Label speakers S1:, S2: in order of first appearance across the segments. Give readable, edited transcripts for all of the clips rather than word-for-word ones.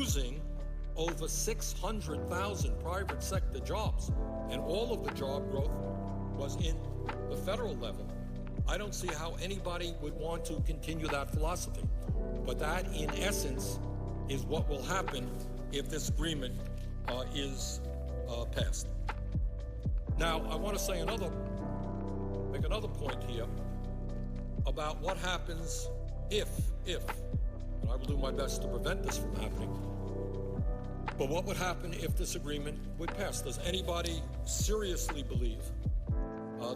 S1: losing over 600,000 private sector jobs, and all of the job growth was in the federal level. I don't see how anybody would want to continue that philosophy. But that, in essence, is what will happen if this agreement is passed. Now, I want to say make another point here about what happens if, and I will do my best to prevent this from happening, but what would happen if this agreement would pass? Does anybody seriously believe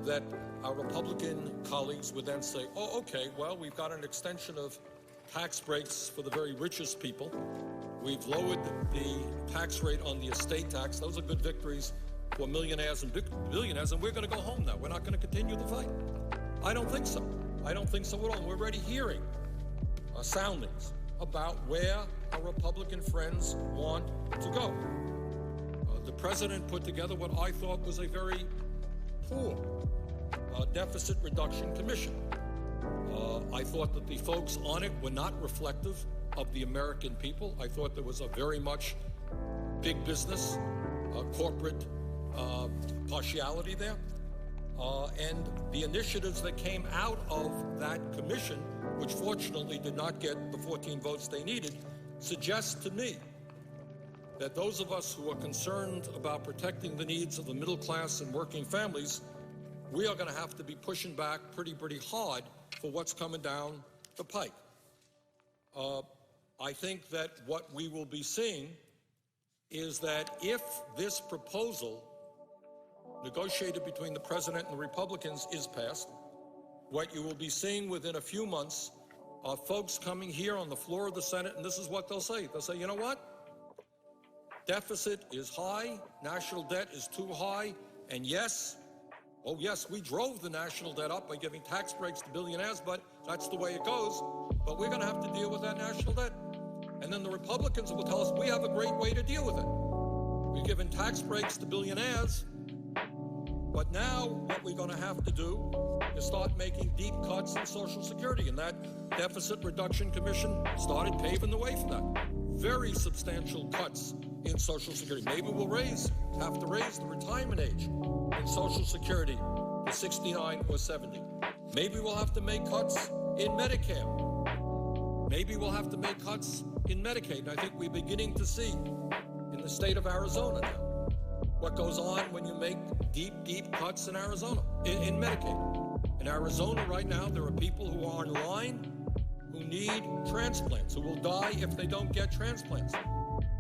S1: that our Republican colleagues would then say, oh, okay, well, we've got an extension of tax breaks for the very richest people. We've lowered the tax rate on the estate tax. Those are good victories for millionaires and billionaires, and we're going to go home now. We're not going to continue the fight. I don't think so. I don't think so at all. We're already hearing soundings about where our Republican friends want to go. The president put together what I thought was a very poor deficit reduction commission. I thought that the folks on it were not reflective of the American people. I thought there was a very much big business, corporate partiality there. And the initiatives that came out of that commission, which fortunately did not get the 14 votes they needed, suggest to me that those of us who are concerned about protecting the needs of the middle class and working families, we are going to have to be pushing back pretty hard for what's coming down the pike. I think that what we will be seeing is that if this proposal negotiated between the president and the Republicans is passed, what you will be seeing within a few months are folks coming here on the floor of the Senate, and this is what they'll say. They'll say, you know what? Deficit is high, national debt is too high, and yes, oh yes, we drove the national debt up by giving tax breaks to billionaires, but that's the way it goes. But we're going to have to deal with that national debt. And then the Republicans will tell us we have a great way to deal with it. We've given tax breaks to billionaires, but now what we're going to have to do is start making deep cuts in Social Security. And that Deficit Reduction Commission started paving the way for that. Very substantial cuts in Social Security. Maybe we'll have to raise the retirement age in Social Security to 69 or 70. Maybe we'll have to make cuts in Medicare. Maybe we'll have to make cuts in Medicaid. And I think we're beginning to see in the state of Arizona now what goes on when you make deep cuts in Arizona, in Medicaid. In Arizona right now, there are people who are in line who need transplants, who will die if they don't get transplants.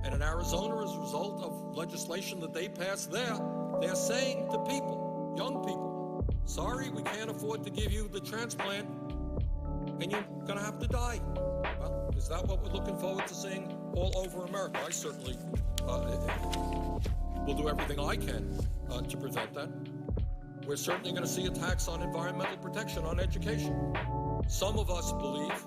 S1: And in Arizona, as a result of legislation that they passed there, they're saying to people, young people, sorry, we can't afford to give you the transplant, and you're going to have to die. Well, is that what we're looking forward to seeing all over America? I certainly will do everything I can to prevent that. We're certainly going to see attacks on environmental protection, on education. Some of us believe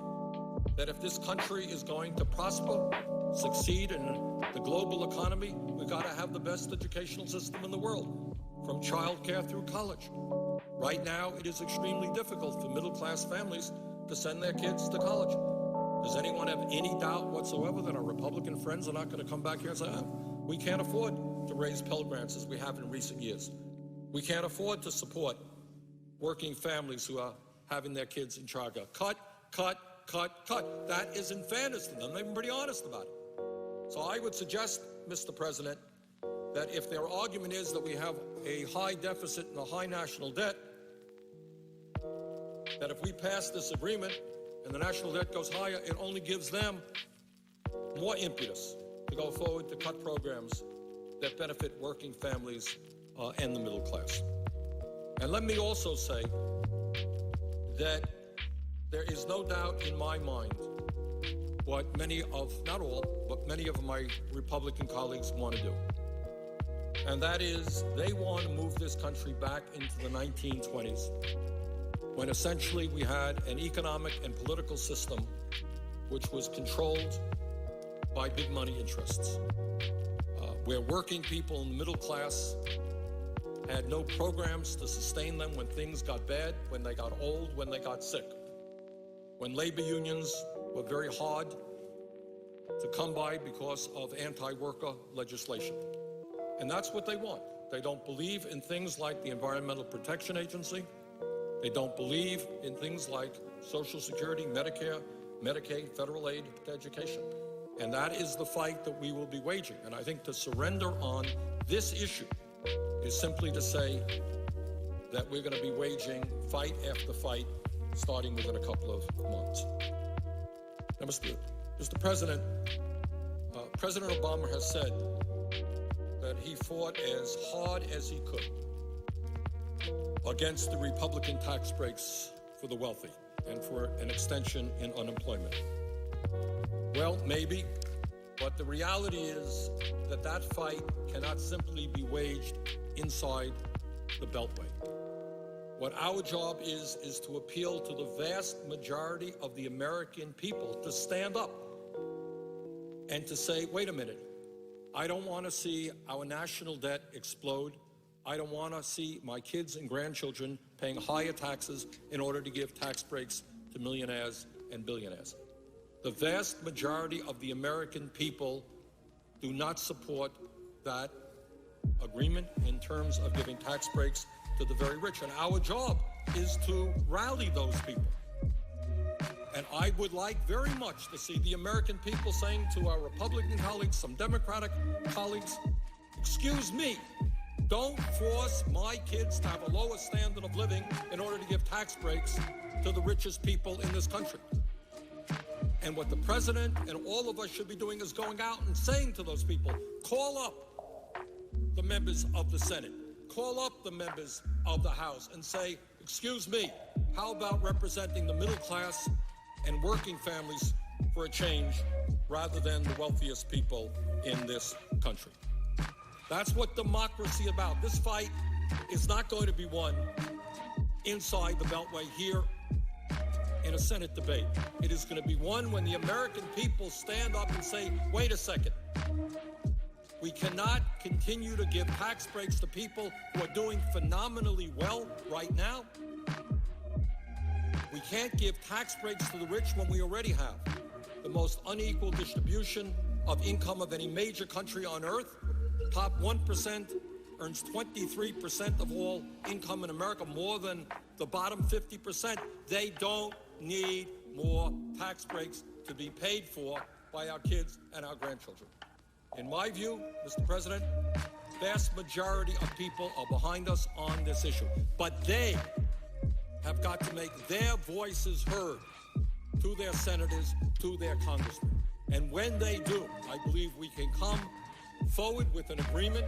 S1: that if this country is going to prosper, succeed in the global economy, we've got to have the best educational system in the world, from childcare through college. Right now, it is extremely difficult for middle-class families to send their kids to college. Does anyone have any doubt whatsoever that our Republican friends are not going to come back here and say, we can't afford to raise Pell Grants as we have in recent years. We can't afford to support working families who are having their kids in childcare. Cut. That isn't fairness to them. They've been pretty honest about it. So I would suggest, Mr. President, that if their argument is that we have a high deficit and a high national debt, that if we pass this agreement and the national debt goes higher, it only gives them more impetus to go forward to cut programs that benefit working families and the middle class. And let me also say that there is no doubt in my mind what many of, not all, but many of my Republican colleagues want to do. And that is they want to move this country back into the 1920s, when essentially we had an economic and political system which was controlled by big money interests, where working people in the middle class had no programs to sustain them when things got bad, when they got old, when they got sick, when labor unions were very hard to come by because of anti-worker legislation. And that's what they want. They don't believe in things like the Environmental Protection Agency. They don't believe in things like Social Security, Medicare, Medicaid, federal aid to education. And that is the fight that we will be waging. And I think to surrender on this issue is simply to say that we're going to be waging fight after fight, starting within a couple of months. Now, Mr. President, President Obama has said that he fought as hard as he could against the Republican tax breaks for the wealthy and for an extension in unemployment. Well, maybe, but the reality is that that fight cannot simply be waged inside the Beltway. What our job is to appeal to the vast majority of the American people to stand up and to say, wait a minute, I don't want to see our national debt explode. I don't want to see my kids and grandchildren paying higher taxes in order to give tax breaks to millionaires and billionaires. The vast majority of the American people do not support that agreement in terms of giving tax breaks to the very rich. And our job is to rally those people. And I would like very much to see the American people saying to our Republican colleagues, some Democratic colleagues, excuse me, don't force my kids to have a lower standard of living in order to give tax breaks to the richest people in this country. And what the president and all of us should be doing is going out and saying to those people, call up the members of the Senate, call up the members of the House and say, excuse me, how about representing the middle class and working families for a change rather than the wealthiest people in this country? That's what democracy is about. This fight is not going to be won inside the Beltway here in a Senate debate. It is going to be won when the American people stand up and say, wait a second, we cannot continue to give tax breaks to people who are doing phenomenally well right now. We can't give tax breaks to the rich when we already have the most unequal distribution of income of any major country on earth. Top 1% earns 23% of all income in America, more than the bottom 50%. They don't need more tax breaks to be paid for by our kids and our grandchildren. In my view, Mr. President, vast majority of people are behind us on this issue, but they have got to make their voices heard to their senators, to their congressmen. And when they do, I believe we can come forward with an agreement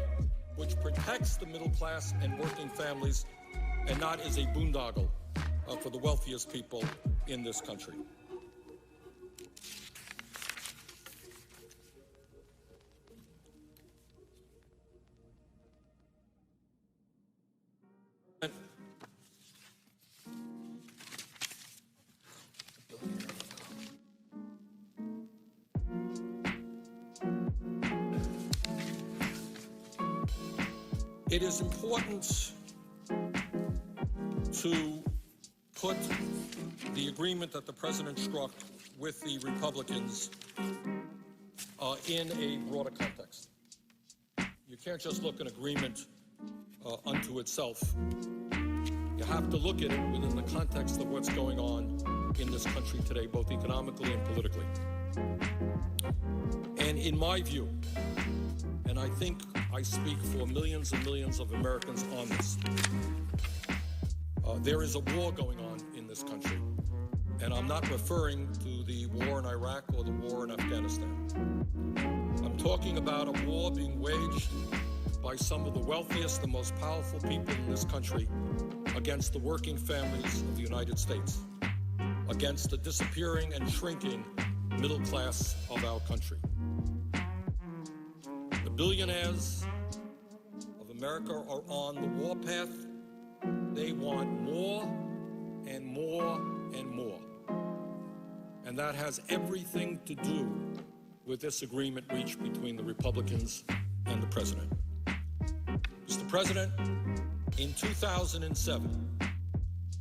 S1: which protects the middle class and working families and not is a boondoggle for the wealthiest people in this country. It is important to put the agreement that the president struck with the Republicans in a broader context. You can't just look at an agreement unto itself. You have to look at it within the context of what's going on in this country today, both economically and politically. And in my view, and I think I speak for millions and millions of Americans on this, there is a war going on in this country. And I'm not referring to the war in Iraq or the war in Afghanistan. I'm talking about a war being waged by some of the wealthiest, the most powerful people in this country against the working families of the United States, against the disappearing and shrinking middle class of our country. The billionaires of America are on the warpath. They want more and more and more. And that has everything to do with this agreement reached between the Republicans and the president. Mr. President, in 2007,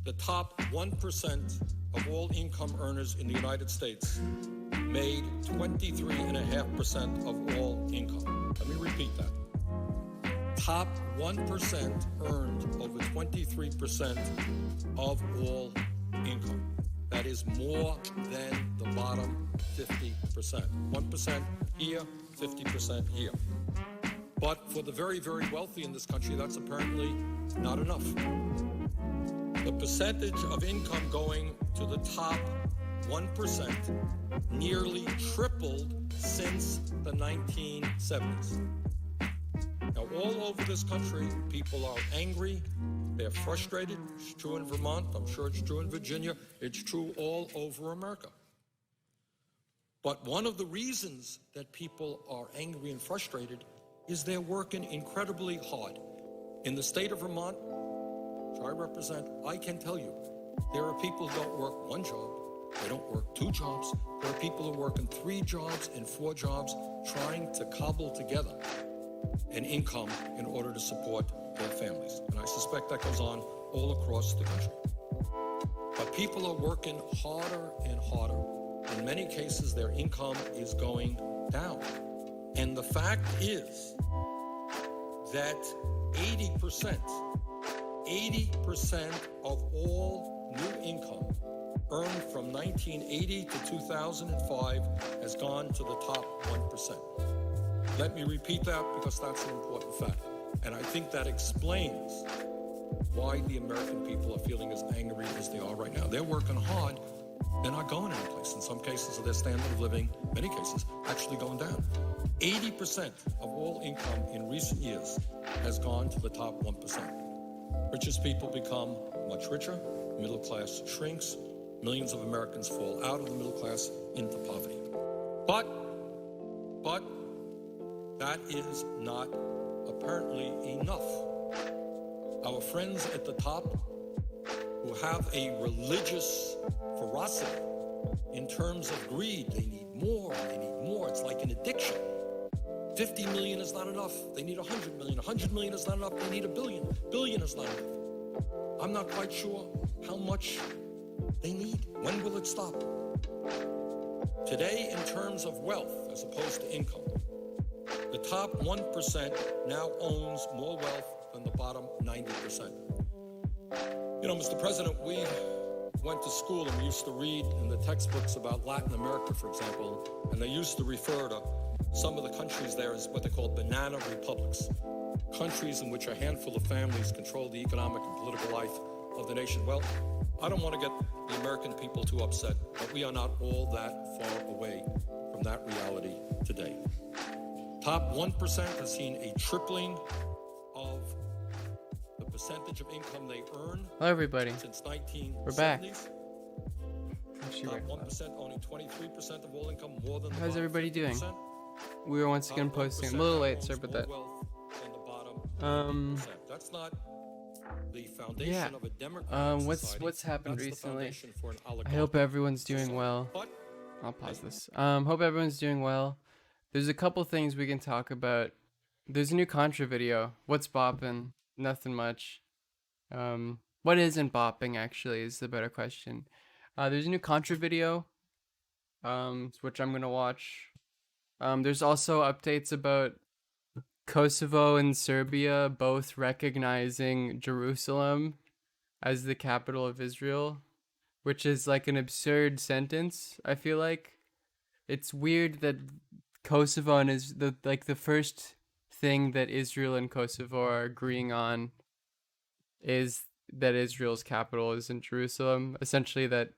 S1: the top 1% of all income earners in the United States made 23.5% of all income. Let me repeat that. Top 1% earned over 23% of all income. That is more than the bottom 50%. 1% here, 50% here. But for the very, very wealthy in this country, that's apparently not enough. The percentage of income going to the top 1% nearly tripled since the 1970s. Now, all over this country, people are angry. They're frustrated. It's true in Vermont. I'm sure it's true in Virginia. It's true all over America. But one of the reasons that people are angry and frustrated is they're working incredibly hard. In the state of Vermont, which I represent, I can tell you, there are people who don't work one job. They don't work two jobs. There are people who are working 3 jobs and 4 jobs trying to cobble together an income in order to support their families. And I suspect that goes on all across the country. But people are working harder and harder. In many cases, their income is going down. And the fact is that 80% of all new income earned from 1980 to 2005 has gone to the top 1%. Let me repeat that because that's an important fact. And I think that explains why the American people are feeling as angry as they are right now. They're working hard. They're not going anyplace. In some cases, their standard of living, many cases, actually going down. 80% of all income in recent years has gone to the top 1%. Richest people become much richer, middle class shrinks, millions of Americans fall out of the middle class into poverty. But that is not apparently enough. Our friends at the top who have a religious ferocity in terms of greed, they need more, they need more. It's like an addiction. 50 million is not enough. They need 100 million. 100 million is not enough. They need a billion. Billion is not enough. I'm not quite sure how much they need. When will it stop? Today, in terms of wealth as opposed to income, the top 1% now owns more wealth than the bottom 90%. You know, Mr. President, we went to school and we used to read in the textbooks about Latin America, for example, and they used to refer to some of the countries there as what they call banana republics, countries in which a handful of families control the economic and political life of the nation. Well, I don't want to get the American people too upset, but we are not all that far away from that reality today. Top 1% has seen a tripling of the percentage of income they earn.
S2: Hello, everybody.
S1: Since 1970s.
S2: We're back.
S1: Top 1% owning 23% of all income, more than the
S2: How's everybody doing?
S1: 50%.
S2: We were once again
S1: Top
S2: posting.
S1: 1%
S2: I'm a little
S1: now
S2: late,
S1: owns
S2: sorry about
S1: more
S2: that.
S1: wealth than the bottom 50%. That's not the foundation
S2: Yeah.
S1: of a democratic
S2: What's
S1: society.
S2: happened
S1: That's the
S2: recently?
S1: foundation for an
S2: I
S1: oligarchy.
S2: hope everyone's doing
S1: society.
S2: well.
S1: But
S2: I'll pause this. Hope everyone's doing well. There's a couple things we can talk about. There's a new Contra video. What's bopping? Nothing much. What isn't bopping actually is the better question. There's a new Contra video, which I'm gonna watch. There's also updates about Kosovo and Serbia both recognizing Jerusalem as the capital of Israel, which is like an absurd sentence. I feel like it's weird that Kosovo is the first thing that Israel and Kosovo are agreeing on is that Israel's capital is in Jerusalem. Essentially, that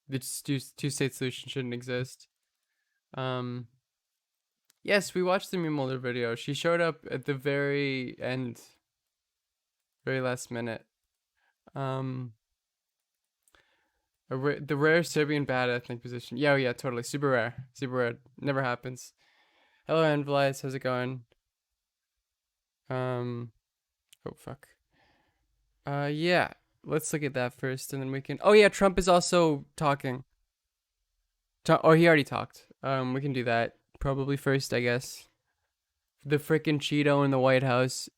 S2: the two-state solution shouldn't exist. Yes, we watched the Mia Mulder video. She showed up at the very end, very last minute. The rare Serbian bad ethnic position. Yeah, totally. Super rare. Super rare. Never happens. Hello, Anvelites. How's it going? Oh, fuck. Yeah. Let's look at that first, and then we can... Oh, yeah, Trump is also talking. Oh, he already talked. We can do that. Probably first, I guess. The frickin' Cheeto in the White House.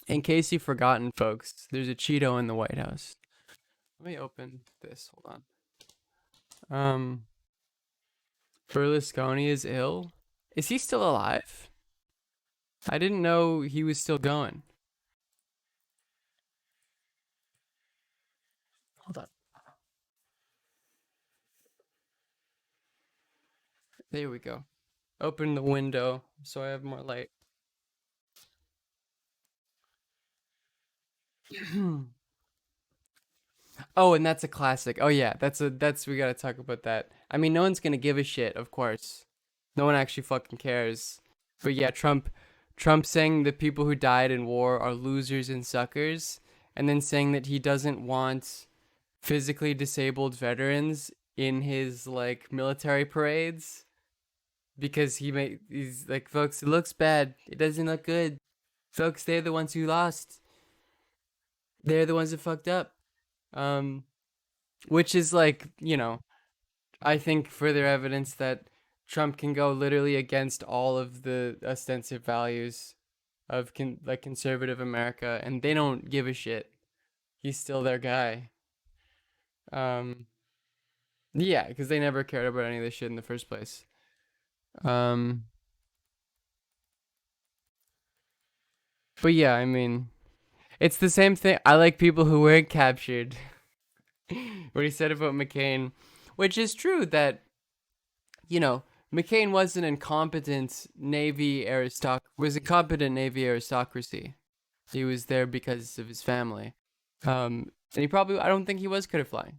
S2: In case you've forgotten, folks, there's a Cheeto in the White House. Let me open this. Hold on. Berlusconi is ill? Is he still alive? I didn't know he was still going. Hold on. There we go. Open the window so I have more light. Oh, and that's a classic. Oh yeah, that's we gotta talk about that. I mean, no one's gonna give a shit, of course. No one actually fucking cares. But yeah, Trump saying the people who died in war are losers and suckers, and then saying that he doesn't want physically disabled veterans in his like military parades because he's like, folks, it looks bad. It doesn't look good. Folks, they're the ones who lost. They're the ones that fucked up. Um, which is like, I think further evidence that Trump can go literally against all of the ostensive values of like conservative America, and they don't give a shit. He's still their guy. Um, yeah, because they never cared about any of this shit in the first place. Um, but yeah, I mean, it's the same thing. I like people who weren't captured. What he said about McCain, which is true that, McCain was an incompetent was a competent Navy aristocracy. He was there because of his family. And I don't think he was good at flying.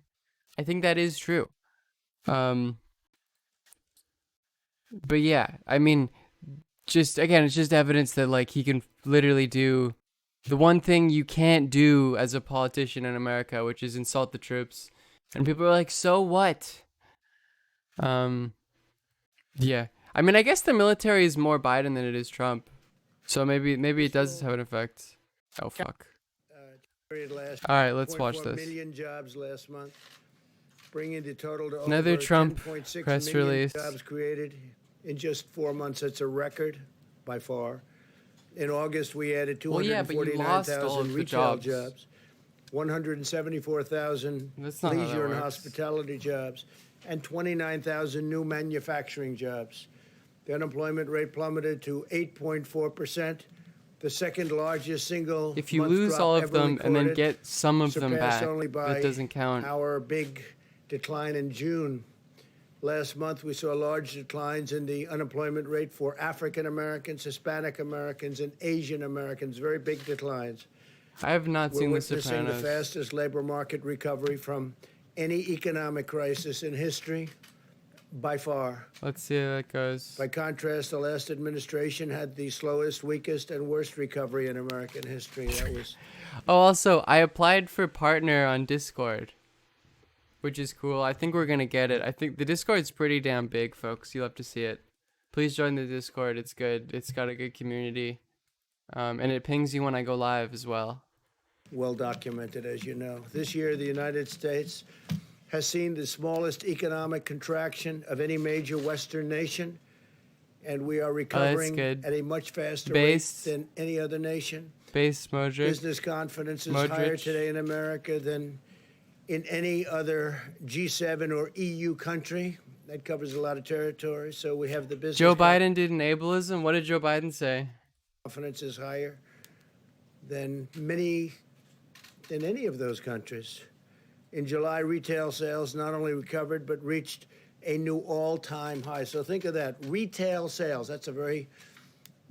S2: I think that is true. But yeah, I mean, it's just evidence that like he can literally do the one thing you can't do as a politician in America, which is insult the troops. And people are like, so what? Yeah. I mean, I guess the military is more Biden than it is Trump. So maybe it does have an effect. Oh, fuck. All right, let's watch this.
S3: Million jobs last month, bringing the total to
S2: Another
S3: over
S2: Trump
S3: 10.6
S2: press
S3: million
S2: release.
S3: jobs created in just 4 months. That's a record by far. In August, we added
S2: Well, yeah, but you lost all
S3: 249,000
S2: of the
S3: retail
S2: jobs.
S3: 174,000
S2: That's not how that
S3: leisure and
S2: works.
S3: hospitality jobs, and 29,000 new manufacturing jobs. The unemployment rate plummeted to 8.4%, the second largest single
S2: If you
S3: month
S2: lose
S3: drop
S2: all of
S3: ever
S2: them and then
S3: recorded,
S2: get some of them
S3: surpassed
S2: back,
S3: only by
S2: that doesn't count.
S3: our big decline in June. Last month, we saw large declines in the unemployment rate for African Americans, Hispanic Americans, and Asian Americans. Very big declines.
S2: I have not
S3: We're
S2: seen The
S3: witnessing the
S2: Sopranos.
S3: fastest labor market recovery from any economic crisis in history, by far.
S2: Let's see how that goes.
S3: By contrast, the last administration had the slowest, weakest, and worst recovery in American history. That was
S2: Oh, also, I applied for partner on Discord, which is cool. I think we're going to get it. I think the Discord's pretty damn big, folks. You'll have to see it. Please join the Discord. It's good. It's got a good community. And it pings you when I go live as well.
S3: well documented, as you know. This year, the United States has seen the smallest economic contraction of any major Western nation, and we are recovering
S2: good.
S3: at a much faster
S2: Base.
S3: rate than any other nation.
S2: Base Modric.
S3: Business confidence is higher
S2: Modric.
S3: today in America than in any other G7 or EU country. That covers a lot of territory, so we have the business
S2: Joe Biden did an ableism. What did Joe Biden say?
S3: confidence is higher than any of those countries. In July, retail sales not only recovered, but reached a new all-time high. So think of that. Retail sales, that's a very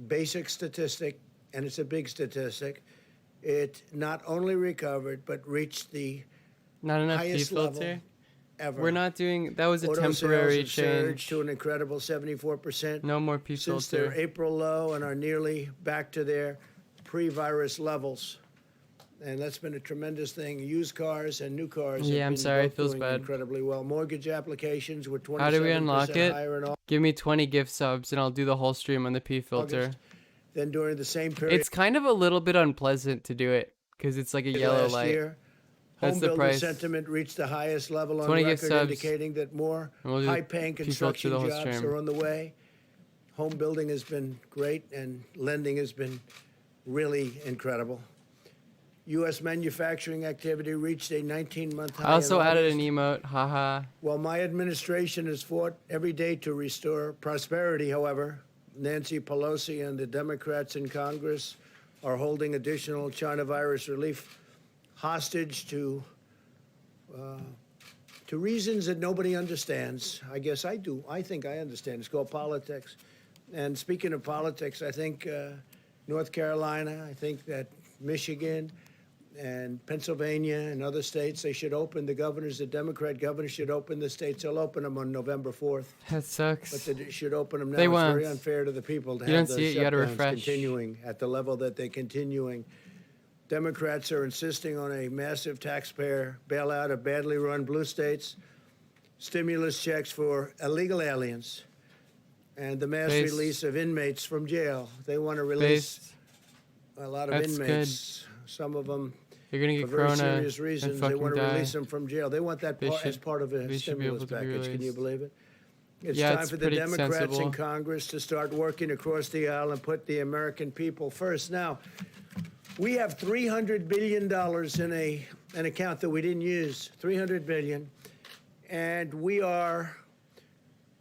S3: basic statistic, and it's a big statistic. It not only recovered, but reached the
S2: Not enough P
S3: highest level
S2: filter?
S3: ever.
S2: We're not doing... That was a
S3: Auto
S2: temporary
S3: sales have surged
S2: change.
S3: to an incredible 74%.
S2: No more P
S3: Since
S2: filter.
S3: their April low, and are nearly back to their pre-virus levels. And that's been a tremendous thing. Used cars and new cars have
S2: Yeah, I'm
S3: been
S2: sorry, it
S3: both
S2: feels
S3: doing
S2: bad.
S3: incredibly well. Mortgage applications were 27%
S2: How do we unlock it?
S3: higher in
S2: Give me 20 gift subs and I'll do the whole stream on the P filter.
S3: August than during the same period
S2: It's kind of a little bit unpleasant to do it because it's like a yellow
S3: last
S2: light.
S3: year.
S2: That's
S3: Home
S2: the
S3: builder
S2: price.
S3: sentiment reached the highest level on
S2: 20 gift
S3: record,
S2: subs.
S3: indicating that more
S2: And we'll do
S3: high-paying
S2: P filter
S3: construction
S2: the whole
S3: jobs
S2: stream.
S3: are on the way. Home building has been great, and lending has been really incredible. U.S. manufacturing activity reached a 19-month high.
S2: I also
S3: in
S2: added
S3: August.
S2: an emote. Haha.
S3: While my administration has fought every day to restore prosperity, however, Nancy Pelosi and the Democrats in Congress are holding additional China virus relief hostage to reasons that nobody understands. I guess I do. I think I understand. It's called politics. And speaking of politics, I think North Carolina, I think that Michigan and Pennsylvania and other states, they should open, the governors, the Democrat governors should open the states. They'll open them on November 4th.
S2: That sucks.
S3: But they should open them now.
S2: They
S3: It's
S2: won't.
S3: very unfair to the people to
S2: You
S3: have
S2: don't
S3: the
S2: see it, you gotta
S3: shutdowns
S2: refresh.
S3: continuing at the level that they're continuing. Democrats are insisting on a massive taxpayer bailout of badly run blue states, stimulus checks for illegal aliens, and the mass
S2: Based.
S3: release of inmates from jail. They want to release
S2: Based.
S3: a lot of
S2: That's
S3: inmates. Some of them
S2: You're gonna
S3: for
S2: get
S3: very
S2: corona
S3: serious
S2: and
S3: reasons. They
S2: fucking
S3: want to
S2: die.
S3: release them from jail. They want that
S2: They
S3: as
S2: should-
S3: part of a
S2: they should be able
S3: stimulus
S2: to be
S3: package. Can you
S2: released.
S3: believe it? It's
S2: Yeah,
S3: time
S2: it's
S3: for the
S2: pretty
S3: Democrats
S2: sensible.
S3: in Congress to start working across the aisle and put the American people first. Now, we have $300 billion in an account that we didn't use, $300 billion, and we are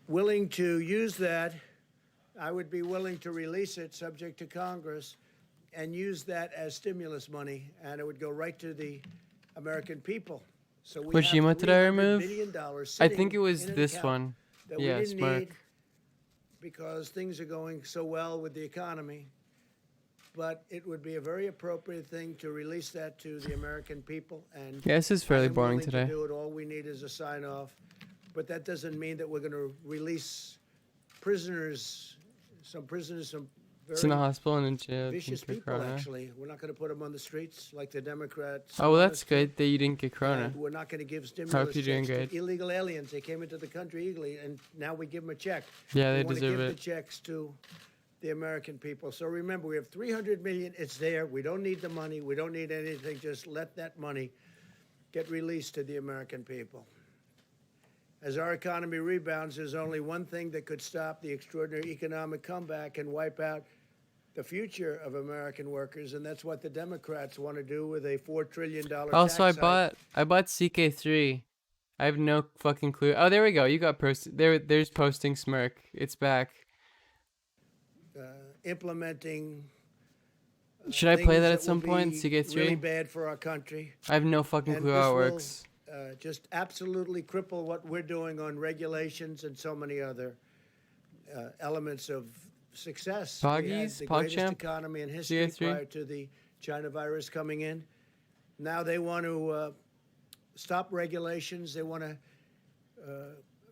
S3: willing to use that. I would be willing to release it, subject to Congress, and use that as stimulus money, and it would go right to the American people. So we
S2: Which
S3: have
S2: emote did I
S3: $300
S2: remove?
S3: billion
S2: I
S3: sitting
S2: think it was
S3: in an
S2: this
S3: account
S2: one.
S3: that
S2: Yeah,
S3: we didn't
S2: Spark.
S3: need because things are going so well with the economy. But it would be a very appropriate thing to release that to the American people. And
S2: Yeah, this is fairly
S3: I'm
S2: boring
S3: willing
S2: today.
S3: To do it. All we need is a sign off. But that doesn't mean that we're going to release prisoners, some
S2: It's in the
S3: very
S2: hospital and in jail.
S3: vicious
S2: didn't get
S3: people,
S2: corona.
S3: actually. We're not going to put them on the streets like the Democrats.
S2: Oh, well,
S3: want
S2: that's
S3: us to.
S2: good that you didn't get corona.
S3: And we're not going to give stimulus
S2: you're doing
S3: checks to
S2: good.
S3: illegal aliens. They came into the country illegally, and now we give them a check.
S2: Yeah,
S3: we
S2: they
S3: want
S2: deserve
S3: to give
S2: it.
S3: the checks to the American people. So remember, we have $300 million. It's there. We don't need the money. We don't need anything. Just let that money get released to the American people. As our economy rebounds, there's only one thing that could stop the extraordinary economic comeback and wipe out the future of American workers, and that's what the Democrats want to do with a $4 trillion
S2: Also,
S3: tax hike.
S2: I bought CK3. I have no fucking clue. Oh, there we go. You got posted. There's posting smirk. It's back.
S3: Implementing.
S2: Should I play
S3: things
S2: that at some
S3: will
S2: point?
S3: be
S2: CK3.
S3: Really bad for our country.
S2: I have no fucking
S3: And
S2: clue
S3: this
S2: how it
S3: will,
S2: works.
S3: Just absolutely cripple what we're doing on regulations and so many other elements of success. We had
S2: Poggies?
S3: the greatest
S2: PogChamp?
S3: economy in history
S2: CA3?
S3: prior to the China virus coming in. Now they want to stop regulations. They want to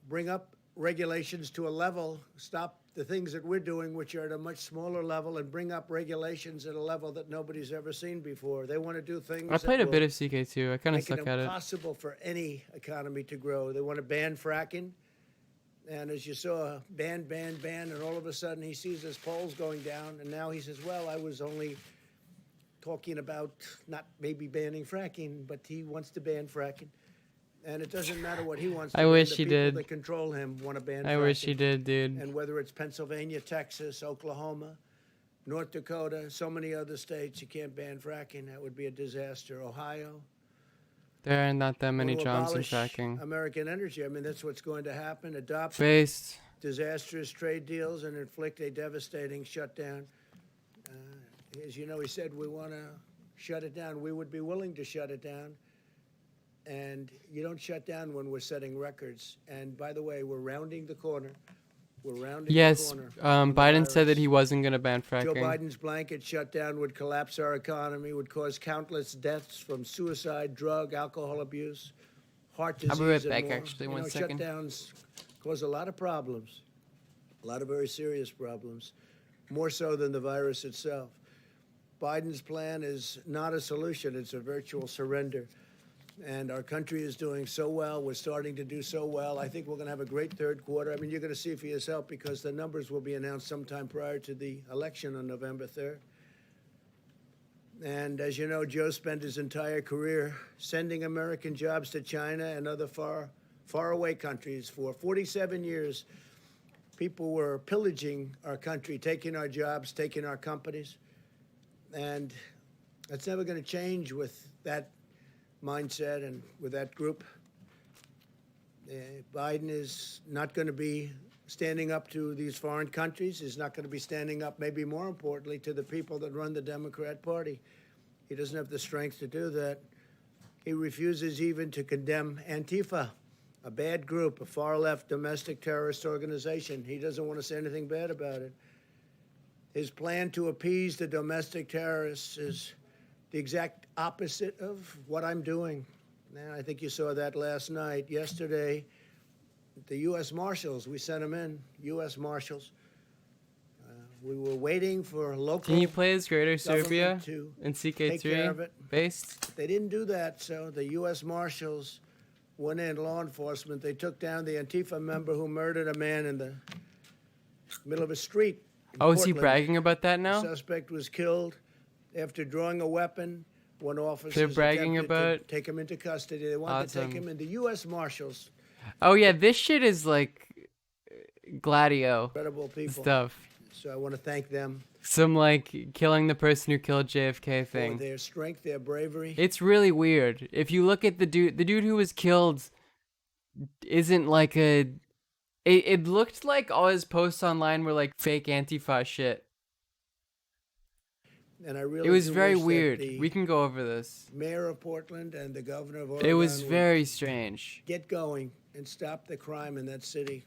S3: bring up regulations to a level, stop the things that we're doing, which are at a much smaller level, and bring up regulations at a level that nobody's ever seen before. They want to do things.
S2: I played a
S3: that
S2: bit
S3: will
S2: of CK2. I kind of
S3: make it
S2: suck at it.
S3: impossible for any economy to grow. They want to ban fracking. And as you saw, ban, and all of a sudden he sees his polls going down, and now he says, well, I was only talking about not maybe banning fracking, but he wants to ban fracking. And it doesn't matter what he wants to
S2: I
S3: ban.
S2: wish
S3: the
S2: he
S3: people
S2: did.
S3: that control him want to ban fracking.
S2: I wish he did, dude.
S3: And whether it's Pennsylvania, Texas, Oklahoma, North Dakota, so many other states, you can't ban fracking. That would be a disaster. Ohio.
S2: There are not that many
S3: Want to
S2: jobs in
S3: abolish
S2: fracking.
S3: American energy. I mean, that's what's going to happen. Adopt
S2: Based.
S3: disastrous trade deals and inflict a devastating shutdown. As you know, he said, we want to shut it down. We would be willing to shut it down. And you don't shut down when we're setting records. And by the way, we're rounding the corner. We're rounding
S2: Yes,
S3: the corner. on the
S2: Biden said that
S3: virus.
S2: he wasn't going to ban
S3: Joe
S2: fracking.
S3: Biden's blanket shutdown would collapse our economy, would cause countless deaths from suicide, drug, alcohol abuse, heart disease,
S2: I'll be right
S3: and
S2: back,
S3: more.
S2: actually,
S3: You
S2: one
S3: know,
S2: second.
S3: Shutdowns cause a lot of problems, a lot of very serious problems, more so than the virus itself. Biden's plan is not a solution. It's a virtual surrender. And our country is doing so well. We're starting to do so well. I think we're going to have a great third quarter. I mean, you're going to see for yourself because the numbers will be announced sometime prior to the election on November 3rd. And as you know, Joe spent his entire career sending American jobs to China and other far away countries. For 47 years, people were pillaging our country, taking our jobs, taking our companies. And That's never going to change with that mindset and with that group. Biden is not going to be standing up to these foreign countries. He's not going to be standing up, maybe more importantly, to the people that run the Democrat Party. He doesn't have the strength to do that. He refuses even to condemn Antifa, a bad group, a far-left domestic terrorist organization. He doesn't want to say anything bad about it. His plan to appease the domestic terrorists is the exact opposite of what I'm doing. And I think you saw that last night. Yesterday, the U.S. Marshals, we sent them in, U.S. Marshals. We were waiting for local.
S2: Can you play as Greater Serbia
S3: to
S2: in
S3: take care of
S2: CK3
S3: it.
S2: based?
S3: They didn't do that, so the U.S. Marshals went in, law enforcement. They took down the Antifa member who murdered a man in the middle of a street. in
S2: Oh, is he
S3: Portland.
S2: bragging about that
S3: The
S2: now?
S3: suspect was killed after drawing a weapon when officers
S2: They're bragging
S3: attempted
S2: about-
S3: to take him into custody. They wanted to take
S2: Awesome.
S3: him in. The U.S. Marshals,
S2: Oh yeah, this shit is like Gladio
S3: incredible people.
S2: stuff.
S3: So I want to thank them
S2: Some like killing the person who killed JFK
S3: for
S2: thing.
S3: their strength, their bravery.
S2: It's really weird. If you look at the dude who was killed isn't like a. It looked like all his posts online were like fake Antifa shit.
S3: And I really
S2: It was
S3: do
S2: very
S3: wish that
S2: weird.
S3: the
S2: We can go over this.
S3: mayor of Portland and the governor of Oregon
S2: It was
S3: would
S2: very strange.
S3: get going and stop the crime in that city.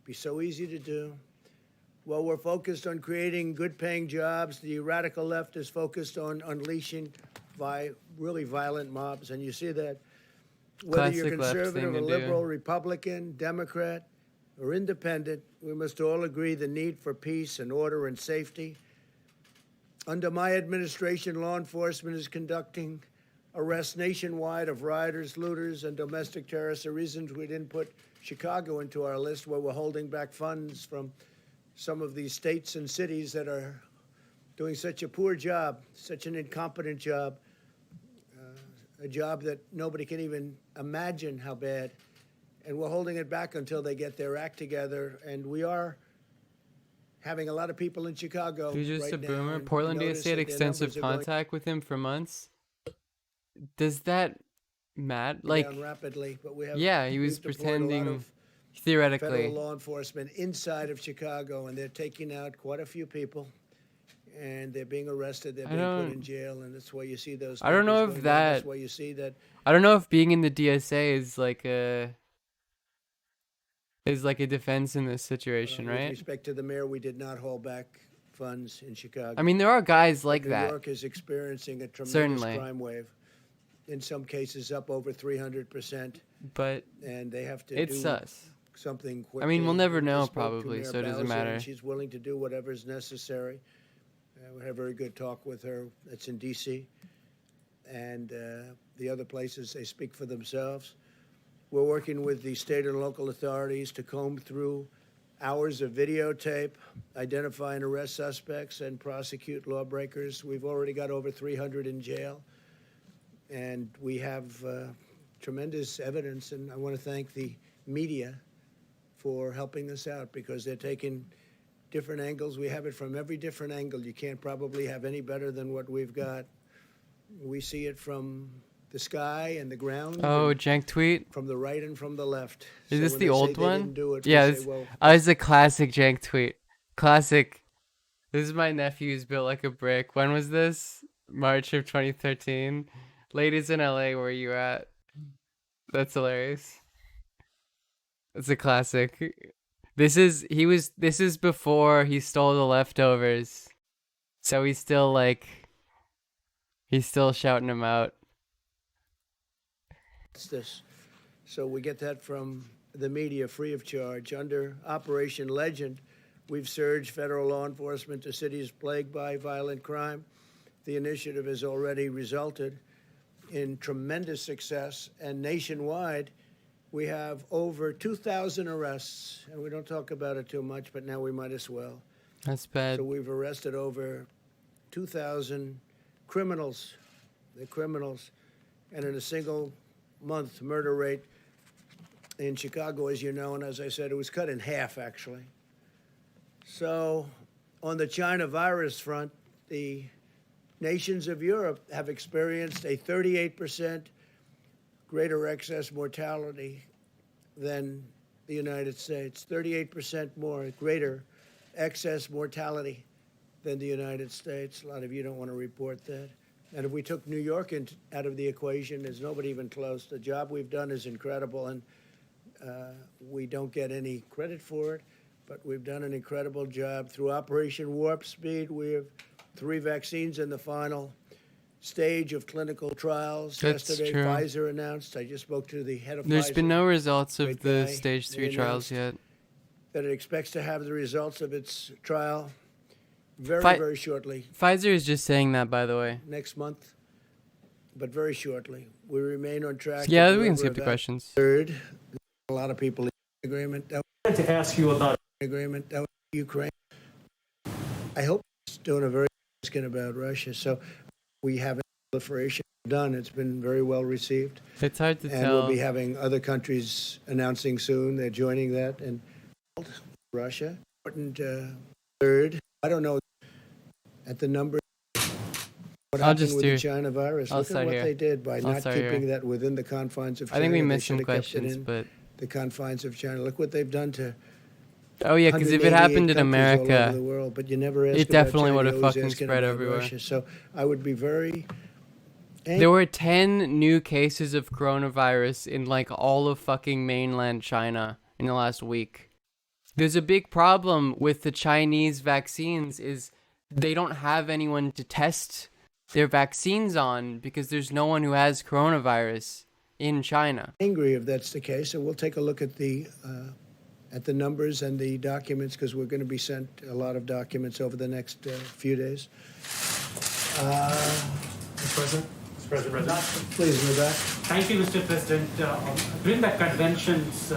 S3: Be so easy to do. Well, we're focused on creating good-paying jobs. The radical left is focused on unleashing really violent mobs, and you see that whether you're
S2: Classic left
S3: conservative
S2: thing
S3: or
S2: to do.
S3: liberal, Republican, Democrat, or independent, we must all agree the need for peace and order and safety. Under my administration, law enforcement is conducting arrests nationwide of rioters, looters, and domestic terrorists. The reasons we didn't put Chicago into our list, where we're holding back funds from some of these states and cities that are doing such a poor job, such an incompetent job, a job that nobody can even imagine how bad. And we're holding it back until they get their act together. And we are having a lot of people in Chicago.
S2: He's just
S3: right
S2: a
S3: now,
S2: boomer.
S3: and
S2: Portland
S3: notice
S2: DSA had
S3: that their
S2: extensive
S3: numbers are going
S2: contact with him for months. Does that matter? Like,
S3: down rapidly. But we have
S2: yeah, he was
S3: we've deployed a lot
S2: pretending
S3: of
S2: theoretically.
S3: federal law enforcement inside of Chicago, and they're taking out quite a few people, and they're being arrested. They're being put in jail, and that's why you see those.
S2: I don't know
S3: numbers
S2: if
S3: going down.
S2: that-
S3: That's why you see that.
S2: I don't know if being in the DSA is like a defense in this situation,
S3: With
S2: right?
S3: respect to the mayor, we did not hold back funds in Chicago.
S2: I mean, there are guys like
S3: New
S2: that.
S3: York is experiencing a tremendous
S2: Certainly.
S3: crime wave. In some cases, up over 300%,
S2: But
S3: and they have to
S2: it's
S3: do
S2: sus.
S3: something quickly.
S2: I mean, we'll never
S3: I
S2: know
S3: spoke to
S2: probably,
S3: Mayor
S2: so it doesn't
S3: Bowser, and
S2: matter.
S3: She's willing to do whatever is necessary. We had a very good talk with her. That's in D.C. And the other places, they speak for themselves. We're working with the state and local authorities to comb through hours of videotape, identify and arrest suspects, and prosecute lawbreakers. We've already got over 300 in jail. And we have tremendous evidence, and I want to thank the media for helping us out, because they're taking different angles. We have it from every different angle. You can't probably have any better than what we've got. We see it from the sky and the ground,
S2: Oh,
S3: and
S2: jank tweet.
S3: from the right and from the left.
S2: Is
S3: So
S2: this
S3: when
S2: the
S3: they say
S2: old
S3: they
S2: one?
S3: didn't do it, we
S2: Yeah,
S3: say,
S2: this,
S3: well,
S2: this is a classic jank tweet. Classic. This is my nephew's built like a brick. When was this? March of 2013. Ladies in LA, where you at? That's hilarious. It's a classic. This is before he stole the leftovers. So he's still shouting him out.
S3: it's this. So we get that from the media free of charge. Under Operation Legend, we've surged federal law enforcement to cities plagued by violent crime. The initiative has already resulted in tremendous success, and nationwide, we have over 2,000 arrests, and we don't talk about it too much, but now we might as well.
S2: That's bad.
S3: So we've arrested over 2,000 criminals. They're criminals. And in a single month, murder rate in Chicago, as you know, and as I said, it was cut in half, actually. So on the China virus front, the nations of Europe have experienced a 38% greater excess mortality than the United States. 38% more greater excess mortality than the United States. A lot of you don't want to report that. And if we took New York out of the equation, there's nobody even close. The job we've done is incredible, and we don't get any credit for it, but we've done an incredible job. Through Operation Warp Speed, we have 3 vaccines in the final stage of clinical trials.
S2: That's
S3: Yesterday,
S2: true.
S3: Pfizer announced, I just spoke to the head of
S2: There's
S3: Pfizer.
S2: been no results of
S3: Great
S2: the
S3: guy.
S2: stage 3
S3: They
S2: trials
S3: announced
S2: yet.
S3: that it expects to have the results of its trial very,
S2: Fi-
S3: very shortly.
S2: Pfizer is just saying that, by the way.
S3: Next month, but very shortly. We remain on track.
S2: Yeah,
S3: to
S2: we can
S3: deliver
S2: skip the
S3: that
S2: questions.
S3: Third, a lot of people in agreement. That
S4: I wanted to ask you about
S3: agreement. That was Ukraine. I hope it's doing a very good skin about Russia. So we have proliferation done. It's been very well received,
S2: It's hard to
S3: and
S2: tell.
S3: we'll be having other countries announcing soon they're joining that. And Russia, important third. I don't know at the number. What
S2: I'll
S3: happened
S2: just
S3: with
S2: do-
S3: the China virus?
S2: I'll
S3: Look at
S2: start
S3: what
S2: here.
S3: they did by
S2: I'll
S3: not
S2: start
S3: keeping
S2: here.
S3: that within the confines of China.
S2: I think we
S3: They
S2: missed some
S3: should have kept it
S2: questions,
S3: in
S2: but
S3: the confines of China. Look what they've done to
S2: oh yeah, because if it
S3: 188
S2: happened in
S3: countries all over
S2: America,
S3: the world, but you never ask
S2: it
S3: about
S2: definitely
S3: China,
S2: would have
S3: you always
S2: fucking
S3: asking
S2: spread
S3: about
S2: everywhere.
S3: Russia. So I would be very
S2: there were 10 new cases of coronavirus in like all of fucking mainland China in the last week. There's a big problem with the Chinese vaccines is they don't have anyone to test their vaccines on because there's no one who has coronavirus in China.
S3: angry if that's the case. So we'll take a look at the numbers and the documents because we're going to be sent a lot of documents over the next few days.
S4: Mr. President. Mr. President.
S3: Please, in the back.
S4: Thank you, Mr. President. During the conventions,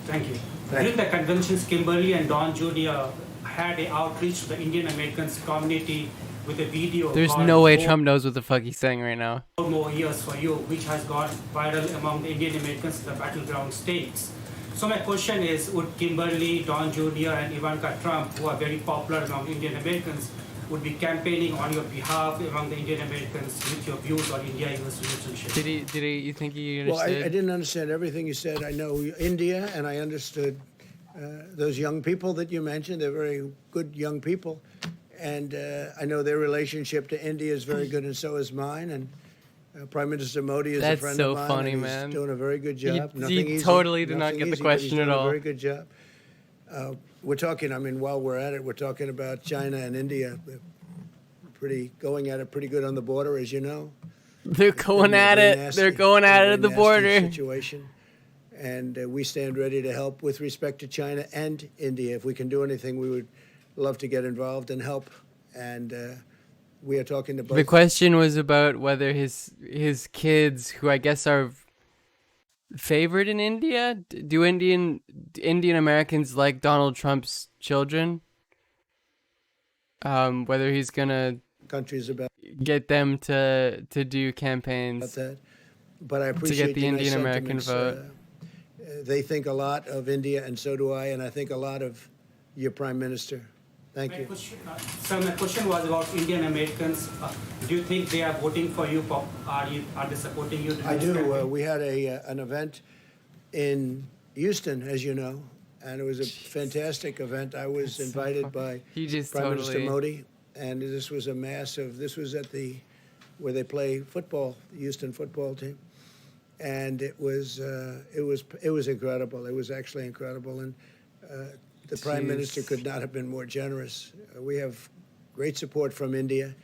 S4: thank you. During the conventions, Kimberly and Don Jr. had an outreach to the Indian Americans community with a video.
S2: There's
S4: called
S2: no way
S4: Four
S2: Trump knows what the fuck he's saying right now.
S4: More Years for You, which has gone viral among the Indian Americans in the battleground states. So my question is, would Kimberly, Don Jr. and Ivanka Trump, who are very popular among Indian Americans, would be campaigning on your behalf among the Indian Americans with your views on India-US relationship?
S2: Did he, you think he
S3: Well,
S2: understood?
S3: I didn't understand everything you said. I know India, and I understood those young people that you mentioned. They're very good young people. And I know their relationship to India is very good, and so is mine. And Prime Minister Modi is
S2: That's
S3: a friend
S2: so
S3: of mine.
S2: funny,
S3: and
S2: man.
S3: He's doing a very good job.
S2: He
S3: Nothing easy,
S2: totally did not
S3: nothing
S2: get the
S3: easy, but he's
S2: question at
S3: doing
S2: all.
S3: A very good job. We're talking. I mean, while we're at it, we're talking about China and India. Going at it pretty good on the border, as you know.
S2: They're going at
S3: Very
S2: it.
S3: nasty,
S2: They're going at it
S3: very
S2: at the
S3: nasty
S2: border.
S3: Situation. And we stand ready to help with respect to China and India. If we can do anything, we would love to get involved and help. And we are talking to both.
S2: The question was about whether his kids, who I guess are favored in India, do Indian Americans like Donald Trump's children? Whether he's gonna
S3: countries about
S2: get them to do campaigns
S3: that. But I
S2: to
S3: appreciate
S2: get the
S3: your nice
S2: Indian American
S3: sentiments.
S2: vote.
S3: They think a lot of India, and so do I, and I think a lot of your Prime Minister. Thank you.
S4: So my question was about Indian Americans. Do you think they are voting for you? Are they supporting you?
S3: I do. We had an event in Houston, as you know, and it was a fantastic event. I was invited by
S2: He just
S3: Prime Minister
S2: totally.
S3: Modi, and this was a massive. This was at where they play football, the Houston football team, and it was incredible. It was actually incredible, and the Prime Minister could not have been more generous. We have great support from India.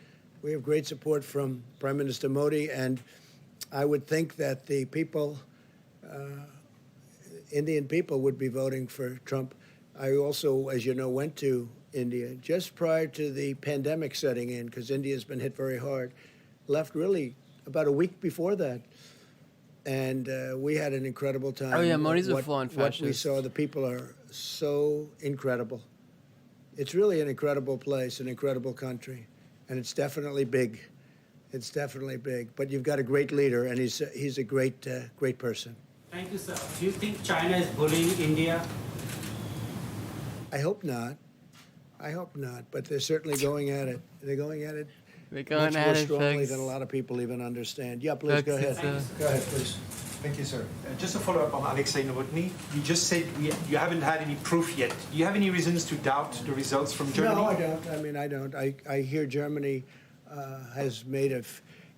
S3: We have great support from Prime Minister Modi, and I would think that the people, Indian people, would be voting for Trump. I also, as you know, went to India just prior to the pandemic setting in, because India's been hit very hard. Left really about a week before that. And we had an incredible time.
S2: Oh, yeah, Modi's a
S3: What
S2: full-on
S3: we
S2: fascist.
S3: saw, the people are so incredible. It's really an incredible place, an incredible country. And it's definitely big. It's definitely big. But you've got a great leader, and he's a great person.
S4: Thank you, sir. Do you think China is bullying India?
S3: I hope not. I hope not, but they're certainly going at it. They're going at it
S2: They're going
S3: much
S2: at
S3: more
S2: it,
S3: strongly
S2: folks.
S3: than a lot of people even understand. Yeah, please, go
S2: Folks,
S3: ahead.
S2: it's,
S3: Go ahead, please.
S5: Thank you, sir. Just to follow up on Alexei Novotny, you just said you haven't had any proof yet. Do you have any reasons to doubt the results from Germany?
S3: No, I don't. I mean, I don't. I hear Germany has made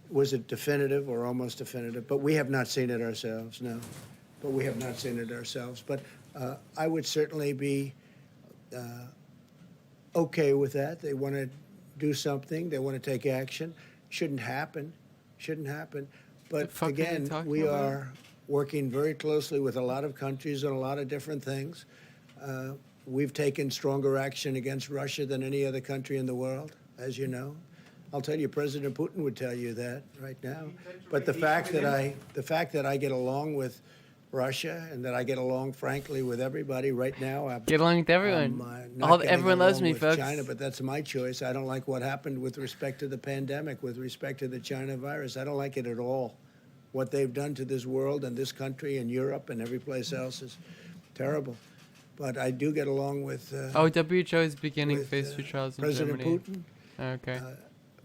S3: was it definitive or almost definitive? But we have not seen it ourselves, no. But we have not seen it ourselves. But I would certainly be okay with that. They want to do something. They want to take action. Shouldn't happen. Shouldn't happen. But
S2: fuck are they
S3: again,
S2: talking
S3: we
S2: about?
S3: are working very closely with a lot of countries on a lot of different things. We've taken stronger action against Russia than any other country in the world, as you know. I'll tell you, President Putin would tell you that right now. But the fact that I get along with Russia and that I get along, frankly, with everybody right now.
S2: Get along with everyone.
S3: Not getting
S2: Everyone loves
S3: along
S2: me,
S3: with
S2: folks.
S3: China, but that's my choice. I don't like what happened with respect to the pandemic, with respect to the China virus. I don't like it at all. What they've done to this world and this country and Europe and every place else is terrible. But I do get along with
S2: WHO is beginning
S3: with,
S2: phase 2 trials in
S3: President
S2: Germany.
S3: Putin.
S2: Okay.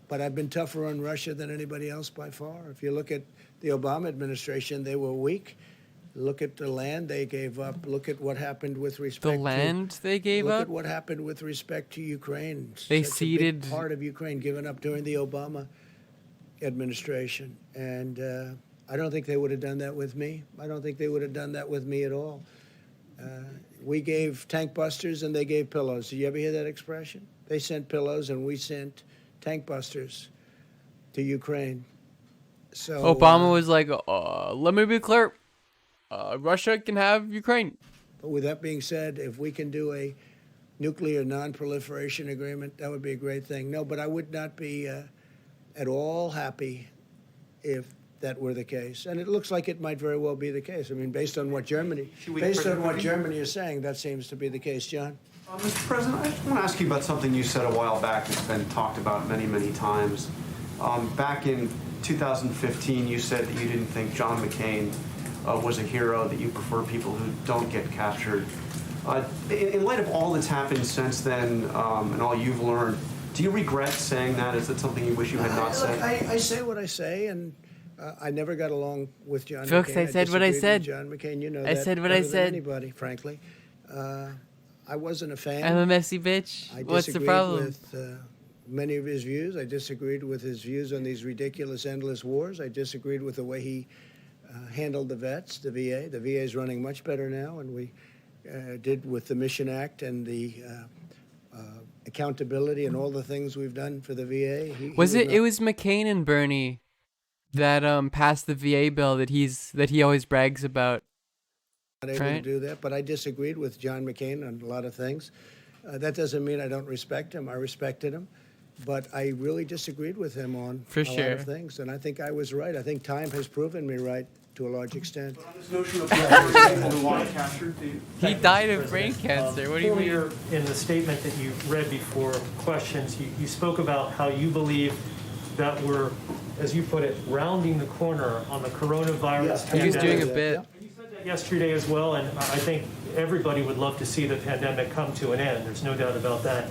S3: But I've been tougher on Russia than anybody else by far. If you look at the Obama administration, they were weak. Look at the land they gave up. Look at what happened with respect
S2: The land they gave
S3: Look
S2: up?
S3: at what happened with respect to Ukraine.
S2: They
S3: Such a
S2: ceded-
S3: big part of Ukraine given up during the Obama administration. And I don't think they would have done that with me. I don't think they would have done that with me at all. We gave tank busters and they gave pillows. Did you ever hear that expression? They sent pillows and we sent tank busters to Ukraine. So
S2: Obama was like, let me be clear. Russia can have Ukraine.
S3: But with that being said, if we can do a nuclear non-proliferation agreement, that would be a great thing. No, but I would not be at all happy if that were the case. And it looks like it might very well be the case. I mean, based on what Germany is saying, that seems to be the case. John?
S6: Mr. President, I just want to ask you about something you said a while back that's been talked about many, many times. Back in 2015, you said that you didn't think John McCain was a hero, that you prefer people who don't get captured. In light of all that's happened since then and all you've learned, do you regret saying that? Is that something you wish you had not said?
S3: I say what I say, and I never got along with John
S2: Folks,
S3: McCain.
S2: I said what I
S3: disagreed with
S2: said.
S3: John McCain, you know
S2: I
S3: that
S2: said what
S3: better
S2: I
S3: than
S2: said.
S3: anybody, frankly. I wasn't a fan.
S2: I'm a messy bitch.
S3: I
S2: What's the
S3: disagreed
S2: problem?
S3: with many of his views. I disagreed with his views on these ridiculous, endless wars. I disagreed with the way he handled the vets, the VA. The VA is running much better now, and we did with the Mission Act and the accountability and all the things we've done for the VA. It
S2: was McCain and Bernie that passed the VA bill that he always brags about.
S3: not able to do that, but I disagreed with John McCain on a lot of things. That doesn't mean I don't respect him. I respected him, but I really disagreed with him on
S2: For
S3: a lot
S2: sure.
S3: of things, and I think I was right. I think time has proven me right to a large extent.
S6: On this notion of people who want to capture,
S2: He died of brain cancer. What do you mean?
S7: Earlier in the statement that you read before questions, you spoke about how you believe that we're, as you put it, rounding the corner on the coronavirus
S3: Yeah.
S2: He was doing a
S7: pandemic.
S2: bit.
S7: You said that yesterday as well, and I think everybody would love to see the pandemic come to an end. There's no doubt about that.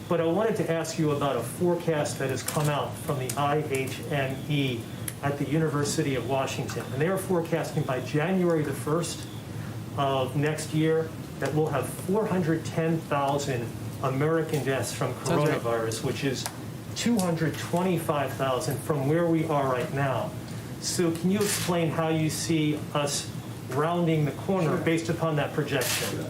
S7: But I wanted to ask you about a forecast that has come out from the IHME at the University of Washington. And they are forecasting by January the 1st of next year that we'll have 410,000 American deaths from
S2: Sounds right.
S7: coronavirus, which is 225,000 from where we are right now. So can you explain how you see us rounding the corner based upon that projection?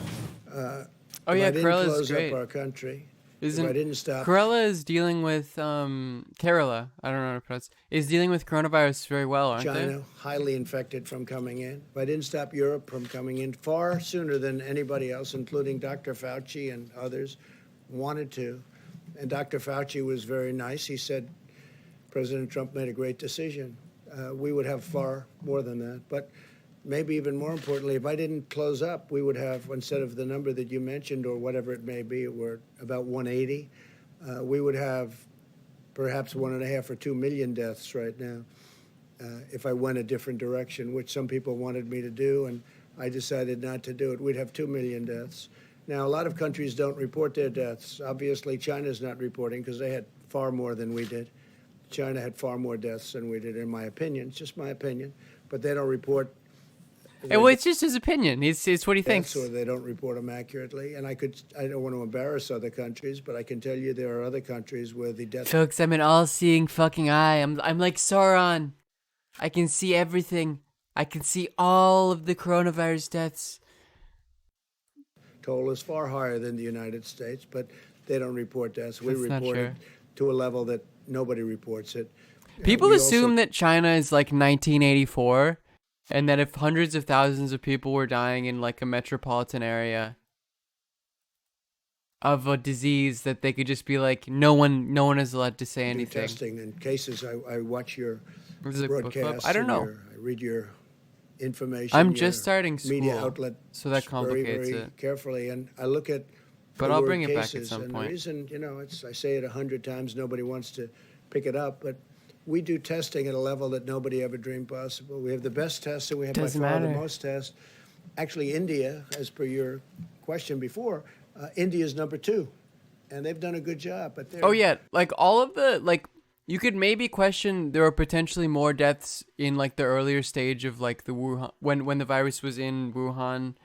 S2: Oh
S3: If
S2: yeah,
S3: I didn't
S2: Kerala's
S3: close
S2: great.
S3: up our country,
S2: Isn't
S3: if I didn't stop
S2: Kerala is dealing with Kerala? I don't know how to pronounce. Is dealing with coronavirus very well, aren't
S3: China highly infected from coming in, if I didn't stop Europe from coming in far sooner than anybody else, including Dr. Fauci and others, wanted to, and Dr. Fauci was very nice. He said President Trump made a great decision. We would have far more than that. But maybe even more importantly, if I didn't close up, we would have, instead of the number that you mentioned or whatever it may be, we're about 180, we would have perhaps 1.5 or 2 million deaths right now if I went a different direction, which some people wanted me to do, and I decided not to do it. We'd have 2 million deaths. Now, a lot of countries don't report their deaths. Obviously, China's not reporting because they had far more than we did. China had far more deaths than we did, in my opinion. It's just my opinion. But they don't report.
S2: Well, it's just his opinion. It's what he thinks.
S3: Or they don't report them accurately. And I don't want to embarrass other countries, but I can tell you there are other countries where the death.
S2: Folks, I'm an all-seeing fucking eye. I'm like Sauron. I can see everything. I can see all of the coronavirus deaths.
S3: Toll is far higher than the United States, but they don't report deaths. We
S2: That's not
S3: report
S2: true.
S3: it to a level that nobody reports it.
S2: People
S3: we
S2: assume
S3: also-
S2: that China is like 1984, and that if hundreds of thousands of people were dying in like a metropolitan area of a disease, that they could just be like, no one is allowed to say
S3: do
S2: anything.
S3: testing and cases. I watch your
S2: There's a book club.
S3: broadcasts.
S2: I don't
S3: and
S2: know.
S3: I read your information.
S2: I'm
S3: your
S2: just starting
S3: media
S2: school,
S3: outlet,
S2: so that
S3: very,
S2: complicates
S3: very
S2: it.
S3: carefully, and I look at.
S2: But
S3: the
S2: I'll
S3: word
S2: bring it back at
S3: cases,
S2: some
S3: and
S2: point.
S3: The reason, I say it 100 times, nobody wants to pick it up, but we do testing at a level that nobody ever dreamed possible. We have the best tests, and we have
S2: Doesn't
S3: by far the
S2: matter.
S3: most tests. Actually, India, as per your question before, India's number 2, and they've done a good job. But they're
S2: Oh yeah, like all of the you could maybe question there are potentially more deaths in like the earlier stage of like the Wuhan when the virus was in Wuhan,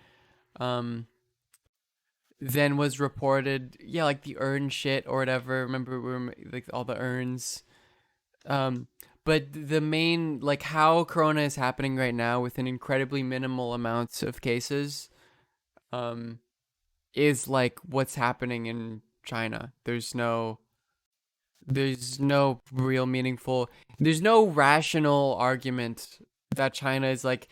S2: than was reported. Yeah, like the urn shit or whatever. Remember, like all the urns. But the main like how Corona is happening right now with an incredibly minimal amounts of cases, is like what's happening in China. There's no real meaningful, there's no rational argument that China is like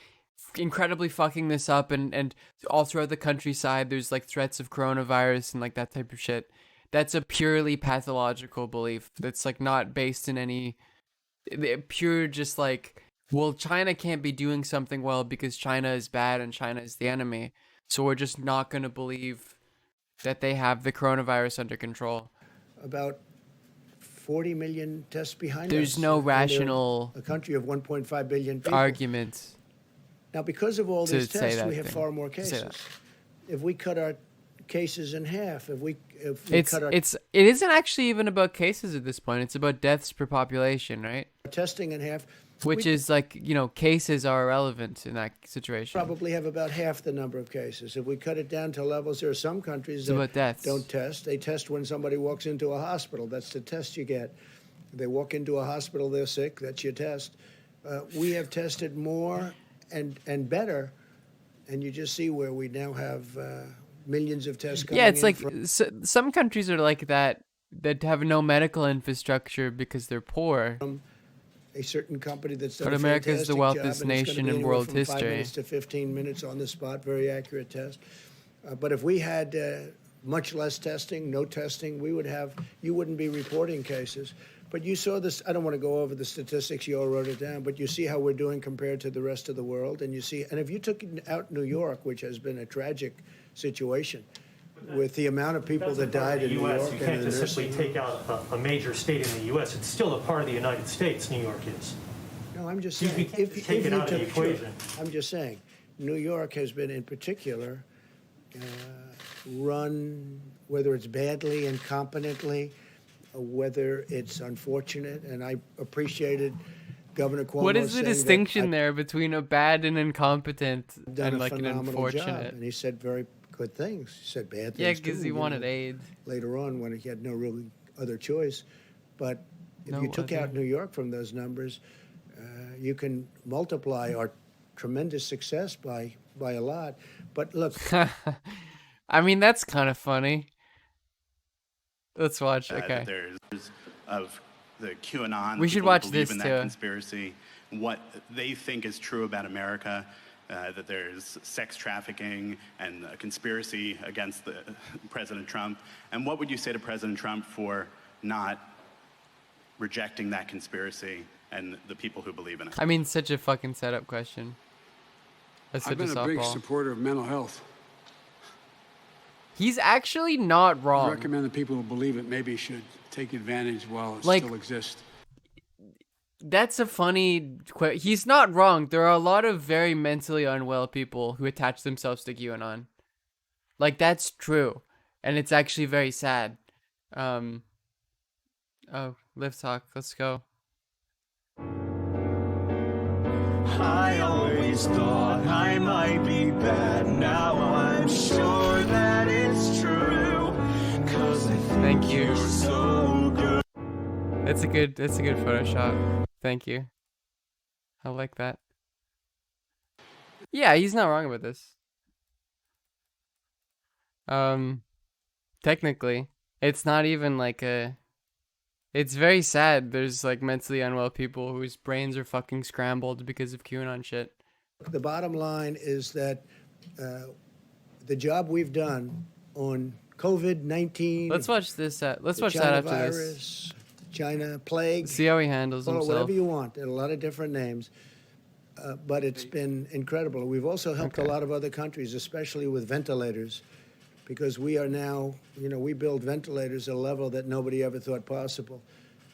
S2: incredibly fucking this up, and all throughout the countryside there's like threats of coronavirus and like that type of shit. That's a purely pathological belief that's like not based in any pure just like, well, China can't be doing something well because China is bad and China is the enemy, so we're just not going to believe that they have the coronavirus under control.
S3: about 40 million tests behind us.
S2: There's no
S3: and they're
S2: rational
S3: a country of 1.5 billion people.
S2: argument.
S3: Now, because of all
S2: to
S3: these
S2: say
S3: tests,
S2: that
S3: we have
S2: thing.
S3: far more
S2: To say
S3: cases.
S2: that.
S3: If we cut our cases in half, if we
S2: It
S3: cut our
S2: isn't actually even about cases at this point. It's about deaths per population, right?
S3: testing in half,
S2: Which
S3: we
S2: is like, cases are irrelevant in that situation.
S3: probably have about half the number of cases. If we cut it down to levels, there are some countries
S2: It's
S3: that
S2: about deaths.
S3: don't test. They test when somebody walks into a hospital. That's the test you get. They walk into a hospital, they're sick. That's your test. We have tested more and better, and you just see where we now have millions of tests coming
S2: Yeah, it's
S3: in
S2: like
S3: from-
S2: some countries are like that have no medical infrastructure because they're poor.
S3: a certain company that's done
S2: But
S3: a
S2: America is the
S3: fantastic
S2: wealthiest
S3: job, and it's
S2: nation
S3: gonna be
S2: in
S3: anywhere
S2: world
S3: from 5
S2: history.
S3: minutes to 15 minutes on the spot, very accurate test. But if we had much less testing, no testing, you wouldn't be reporting cases. But you saw this, I don't want to go over the statistics, you all wrote it down, but you see how we're doing compared to the rest of the world. And if you took out New York, which has been a tragic situation, with the amount of people
S7: That's a
S3: that
S7: part of
S3: died in
S7: the
S3: New
S7: US.
S3: York
S7: You
S3: and
S7: can't
S3: in the
S7: just simply
S3: nursing
S7: take out a major state in the U.S. It's still a part of the United States, New York is.
S3: No, I'm just
S7: You
S3: saying.
S7: can't just take it out of the equation.
S3: I'm just saying, New York has been in particular run, whether it's badly, incompetently, whether it's unfortunate, and I appreciated Governor Cuomo
S2: What is the
S3: saying that
S2: distinction
S3: I've
S2: there between a bad and incompetent
S3: done
S2: and
S3: a
S2: like an
S3: phenomenal job,
S2: unfortunate?
S3: and he said very good things. He said bad things
S2: Yeah,
S3: too,
S2: because he
S3: you
S2: wanted
S3: know,
S2: aid.
S3: later on when he had no really other choice. But if
S2: No
S3: you took
S2: other.
S3: out New York from those numbers, you can multiply our tremendous success by a lot. But look,
S2: I mean, that's kind of funny. Let's watch.
S8: That
S2: Okay.
S8: there's of the QAnon.
S2: We should
S8: people who
S2: watch
S8: believe
S2: this
S8: in that
S2: too.
S8: conspiracy, what they think is true about America, that there's sex trafficking and a conspiracy against President Trump. And what would you say to President Trump for not rejecting that conspiracy and the people who believe in it?
S2: I mean, such a fucking setup question. That's such
S9: I've been
S2: a
S9: a big
S2: softball.
S9: supporter of mental health.
S2: He's actually not
S9: I
S2: wrong.
S9: recommend that people who believe it maybe should take advantage while it
S2: Like-
S9: still exists.
S2: That's a funny. He's not wrong. There are a lot of very mentally unwell people who attach themselves to QAnon. Like, that's true. And it's actually very sad. Oh, Liv Talk, let's go.
S10: I always thought I might be bad. Now I'm sure that it's true. 'Cause I think
S2: Thank you.
S10: you're so good.
S2: That's a good Photoshop. Thank you. I like that. Yeah, he's not wrong about this. Technically, it's not even like a. It's very sad. There's like mentally unwell people whose brains are fucking scrambled because of QAnon shit.
S3: The bottom line is that the job we've done on COVID-19.
S2: Let's watch this. Let's watch that
S3: China
S2: after
S3: virus,
S2: this.
S3: China plague.
S2: See how he handles
S3: Call it
S2: himself.
S3: whatever you want. There are a lot of different names. But it's been incredible. We've also helped a lot of other countries, especially with ventilators, because we are now, we build ventilators at a level that nobody ever thought possible.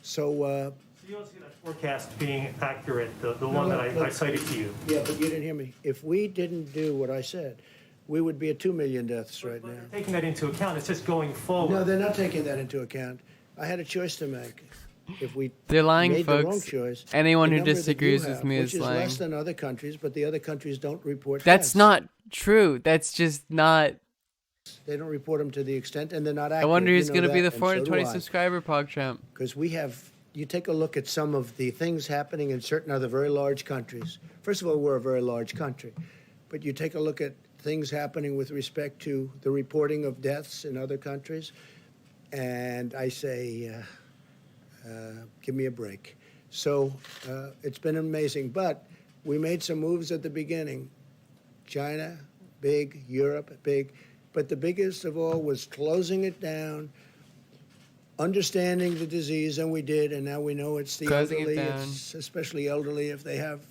S3: So
S7: You don't see that forecast being accurate, the one that I cited to you.
S3: yeah, but you didn't hear me. If we didn't do what I said, we would be at 2 million deaths right now.
S7: Taking that into account, it's just going forward.
S3: No, they're not taking that into account. I had a choice to make. If we
S2: They're lying,
S3: made the wrong
S2: folks.
S3: choice,
S2: Anyone
S3: the
S2: who
S3: number that you
S2: disagrees with
S3: have,
S2: me
S3: which
S2: is lying.
S3: less than other countries, but the other countries don't report.
S2: That's
S3: deaths.
S2: not true. That's just not.
S3: They don't report them to the extent, and they're not accurate.
S2: I wonder who's
S3: going to
S2: be the 420 subscriber PogChamp.
S3: Because you take a look at some of the things happening in certain other very large countries. First of all, we're a very large country. But you take a look at things happening with respect to the reporting of deaths in other countries, and I say, give me a break. So it's been amazing. But we made some moves at the beginning. China, big. Europe, big. But the biggest of all was closing it down, understanding the disease, and we did, and now we know it's the
S2: Closing it
S3: elderly,
S2: down.
S3: it's especially elderly if they have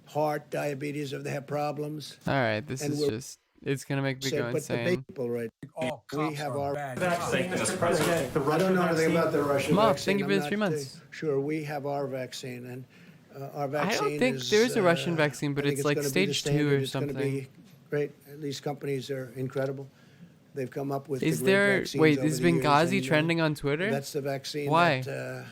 S3: heart, diabetes, if they have problems.
S2: All right, this
S3: And
S2: is
S3: we're-
S2: just. It's going to make me
S3: Said,
S2: go
S3: but the
S2: insane.
S3: big people, right?
S9: All
S3: We
S9: cops
S3: have
S9: are
S3: our
S9: bad.
S7: Vaccine, Mr. President, the
S3: I
S7: Russian
S3: don't know anything
S7: vaccine.
S3: about the Russian
S2: Mark,
S3: vaccine.
S2: thank you for
S3: I'm
S2: the 3
S3: not,
S2: months.
S3: Sure, we have our vaccine, and our
S2: I
S3: vaccine
S2: don't think
S3: is,
S2: there's a Russian vaccine, but
S3: I think
S2: it's like
S3: gonna be the
S2: stage 2
S3: standard.
S2: or
S3: It's gonna
S2: something.
S3: be great. These companies are incredible. They've come up with
S2: Is
S3: the great
S2: there.
S3: vaccines
S2: Wait,
S3: over
S2: is
S3: the years,
S2: Benghazi
S3: and,
S2: trending on Twitter?
S3: That's the vaccine
S2: Why?
S3: that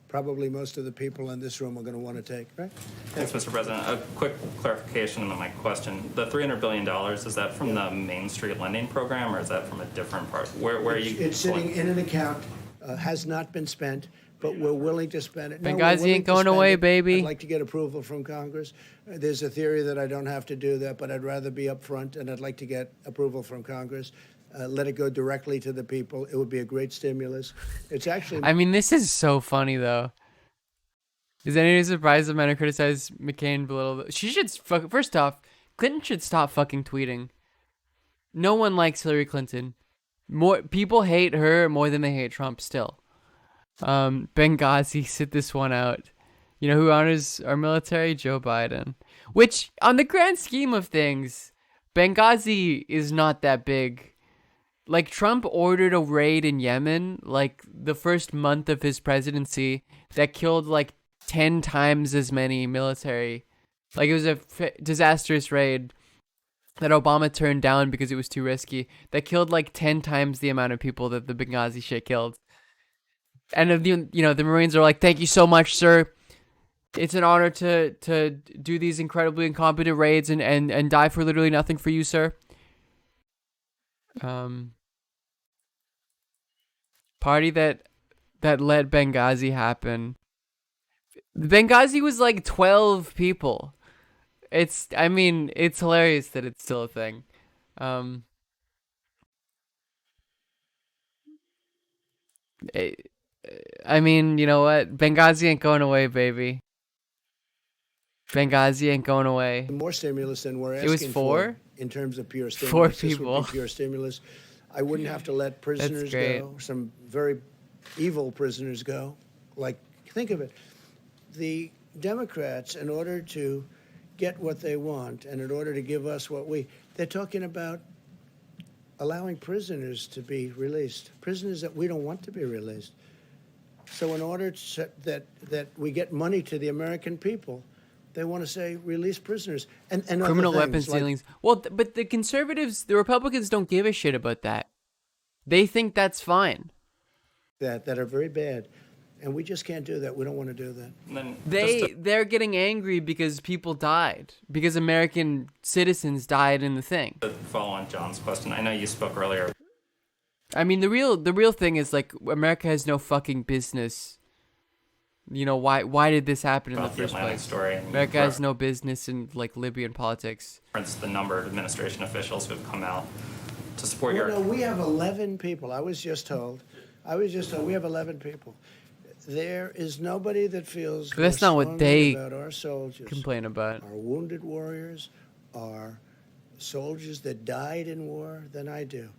S3: probably most of the people in this room are going to want to take, right?
S11: Thanks, Mr. President. A quick clarification on my question. The $300 billion, is that from the Main Street lending program, or is that from a different part? Where are you?
S3: It's sitting in an account, has not been spent, but we're willing to spend it. No, we're
S2: Benghazi
S3: willing
S2: ain't
S3: to
S2: going
S3: spend
S2: away,
S3: it.
S2: baby.
S3: I'd like to get approval from Congress. There's a theory that I don't have to do that, but I'd rather be upfront, and I'd like to get approval from Congress. Let it go directly to the people. It would be a great stimulus. It's actually.
S2: I mean, this is so funny, though. Is anyone surprised that men who criticize McCain belittle? She should. First off, Clinton should stop fucking tweeting. No one likes Hillary Clinton. More people hate her more than they hate Trump still. Benghazi, sit this one out. You know who honors our military? Joe Biden. Which, on the grand scheme of things, Benghazi is not that big. Like, Trump ordered a raid in Yemen, like, the first month of his presidency that killed, like, 10 times as many military. Like, it was a disastrous raid that Obama turned down because it was too risky. That killed, like, 10 times the amount of people that the Benghazi shit killed. And, the Marines are like, thank you so much, sir. It's an honor to do these incredibly incompetent raids and die for literally nothing for you, sir. Party that let Benghazi happen. Benghazi was like 12 people. It's hilarious that it's still a thing. You know what? Benghazi ain't going away, baby. Benghazi ain't going away.
S3: More stimulus than we're asking
S2: It was 4?
S3: for in terms of pure stimulus.
S2: 4
S3: This would be
S2: people.
S3: pure stimulus. I wouldn't have to let prisoners
S2: great.
S3: go. Some very evil prisoners go. Like, think of it. The Democrats, in order to get what they want and in order to give us what they're talking about allowing prisoners to be released, prisoners that we don't want to be released. So in order that we get money to the American people, They want to say release prisoners and
S2: Criminal
S3: other
S2: weapons
S3: things, like
S2: dealings. Well, but the conservatives, the Republicans don't give a shit about that. They think that's fine.
S3: that are very bad. And we just can't do that. We don't want to do that.
S11: And then
S2: They're getting angry because people died, because American citizens died in the thing.
S11: to follow on John's question, I know you spoke earlier.
S2: I mean, the real thing is, like, America has no fucking business. You know, why did this happen in the
S11: About the
S2: first
S11: Atlantic
S2: place?
S11: story, and
S2: America has no business in, like, Libyan politics.
S11: referenced the number of administration officials who have come out to support
S3: Well,
S11: your.
S3: no, we have 11 people. I was just told we have 11 people. There is nobody that feels
S2: But that's
S3: more
S2: not what
S3: strongly
S2: they
S3: about our soldiers,
S2: Complain about.
S3: our wounded warriors, our soldiers that died in war than I do.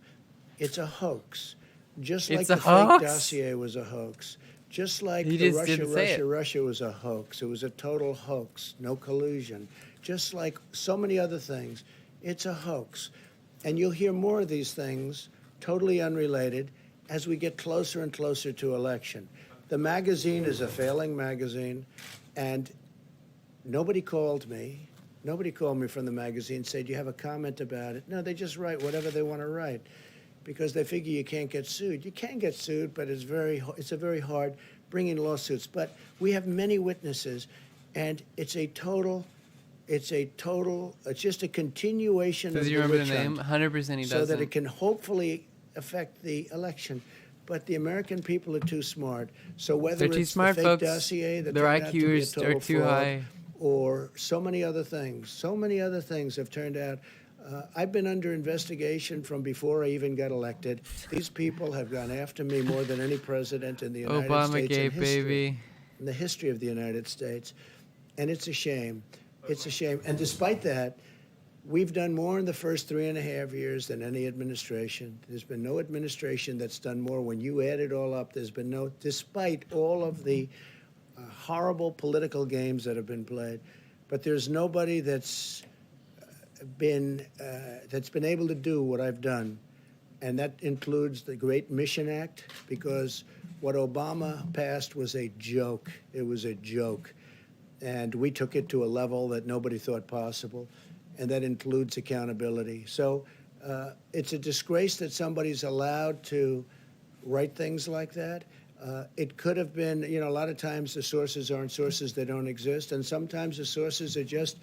S3: It's a hoax. Just like
S2: It's a
S3: the
S2: hoax?
S3: fake dossier was a hoax. Just like
S2: He
S3: the
S2: just didn't say it.
S3: Russia was a hoax. It was a total hoax, no collusion. Just like so many other things, it's a hoax. And you'll hear more of these things, totally unrelated, as we get closer and closer to election. The magazine is a failing magazine, and nobody called me. Nobody called me from the magazine and said, "Do you have a comment about it?" No, they just write whatever they want to write because they figure you can't get sued. You can get sued, but it's a very hard bringing lawsuits. But we have many witnesses, and it's just a continuation
S2: Does
S3: of
S2: he
S3: the
S2: remember the
S3: witch
S2: name?
S3: hunt
S2: 100% he
S3: so
S2: doesn't.
S3: that it can hopefully affect the election. But the American people are too smart. So whether
S2: They're too
S3: it's
S2: smart,
S3: the fake
S2: folks.
S3: dossier that
S2: Their
S3: turned out to be a
S2: IQs
S3: total
S2: are too
S3: fraud,
S2: high.
S3: or so many other things have turned out. I've been under investigation from before I even got elected. These people have gone after me more than any president in the United
S2: Obama
S3: States
S2: gate,
S3: in history,
S2: baby.
S3: in the history of the United States. And it's a shame. It's a shame. And despite that, we've done more in the first 3.5 years than any administration. There's been no administration that's done more. When you add it all up, there's been no, despite all of the horrible political games that have been played, but there's nobody that's been able to do what I've done, and that includes the Great Mission Act, because what Obama passed was a joke. It was a joke, and we took it to a level that nobody thought possible, and that includes accountability. So it's a disgrace that somebody's allowed to write things like that. It could have been, a lot of times the sources aren't sources that don't exist, and sometimes the sources are just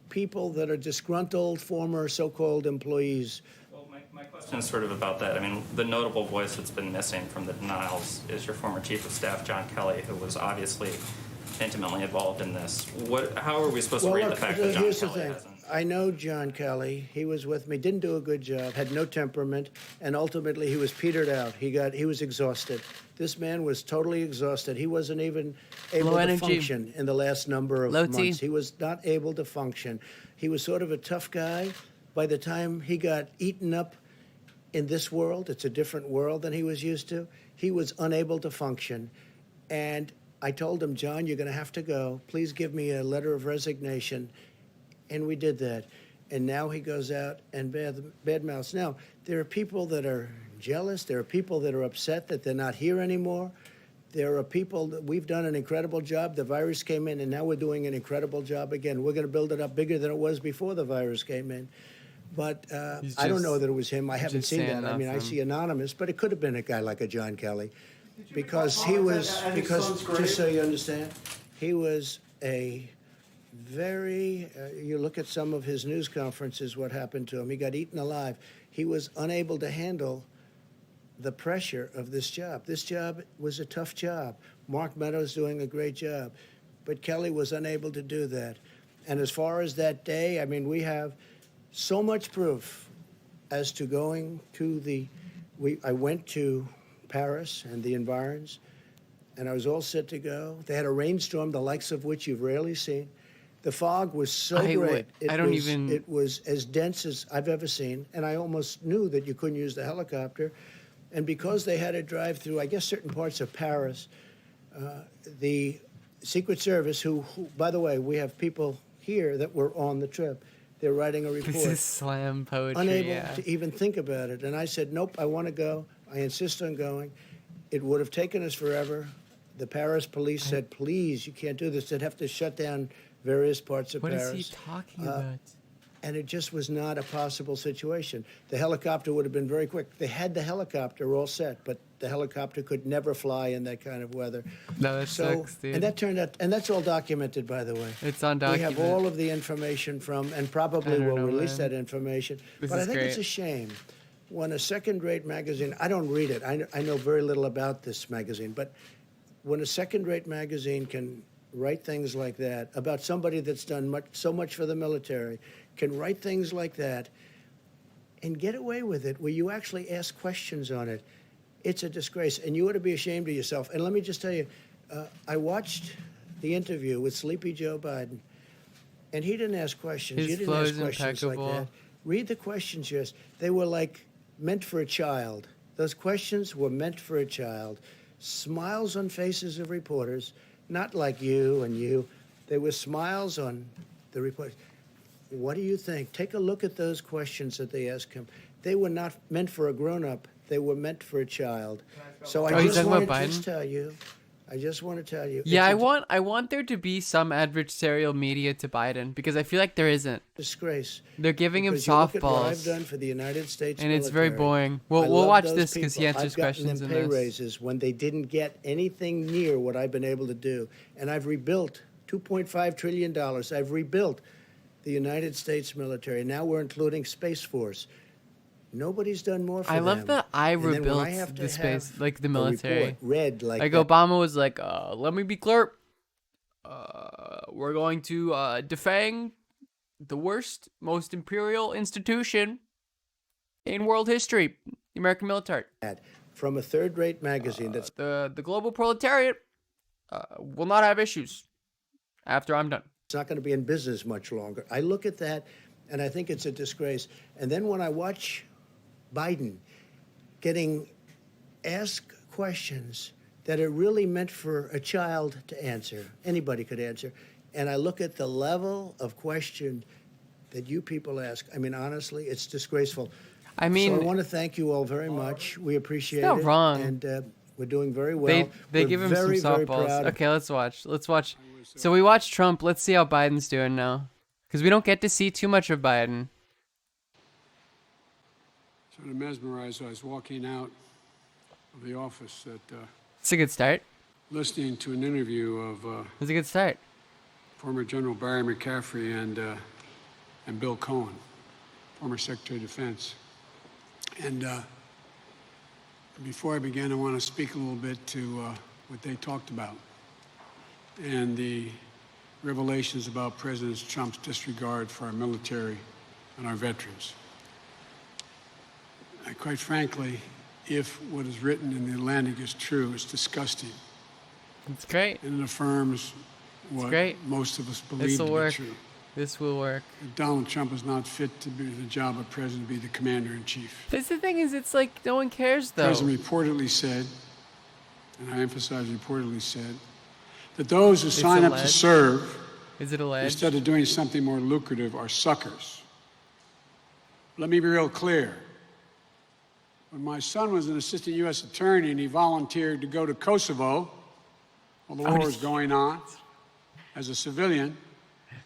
S3: people that are disgruntled former so-called employees.
S11: Well, my question is sort of about that. I mean, the notable voice that's been missing from the denials is your former chief of staff, John Kelly, who was obviously intimately involved in this. How are we supposed to read the fact that John
S3: Here's the
S11: Kelly
S3: thing.
S11: hasn't?
S3: I know John Kelly. He was with me, didn't do a good job, had no temperament, and ultimately he was petered out. He was exhausted. This man was totally exhausted. He wasn't even able to function in the last number of months. He was not able to function. He was sort of a tough guy. By the time he got eaten up in this world, it's a different world than he was used to, he was unable to function. And I told him, "John, you're going to have to go. Please give me a letter of resignation." And we did that. And now he goes out and badmouths. Now, there are people that are jealous. There are people that are upset that they're not here anymore. There are people that we've done an incredible job. The virus came in, and now we're doing an incredible job again. We're going to build it up bigger than it was before the virus came in. But I don't know that it was him. I haven't seen that. I mean, I see anonymous, but it could have been a guy like a John Kelly. Because he was, just so you understand, he was a very, you look at some of his news conferences, what happened to him. He got eaten alive. He was unable to handle the pressure of this job. This job was a tough job. Mark Meadows doing a great job. But Kelly was unable to do that. And as far as that day, I mean, we have so much proof as to going to I went to Paris and the environs, and I was all set to go. They had a rainstorm, the likes of which you've rarely seen. The fog was so great. It was as dense as I've ever seen, and I almost knew that you couldn't use the helicopter. And because they had to drive through, I guess, certain parts of Paris, the Secret Service, who, by the way, we have people here that were on the trip. They're writing a report.
S2: This is slam poetry,
S3: unable to even think about it. And I said, nope, I want to go. I insist on going. It would have taken us forever. The Paris police said, please, you can't do this. They'd have to shut down various parts of
S2: What
S3: Paris.
S2: is he talking about?
S3: And it just was not a possible situation. The helicopter would have been very quick. They had the helicopter all set, but the helicopter could never fly in that kind of weather.
S2: No, that
S3: So,
S2: sucks, dude.
S3: and that turned out, and that's all documented, by the way.
S2: It's on
S3: We
S2: document.
S3: have all of the information from, and probably
S2: I don't
S3: will
S2: know,
S3: release
S2: man.
S3: that information.
S2: This
S3: But I
S2: is
S3: think it's
S2: great.
S3: a shame when a second-rate magazine, I don't read it, I know very little about this magazine, but when a second-rate magazine can write things like that about somebody that's done so much for the military, can write things like that and get away with it where you actually ask questions on it, it's a disgrace. And you ought to be ashamed of yourself. And let me just tell you, I watched the interview with Sleepy Joe Biden, and he didn't ask questions.
S2: His
S3: You didn't
S2: flow
S3: ask
S2: is
S3: questions like
S2: impeccable.
S3: that. Read the questions, yes. They were like meant for a child. Those questions were meant for a child. Smiles on faces of reporters, not like you and you. There were smiles on the reporters. What do you think? Take a look at those questions that they asked him. They were not meant for a grown-up. They were meant for a child. So I
S2: he's
S3: just
S2: talking
S3: want
S2: about
S3: to
S2: Biden?
S3: just tell you. I just want to tell you.
S2: Yeah,
S3: it's
S2: I want there to be some adversarial media to Biden because I feel like there isn't.
S3: disgrace.
S2: They're giving him
S3: Because you look at what I've
S2: softballs,
S3: done for the United States
S2: and it's very
S3: military.
S2: boring.
S3: I
S2: We'll
S3: love
S2: watch
S3: those
S2: this because he
S3: people.
S2: answers
S3: I've gotten
S2: questions
S3: them
S2: in
S3: pay
S2: this.
S3: raises when they didn't get anything near what I've been able to do, and I've rebuilt $2.5 trillion. I've rebuilt the United States military. Now we're including Space Force. Nobody's done more for
S2: I
S3: them.
S2: love that I
S3: And then when
S2: rebuilt
S3: have to
S2: the space,
S3: have
S2: like the
S3: a
S2: military.
S3: report read like
S2: Like
S3: that,
S2: Obama was like, let me be clear. We're going to defang the worst, most imperial institution in world history, the American military.
S3: from a third-rate magazine that's
S2: The global proletariat will not have issues after I'm done.
S3: not going to be in business much longer. I look at that, and I think it's a disgrace. And then when I watch Biden getting asked questions that are really meant for a child to answer, anybody could answer, and I look at the level of question that you people ask, I mean, honestly, it's disgraceful.
S2: I mean,
S3: so I want to thank you all very much. We appreciate
S2: not
S3: it.
S2: wrong.
S3: And we're doing very well.
S2: They
S3: We're
S2: give him
S3: very,
S2: some
S3: very
S2: softballs.
S3: proud.
S2: Okay, let's watch. So we watched Trump. Let's see how Biden's doing now, because we don't get to see too much of Biden.
S9: Sort of mesmerized. I was walking out of the office
S2: It's a good start.
S9: listening to an interview of
S2: It's a good start.
S9: former General Barry McCaffrey and Bill Cohen, former Secretary of Defense. And before I begin, I want to speak a little bit to what they talked about and the revelations about President Trump's disregard for our military and our veterans. Quite frankly, if what is written in the Atlantic is true, it's disgusting.
S2: It's great.
S9: And it affirms what
S2: great.
S9: most of us believe
S2: This
S9: to
S2: will
S9: be
S2: work.
S9: true.
S2: This will work.
S9: Donald Trump is not fit to be the job of president, to be the commander-in-chief.
S2: That's the thing is, it's like no one cares
S9: The
S2: though.
S9: president reportedly said, and I emphasize reportedly said, that those who sign up to
S2: alleged.
S9: serve
S2: Is it alleged?
S9: instead of doing something more lucrative are suckers. Let me be real clear. When my son was an assistant U.S. attorney and he volunteered to go to Kosovo while the war was going on as a civilian,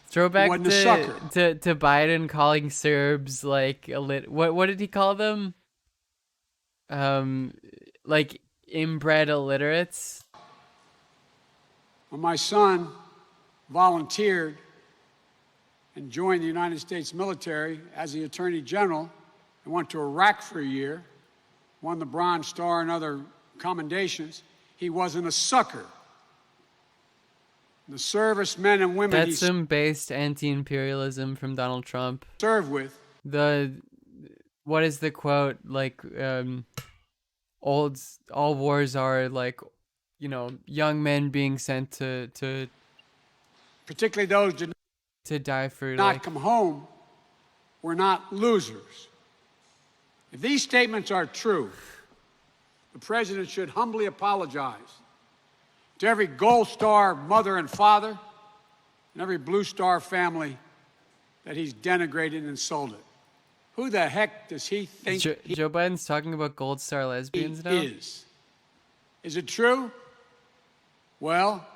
S2: Throwback
S9: wasn't a sucker.
S2: to Biden calling Serbs like what did he call them? Like inbred illiterates.
S9: when my son volunteered and joined the United States military as the Attorney General and went to Iraq for a year, won the Bronze Star and other commendations, he wasn't a sucker. The servicemen and women
S2: That's
S9: he
S2: some based anti-imperialism from Donald Trump.
S9: served with
S2: What is the quote, like all wars are like, young men being sent to
S9: particularly those who did
S2: die for
S9: not
S2: like,
S9: come home, were not losers. If these statements are true, the president should humbly apologize to every Gold Star mother and father and every Blue Star family that he's denigrated and insulted. Who the heck does he think
S2: Joe Biden's talking about Gold Star lesbians now?
S9: is? Is it true? Well,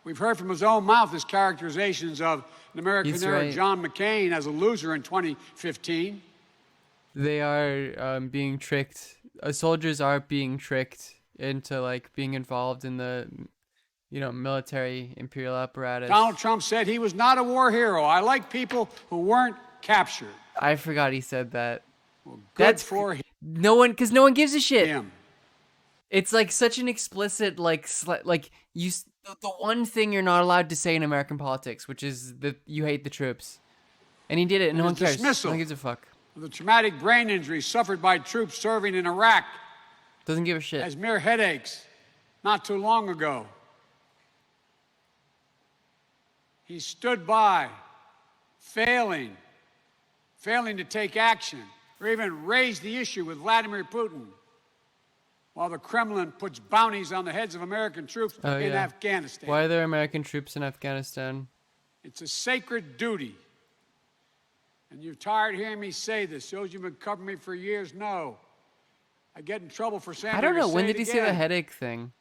S9: We've heard from his own mouth his characterizations of an American
S2: He's
S9: era
S2: right.
S9: John McCain as a loser in 2015.
S2: They are being tricked. Soldiers are being tricked into like being involved in the, military imperial apparatus.
S9: Donald Trump said he was not a war hero. I like people who weren't captured.
S2: I forgot he said that.
S9: Well, good
S2: That's
S9: for
S2: no one, because no one gives a shit.
S9: him.
S2: It's like such an explicit the one thing you're not allowed to say in American politics, which is that you hate the troops, and he did it, and no one
S9: his
S2: cares.
S9: dismissal.
S2: No one gives a fuck.
S9: The traumatic brain injuries suffered by troops serving in Iraq
S2: Doesn't give a shit.
S9: as mere headaches not too long ago. He stood by, failing to take action or even raise the issue with Vladimir Putin, while the Kremlin puts bounties on the heads of American troops in Afghanistan.
S2: Why are there American troops in Afghanistan?
S9: It's a sacred duty. And you're tired of hearing me say this. Those who've been covering me for years know. I get in trouble for saying it.
S2: I don't know. When
S9: say
S2: did
S9: it
S2: he say the
S9: again.
S2: headache thing?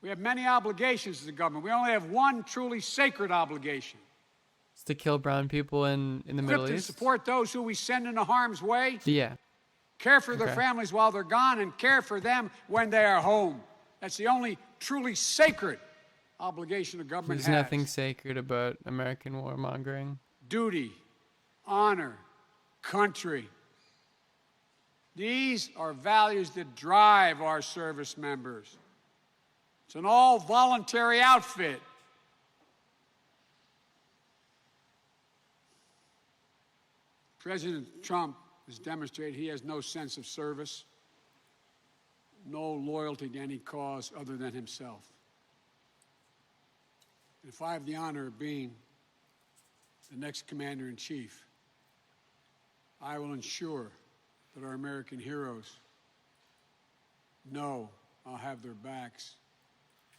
S9: We have many obligations as a government. We only have one truly sacred obligation.
S2: It's to kill brown people in the Middle
S9: To
S2: East?
S9: support those who we send into harm's way,
S2: Yeah.
S9: care for their
S2: Okay.
S9: families while they're gone, and care for them when they are home. That's the only truly sacred obligation a government
S2: There's
S9: has.
S2: nothing sacred about American warmongering.
S9: Duty, honor, country. These are values that drive our service members. It's an all-voluntary outfit. President Trump has demonstrated he has no sense of service, no loyalty to any cause other than himself. If I have the honor of being the next commander-in-chief, I will ensure that our American heroes know I'll have their backs,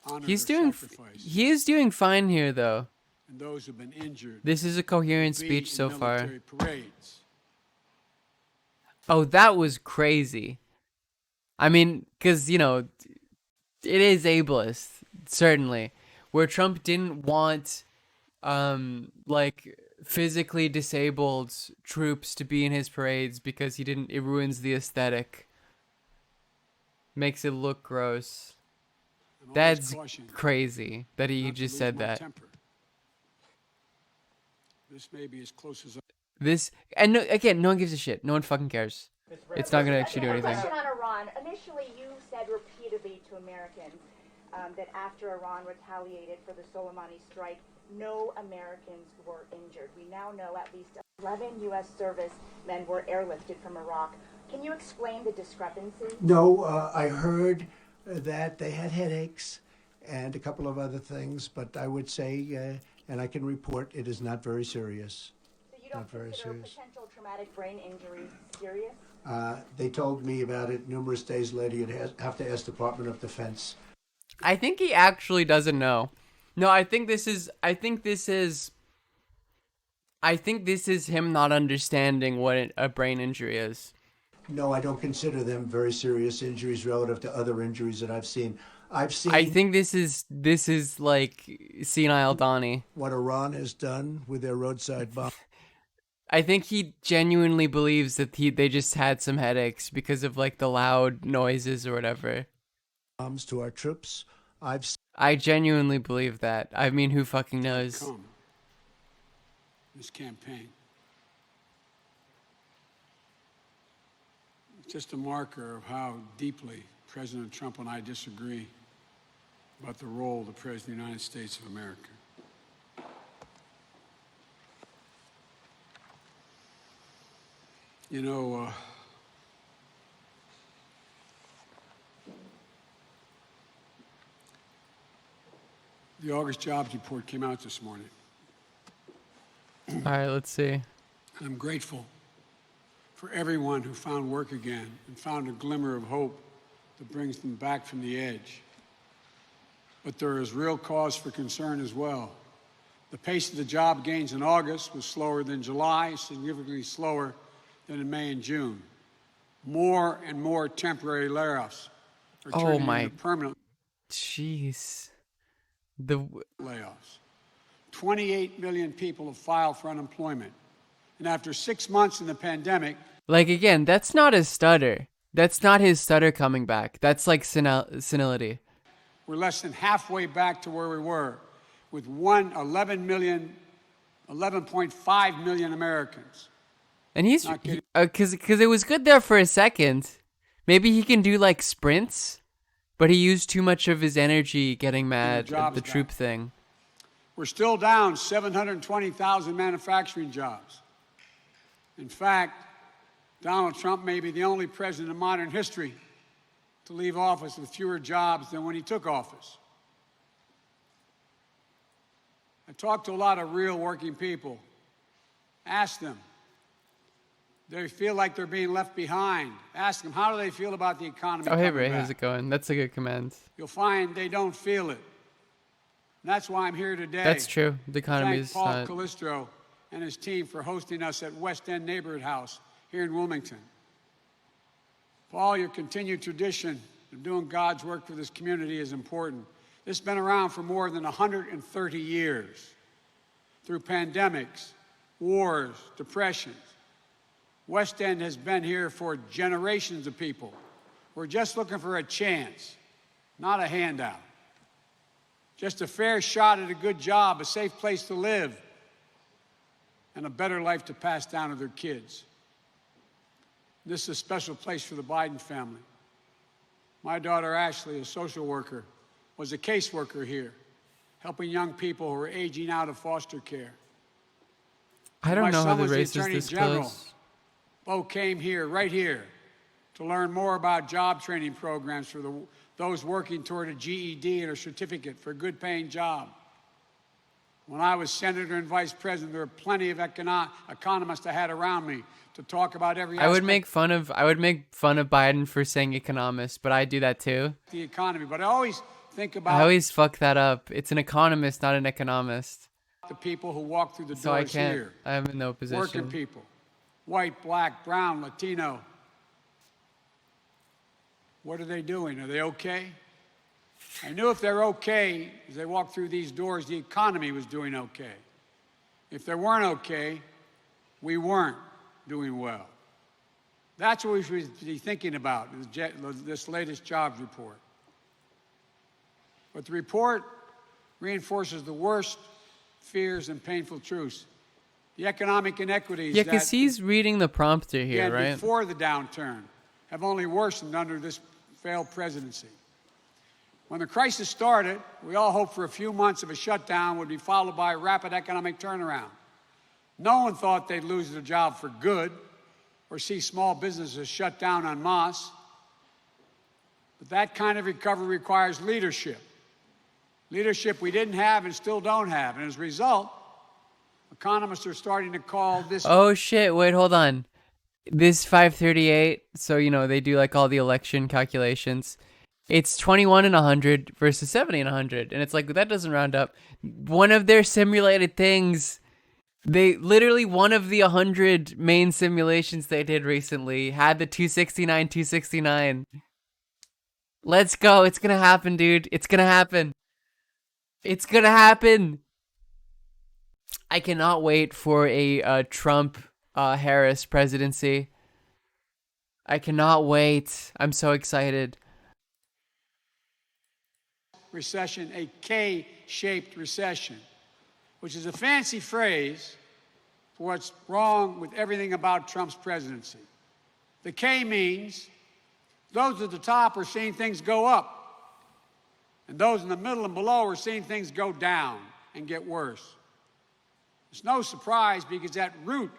S9: honor
S2: He is doing fine here, though.
S9: and those who've been injured.
S2: This is a coherent
S9: be
S2: speech
S9: in
S2: so far.
S9: military parades.
S2: Oh, that was crazy. I mean, because, it is ableist, certainly. Where Trump didn't want, physically disabled troops to be in his parades because it ruins the aesthetic. Makes it look gross.
S9: And always
S2: That's
S9: caution
S2: crazy that he
S9: not to
S2: just
S9: lose
S2: said
S9: my
S2: that.
S9: temper. This may be as close as
S2: Again, no one gives a shit. No one fucking cares. It's not going to actually do anything.
S12: Question on Iran. Initially, you said repeatedly to Americans that after Iran retaliated for the Soleimani strike, no Americans were injured. We now know at least 11 U.S. servicemen were airlifted from Iraq. Can you explain the discrepancy?
S3: No, I heard that they had headaches and a couple of other things, but I would say, and I can report, it is not very serious.
S12: So you don't consider potential traumatic brain injury serious?
S3: They told me about it numerous days later. You'd have to ask Department of Defense.
S2: I think he actually doesn't know. No, I think this is him not understanding what a brain injury is.
S3: No, I don't consider them very serious injuries relative to other injuries that I've seen.
S2: I think this is like senile Donnie.
S3: What Iran has done with their roadside bomb.
S2: I think he genuinely believes that they just had some headaches because of like the loud noises or whatever.
S3: Bombs to our troops.
S2: I genuinely believe that. I mean, who fucking knows?
S9: This campaign. It's just a marker of how deeply President Trump and I disagree about the role of the President of the United States of America. You know, the August jobs report came out this morning.
S2: All right, let's see.
S9: I'm grateful for everyone who found work again and found a glimmer of hope that brings them back from the edge. But there is real cause for concern as well. The pace of the job gains in August was slower than July, significantly slower than in May and June. More and more temporary layoffs are turning into permanent.
S2: Jeez. The
S9: layoffs. 28 million people have filed for unemployment. And after 6 months in the pandemic,
S2: like again, that's not his stutter. That's not his stutter coming back. That's like senility.
S9: we're less than halfway back to where we were, with 11.5 million Americans.
S2: And he's because it was good there for a second. Maybe he can do like sprints, but he used too much of his energy getting mad at the troop thing.
S9: We're still down 720,000 manufacturing jobs. In fact, Donald Trump may be the only president in modern history to leave office with fewer jobs than when he took office. I talked to a lot of real working people. Ask them. They feel like they're being left behind. Ask them, how do they feel about the economy?
S2: Oh, hey, Ray,
S9: back?
S2: how's it going? That's a good command.
S9: You'll find they don't feel it. And that's why I'm here today.
S2: That's true. The economy is
S9: Paul
S2: not...
S9: Calistro and his team for hosting us at West End Neighborhood House here in Wilmington. Paul, your continued tradition of doing God's work for this community is important. This has been around for more than 130 years. Through pandemics, wars, depressions. West End has been here for generations of people. We're just looking for a chance, not a handout. Just a fair shot at a good job, a safe place to live, and a better life to pass down to their kids. This is a special place for the Biden family. My daughter Ashley, a social worker, was a caseworker here, helping young people who are aging out of foster care.
S2: I don't know how the race is this close.
S9: Bo came here, right here, to learn more about job training programs for those working toward a GED and a certificate for a good-paying job. When I was senator and vice president, there were plenty of economists I had around me to talk about every aspect.
S2: I would make fun of Biden for saying economist, but I do that too.
S9: The economy, but I always think about.
S2: I always fuck that up. It's an economist, not an economist.
S9: The people who walk through the
S2: so I
S9: doors
S2: can't,
S9: here.
S2: I'm in no position.
S9: Working people, white, black, brown, Latino. What are they doing? Are they okay? I knew if they're okay, as they walked through these doors, the economy was doing okay. If they weren't okay, we weren't doing well. That's what we should be thinking about in this latest jobs report. But the report reinforces the worst fears and painful truths. The economic inequities
S2: yeah, because he's reading the prompter here, right?
S9: Before the downturn have only worsened under this failed presidency. When the crisis started, we all hoped for a few months of a shutdown would be followed by a rapid economic turnaround. No one thought they'd lose their job for good or see small businesses shut down en masse. But that kind of recovery requires leadership. Leadership we didn't have and still don't have. And as a result, economists are starting to call this...
S2: Oh, shit. Wait, hold on. This 538, so, you know, they do like all the election calculations. It's 21 and 100 versus 70 and 100. And it's like, that doesn't round up. One of their simulated things, they literally, one of the 100 main simulations they did recently had the 269. Let's go. It's going to happen, dude. It's going to happen. It's going to happen. I cannot wait for a Trump-Harris presidency. I cannot wait. I'm so excited.
S9: Recession, a K-shaped recession, which is a fancy phrase for what's wrong with everything about Trump's presidency. The K means those at the top are seeing things go up, and those in the middle and below are seeing things go down and get worse. It's no surprise because at root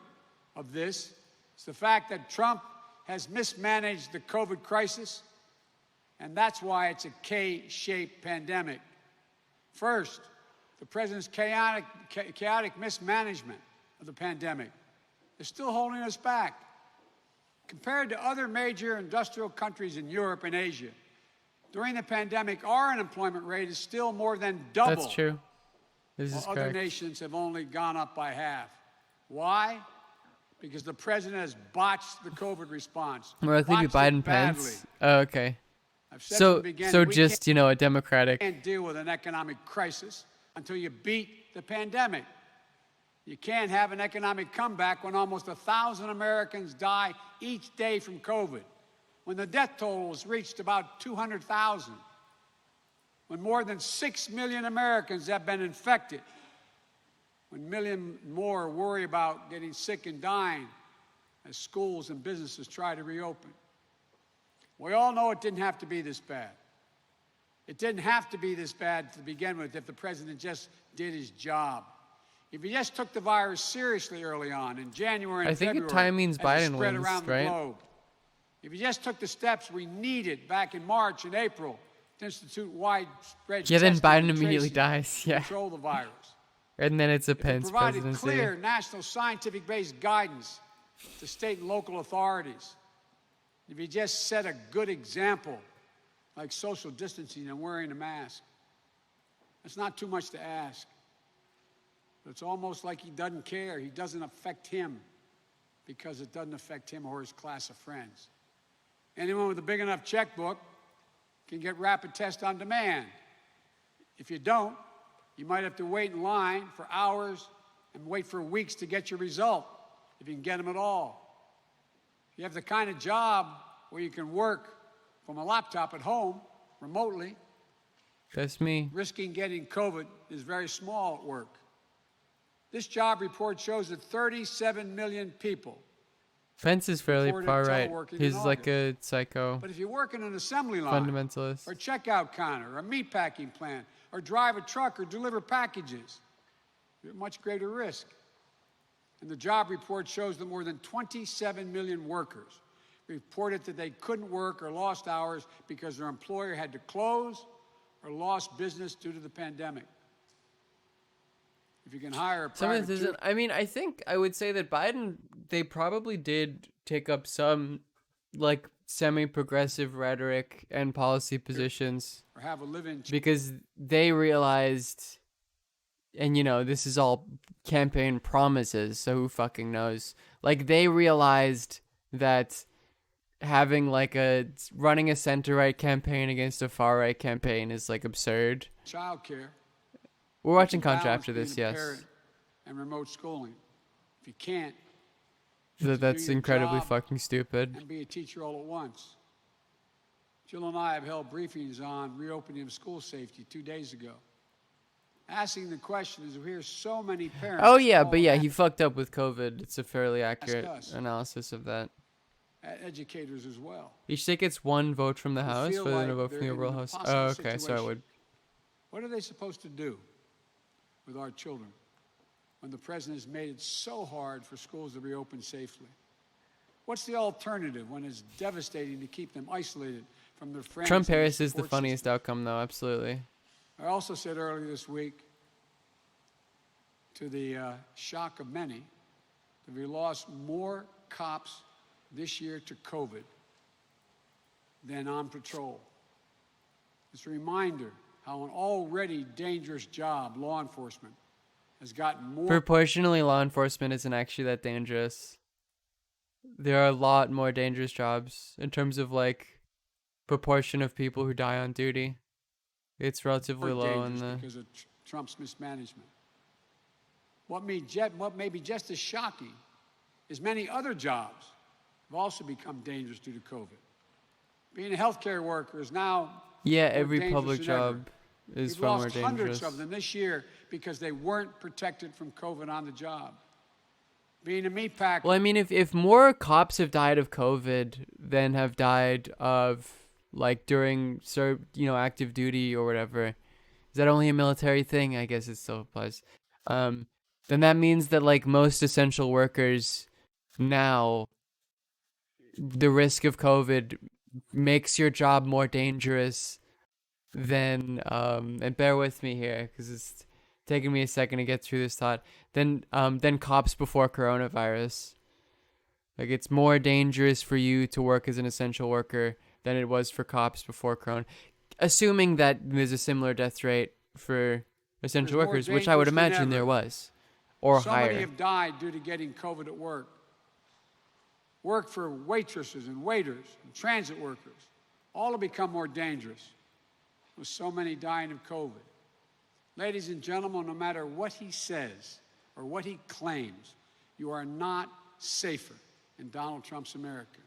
S9: of this is the fact that Trump has mismanaged the COVID crisis, and that's why it's a K-shaped pandemic. First, the president's chaotic mismanagement of the pandemic is still holding us back. Compared to other major industrial countries in Europe and Asia, during the pandemic, our unemployment rate is still more than double.
S2: That's true. This is
S9: while
S2: correct.
S9: other nations have only gone up by half. Why? Because the president has botched the COVID response.
S2: More likely to be Biden Pence. Oh, okay.
S9: I've said from the
S2: So
S9: beginning, we
S2: just, you know, a democratic.
S9: can't deal with an economic crisis until you beat the pandemic. You can't have an economic comeback when almost 1,000 Americans die each day from COVID, when the death toll has reached about 200,000, when more than 6 million Americans have been infected, when a million more worry about getting sick and dying as schools and businesses try to reopen. We all know it didn't have to be this bad. It didn't have to be this bad to begin with if the president just did his job. If he just took the virus seriously early on in January and
S2: I think
S9: February,
S2: time means
S9: as it
S2: Biden
S9: spread
S2: wins,
S9: around the
S2: right?
S9: globe. If he just took the steps we needed back in March and April to institute widespread
S2: Yeah, then
S9: testing
S2: Biden
S9: and
S2: immediately
S9: tracing
S2: dies.
S9: to
S2: Yeah.
S9: control the virus.
S2: And then it's a
S9: If he
S2: Pence
S9: provided
S2: presidency.
S9: clear national scientific-based guidance to state and local authorities, if he just set a good example, like social distancing and wearing a mask, it's not too much to ask. But it's almost like he doesn't care. He doesn't affect him because it doesn't affect him or his class of friends. Anyone with a big enough checkbook can get rapid tests on demand. If you don't, you might have to wait in line for hours and wait for weeks to get your result, if you can get them at all. If you have the kind of job where you can work from a laptop at home, remotely,
S2: That's me.
S9: risking getting COVID is very small at work. This job report shows that 37 million people.
S2: Pence is fairly
S9: reported
S2: far right.
S9: teleworking in
S2: He's like a
S9: August.
S2: psycho
S9: But if you work in an assembly line,
S2: fundamentalist.
S9: or checkout counter, or meat packing plant, or drive a truck, or deliver packages, you're at much greater risk. And the job report shows that more than 27 million workers reported that they couldn't work or lost hours because their employer had to close or lost business due to the pandemic. If you can hire a
S2: Some of
S9: private
S2: this isn't. I mean, I think I would say that Biden, they probably did take up some, like, semi-progressive rhetoric and policy positions
S9: or have a live-in
S2: because they realized, and you know, this is all campaign promises, so who fucking knows? Like, they realized that having like running a center-right campaign against a far-right campaign is like absurd.
S9: childcare.
S2: We're watching
S9: Balance
S2: Contra after
S9: being
S2: this,
S9: a
S2: yes.
S9: parent and remote schooling. If you can't,
S2: That's
S9: your
S2: incredibly
S9: job
S2: fucking stupid.
S9: and be a teacher all at once. Jill and I have held briefings on reopening of school safety 2 days ago. Asking the question is, we hear so many parents.
S2: Oh yeah,
S9: call
S2: but yeah,
S9: and
S2: he fucked up with COVID. It's a fairly accurate
S9: us.
S2: analysis of that.
S9: educators as well.
S2: Each state gets one vote from the
S9: who
S2: House,
S9: feel
S2: but then a
S9: like
S2: vote from
S9: they're
S2: the
S9: in
S2: overall
S9: an
S2: House.
S9: impossible
S2: Oh, okay, so I
S9: situation.
S2: would.
S9: What are they supposed to do with our children when the president has made it so hard for schools to reopen safely? What's the alternative when it's devastating to keep them isolated from their friends?
S2: Trump
S9: and their
S2: Harris is the
S9: support
S2: funniest
S9: system?
S2: outcome, though. Absolutely.
S9: I also said earlier this week, to the shock of many, that we lost more cops this year to COVID than on patrol. It's a reminder how an already dangerous job, law enforcement, has gotten more.
S2: Proportionally, law enforcement isn't actually that dangerous. There are a lot more dangerous jobs in terms of like proportion of people who die on duty. It's relatively low in the.
S9: Because of Trump's mismanagement. What may be just as shocking is many other jobs have also become dangerous due to COVID. Being a healthcare worker is now
S2: Yeah,
S9: more
S2: every
S9: dangerous
S2: public
S9: than
S2: job
S9: ever.
S2: is
S9: We've
S2: far more
S9: lost
S2: dangerous.
S9: hundreds of them this year because they weren't protected from COVID on the job. Being a meat packer.
S2: Well, I mean, if more cops have died of COVID than have died of like during active duty or whatever, is that only a military thing? I guess it still applies. Then that means that like most essential workers now, the risk of COVID makes your job more dangerous than and bear with me here because it's taking me a second to get through this thought. Than cops before coronavirus. Like it's more dangerous for you to work as an essential worker than it was for cops before corona. Assuming that there's a similar death rate for essential
S9: There's more
S2: workers, which I would
S9: dangerous than
S2: imagine there
S9: ever.
S2: was, or
S9: So
S2: higher.
S9: many have died due to getting COVID at work. Work for waitresses and waiters and transit workers, all have become more dangerous, with so many dying of COVID. Ladies and gentlemen, no matter what he says or what he claims, you are not safer in Donald Trump's America.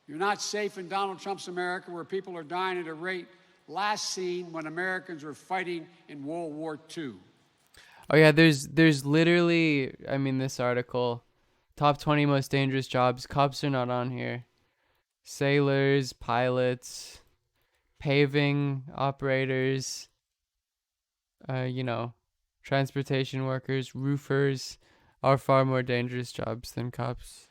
S9: You're not safe in Donald Trump's America, where people are dying at a rate last seen when Americans were fighting in World War II.
S2: Oh yeah, there's literally, I mean, this article, top 20 most dangerous jobs. Cops are not on here. Sailors, pilots, paving operators, transportation workers, roofers are far more dangerous jobs than cops.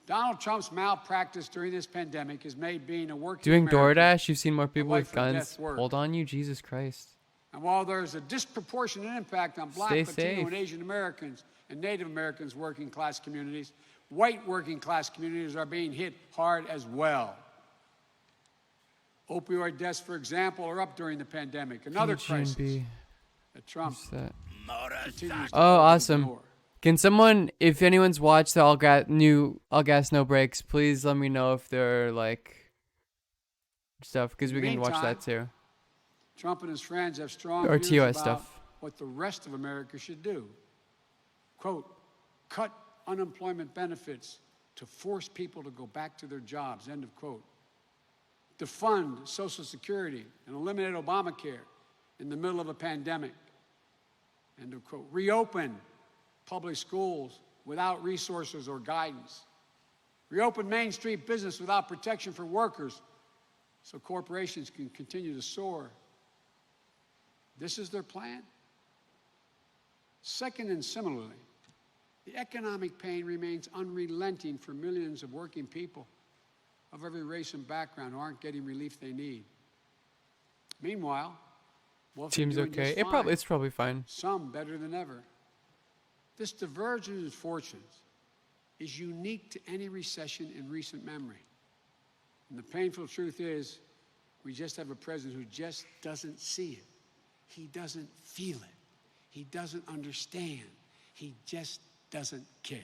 S9: Donald Trump's malpractice during this pandemic has made being a working
S2: Doing
S9: American
S2: DoorDash, you've seen more people with
S9: life or death
S2: guns
S9: work.
S2: pulled on you. Jesus Christ.
S9: And while there's a disproportionate impact on Black,
S2: Stay
S9: Latino,
S2: safe.
S9: and Asian Americans and Native Americans working class communities, white working class communities are being hit hard as well. Opioid deaths, for example, are up during the pandemic. Another crisis that Trump continues to
S2: Oh, awesome.
S9: ignore.
S2: Can someone, if anyone's watched the All Gas No Breaks, please let me know if there are like stuff, because we can watch that too.
S9: Trump and his friends have strong
S2: Or
S9: views
S2: TOS
S9: about
S2: stuff.
S9: what the rest of America should do. Quote, cut unemployment benefits to force people to go back to their jobs, end of quote. Defund Social Security and eliminate Obamacare in the middle of a pandemic, end of quote. Reopen public schools without resources or guidance. Reopen Main Street business without protection for workers so corporations can continue to soar. This is their plan. Second, and similarly, the economic pain remains unrelenting for millions of working people of every race and background who aren't getting relief they need. Meanwhile, wealthy are
S2: Seems
S9: doing
S2: okay.
S9: just fine.
S2: It's probably fine.
S9: Some better than ever. This divergence in fortunes is unique to any recession in recent memory. And the painful truth is, we just have a president who just doesn't see it. He doesn't feel it. He doesn't understand. He just doesn't care.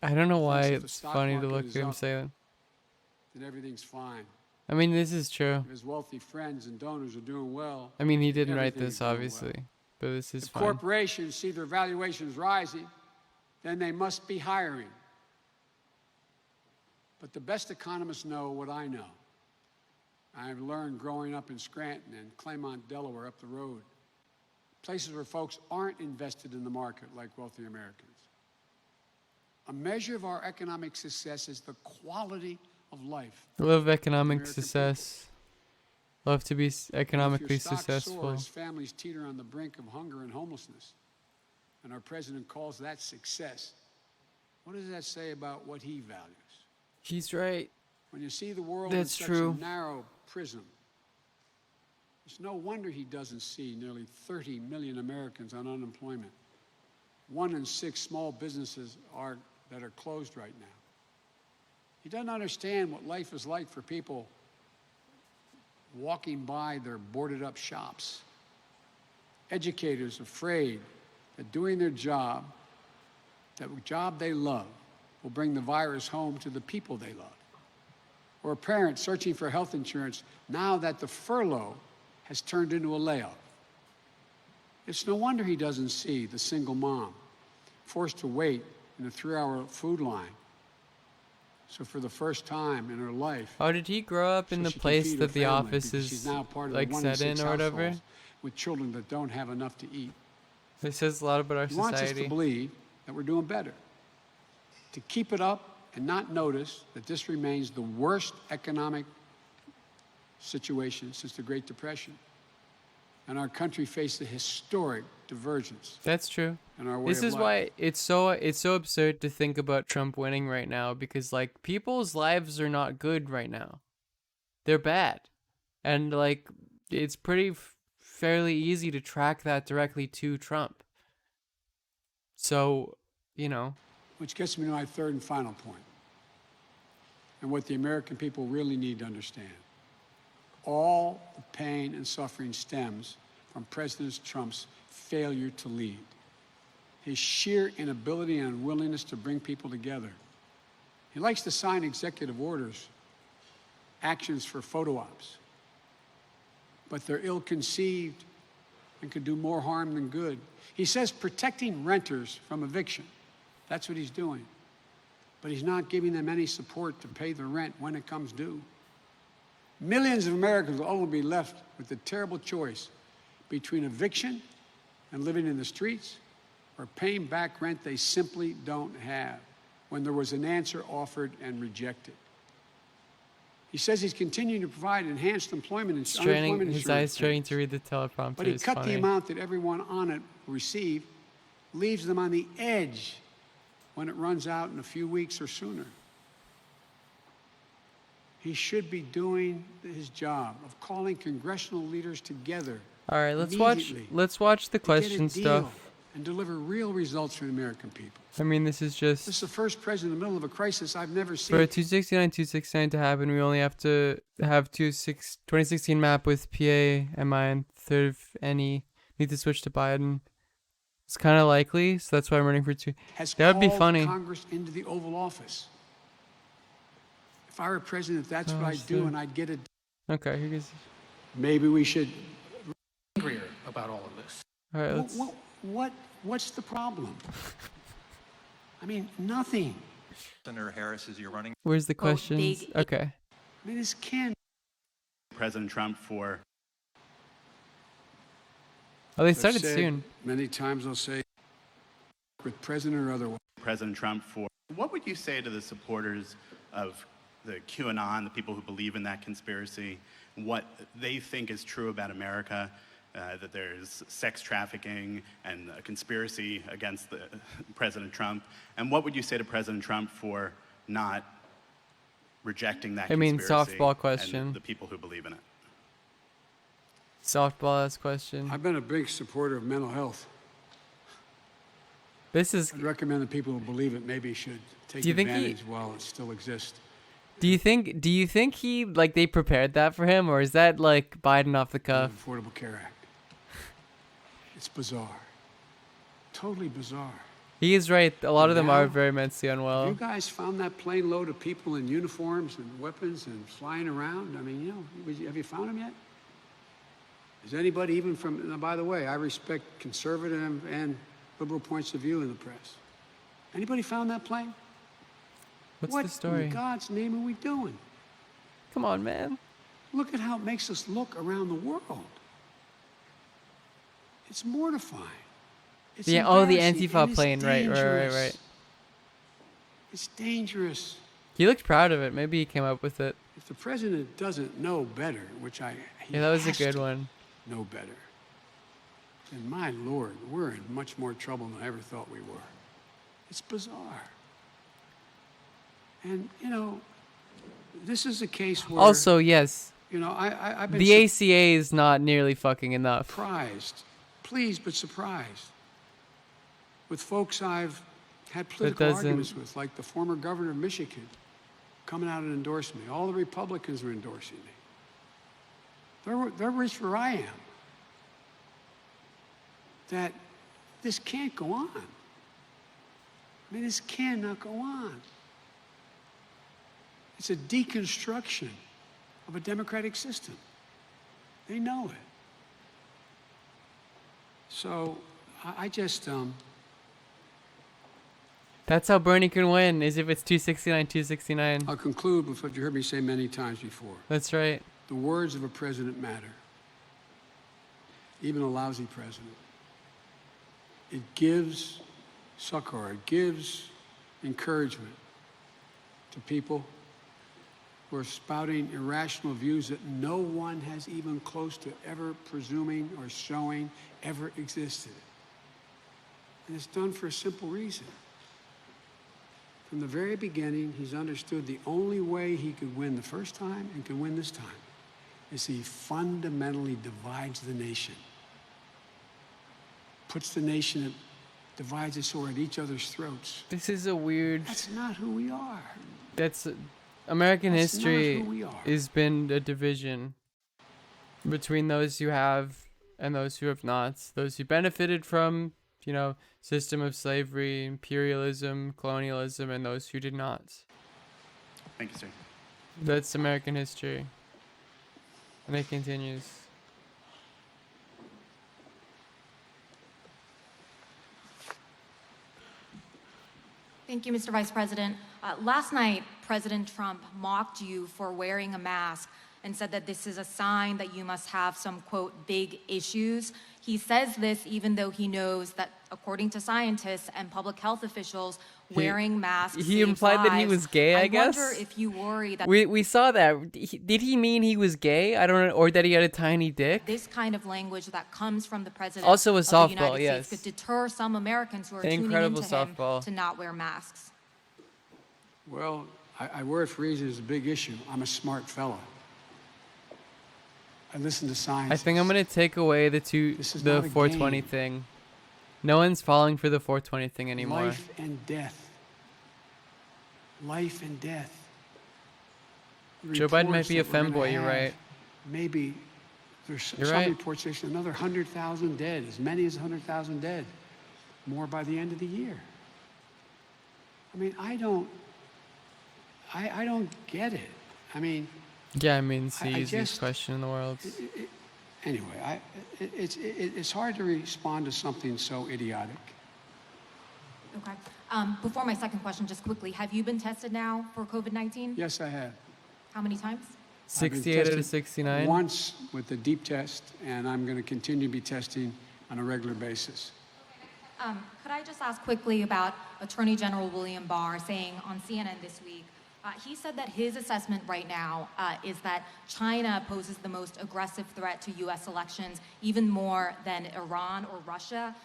S2: I don't know why
S9: Thinks if the
S2: it's
S9: stock
S2: funny to
S9: market
S2: look
S9: is
S2: at him
S9: up,
S2: say that.
S9: that everything's fine.
S2: I mean, this is true.
S9: If his wealthy friends and donors are doing well,
S2: I mean, he didn't write
S9: everything's
S2: this,
S9: doing well.
S2: obviously, but this is
S9: If
S2: fine.
S9: corporations see their valuations rising, then they must be hiring. But the best economists know what I know. I've learned growing up in Scranton and Claymont, Delaware, up the road. Places where folks aren't invested in the market like wealthy Americans. A measure of our economic success is the quality of life.
S2: Love economic
S9: American
S2: success. Love to be economically
S9: If your stock
S2: successful.
S9: soars, families teeter on the brink of hunger and homelessness, and our president calls that success. What does that say about what he values?
S2: He's right.
S9: When you see the world
S2: That's
S9: in such
S2: true.
S9: a narrow prism, it's no wonder he doesn't see nearly 30 million Americans on unemployment. 1 in 6 small businesses that are closed right now. He doesn't understand what life is like for people walking by their boarded up shops. Educators afraid that doing their job, that job they love, will bring the virus home to the people they love. Or a parent searching for health insurance now that the furlough has turned into a layoff. It's no wonder he doesn't see the single mom forced to wait in a 3-hour food line. So for the first time in her life,
S2: Oh, did he grow up in the
S9: she can
S2: place
S9: feed her
S2: that the
S9: family
S2: office
S9: because she's
S2: is
S9: now part of the
S2: like
S9: 1 in
S2: set
S9: 6
S2: in or whatever?
S9: households with children that don't have enough to eat.
S2: This says a lot about our
S9: He wants us to
S2: society.
S9: believe that we're doing better. To keep it up and not notice that this remains the worst economic situation since the Great Depression. And our country faced a historic divergence
S2: That's true.
S9: in our way
S2: This
S9: of
S2: is
S9: life.
S2: why it's so absurd to think about Trump winning right now, because like people's lives are not good right now. They're bad. And like it's pretty fairly easy to track that directly to Trump. So,
S9: Which gets me to my third and final point, and what the American people really need to understand. All the pain and suffering stems from President Trump's failure to lead, his sheer inability and unwillingness to bring people together. He likes to sign executive orders actions for photo ops, but they're ill-conceived and could do more harm than good. He says protecting renters from eviction. That's what he's doing. But he's not giving them any support to pay the rent when it comes due. Millions of Americans will only be left with the terrible choice between eviction and living in the streets or paying back rent they simply don't have when there was an answer offered and rejected. He says he's continuing to provide enhanced employment and unemployment
S2: His
S9: insurance
S2: eyes trying to read the teleprompter.
S9: but he
S2: is
S9: cut
S2: funny.
S9: the amount that everyone on it will receive, leaves them on the edge when it runs out in a few weeks or sooner. He should be doing his job of calling congressional leaders together.
S2: All right, let's watch the
S9: to get a
S2: question
S9: deal
S2: stuff.
S9: and deliver real results for the American people.
S2: I mean, this is just
S9: This is the first president in the middle of a crisis I've never seen.
S2: for a 269 to happen. We only have to have 2016 map with PA, MI, and third of any. Need to switch to Biden. It's kind of likely, so that's why I'm running for two. That would be
S9: called
S2: funny.
S9: Congress into the Oval Office. If I were president, that's
S2: Oh,
S9: what I'd do, and I'd get it.
S2: Okay, here goes.
S9: Maybe we should.
S13: Angrier about all of this.
S2: All right, let's.
S9: What's the problem? I mean, nothing.
S14: Senator Harris, is your running?
S2: Where's the questions? Okay.
S9: I mean, this can't.
S8: President Trump for.
S2: Oh, they
S9: I've
S2: started
S9: said
S2: soon.
S9: Many times I'll say, with president or otherwise.
S8: President Trump for. What would you say to the supporters of the QAnon, the people who believe in that conspiracy, what they think is true about America, that there's sex trafficking and a conspiracy against President Trump, and what would you say to President Trump for not rejecting that conspiracy
S2: softball question.
S8: and the people who believe in it?
S2: Softball ass question.
S9: I've been a big supporter of mental health.
S2: I'd
S9: recommend that people who believe it maybe should take
S2: Do you think
S9: advantage while it still exists.
S2: Do you think he they prepared that for him, or is that like Biden off the cuff?
S9: Affordable Care Act. It's bizarre. Totally bizarre.
S2: He is right. A lot of them are
S9: Now,
S2: very mentally unwell.
S9: You guys found that plane load of people in uniforms and weapons and flying around? I mean, have you found them yet? Is anybody even from, now, by the way, I respect conservative and liberal points of view in the press. Anybody found that plane?
S2: What's
S9: what
S2: the story?
S9: in God's name are we doing?
S2: Come on, man.
S9: Look at how it makes us look around the world. It's mortifying. It's
S2: The
S9: embarrassing,
S2: Antifa
S9: and it's
S2: plane, right.
S9: dangerous. It's dangerous.
S2: He looked proud of it. Maybe he came up with it.
S9: If the president doesn't know better, which he
S2: Yeah, that was a
S9: has
S2: good
S9: to
S2: one.
S9: know better, then my Lord, we're in much more trouble than I ever thought we were. It's bizarre. And, this is a case where...
S2: Also, yes.
S9: I've been
S2: The ACA is not nearly fucking enough.
S9: surprised, pleased but surprised, with folks I've had political arguments with, like the former governor of Michigan, coming out and endorsing me. All the Republicans are endorsing me. They're rich where I am. That this can't go on. I mean, this cannot go on. It's a deconstruction of a democratic system. They know it. So I just
S2: That's how Bernie can win, is if it's 269.
S9: I'll conclude with what you heard me say many times before.
S2: That's right.
S9: The words of a president matter, even a lousy president. It gives succor, it gives encouragement to people who are spouting irrational views that no one has even close to ever presuming or showing ever existed. And it's done for a simple reason. From the very beginning, he's understood the only way he could win the first time and can win this time is he fundamentally divides the nation. Puts the nation, divides us so we're at each other's throats.
S2: This is a weird...
S9: That's not who we are.
S2: American
S9: That's
S2: history
S9: not who we are.
S2: has been a division between those who have and those who have not. Those who benefited from, system of slavery, imperialism, colonialism, and those who did not.
S8: Thank you, sir.
S2: That's American history. And it continues.
S15: Thank you, Mr. Vice President. Last night, President Trump mocked you for wearing a mask and said that this is a sign that you must have some, quote, big issues. He says this even though he knows that, according to scientists and public health officials, wearing masks
S2: He
S15: saves
S2: implied that he
S15: lives.
S2: was gay, I guess?
S15: wonder if you worry that
S2: We saw that. Did he mean he was gay? I don't know. Or that he had a tiny dick?
S15: this kind of language that comes from the president
S2: Also a
S15: of the
S2: softball,
S15: United
S2: yes.
S15: States could deter some Americans who are
S2: An
S15: tuning
S2: incredible
S15: into him
S2: softball.
S15: to not wear masks.
S9: Well, I wear it for reasons it's a big issue. I'm a smart fella. I listen to science.
S2: I think I'm gonna take away the
S9: This is not a
S2: 420
S9: game.
S2: thing. No one's falling for the 420 thing anymore.
S9: Life and death. Life and death. The
S2: Joe Biden might
S9: reports
S2: be a
S9: that we're gonna
S2: femboy, you're
S9: have,
S2: right.
S9: Maybe there's
S2: You're
S9: some
S2: right.
S9: reports say another 100,000 dead, as many as 100,000 dead, more by the end of the year. I mean, I don't get it. I mean,
S2: Yeah, I mean, it's the
S9: I
S2: easiest
S9: just-
S2: question in the world.
S9: anyway, it's hard to respond to something so idiotic.
S15: Okay. Before my second question, just quickly, have you been tested now for COVID-19?
S9: Yes, I have.
S15: How many times?
S9: I've been
S2: 68 out of
S9: tested
S2: 69?
S9: Once with the deep test, and I'm going to continue to be testing on a regular basis.
S15: Could I just ask quickly about Attorney General William Barr saying on CNN this week, he said that his assessment right now is that China poses the most aggressive threat to U.S. elections, even more than Iran or Russia.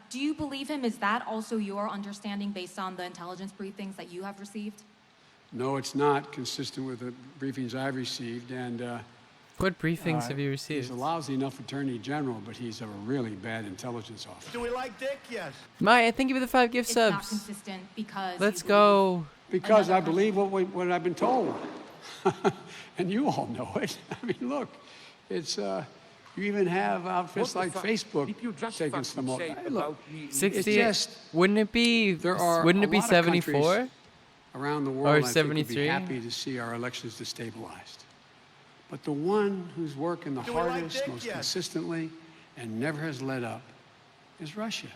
S15: Do you believe him? Is that also your understanding based on the intelligence briefings that you have received?
S9: No, it's not consistent with the briefings I've received, and
S2: What briefings have you
S9: he's
S2: received?
S9: a lousy enough attorney general, but he's a really bad intelligence officer.
S3: Do we like Dick? Yes.
S2: Maya, thank you for the 5 gift
S15: It's not
S2: subs.
S15: consistent because
S2: Let's
S15: you
S2: go.
S9: Because I believe what I've been told, and you all know it. I mean, look, it's you even have outfits like Facebook taking some. Hey, look,
S2: 68.
S9: just
S2: Wouldn't it be?
S9: there are
S2: Wouldn't
S9: a
S2: it be
S9: lot of countries
S2: 74?
S9: around the world.
S2: Or
S9: I think would be
S2: 73?
S9: happy to see our elections destabilized. But the one who's working the
S3: Do we like
S9: hardest,
S3: Dick?
S9: most
S3: Yes.
S9: consistently, and never has let up is Russia.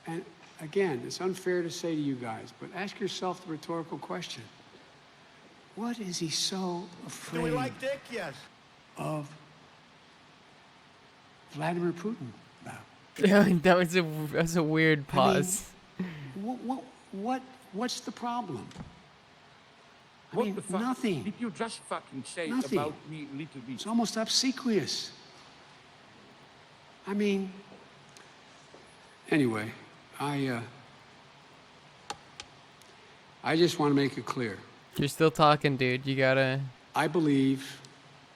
S9: And again, it's unfair to say to you guys, but ask yourself the rhetorical question. What is he so afraid
S3: Do we like Dick? Yes.
S9: of Vladimir Putin about?
S2: Yeah, that was a weird pause.
S9: What's the problem? I
S16: What
S9: mean,
S16: the fuck
S9: nothing.
S16: did you just fucking say
S9: Nothing.
S16: about me, little bit?
S9: It's almost obsequious. I mean, anyway, I just want to make it clear.
S2: You're still talking, dude. You gotta.
S9: I believe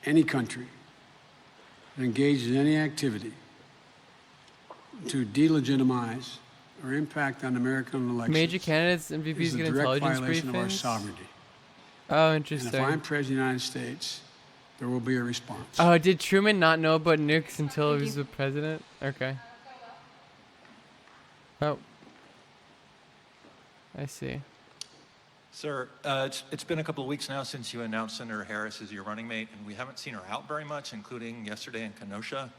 S9: any country that engages in any activity to delegitimize or impact on American elections
S2: Major candidates and
S9: is
S2: VPs
S9: a
S2: get
S9: direct
S2: intelligence
S9: violation of our
S2: briefings.
S9: sovereignty.
S2: Oh,
S9: And
S2: interesting.
S9: if I'm president of the United States, there will be a response.
S2: Oh, did Truman not know about nukes until he was the president? Okay. Oh. I see.
S14: Sir, it's been a couple of weeks now since you announced Senator Harris as your running mate, and we haven't seen her out very much, including yesterday in Kenosha.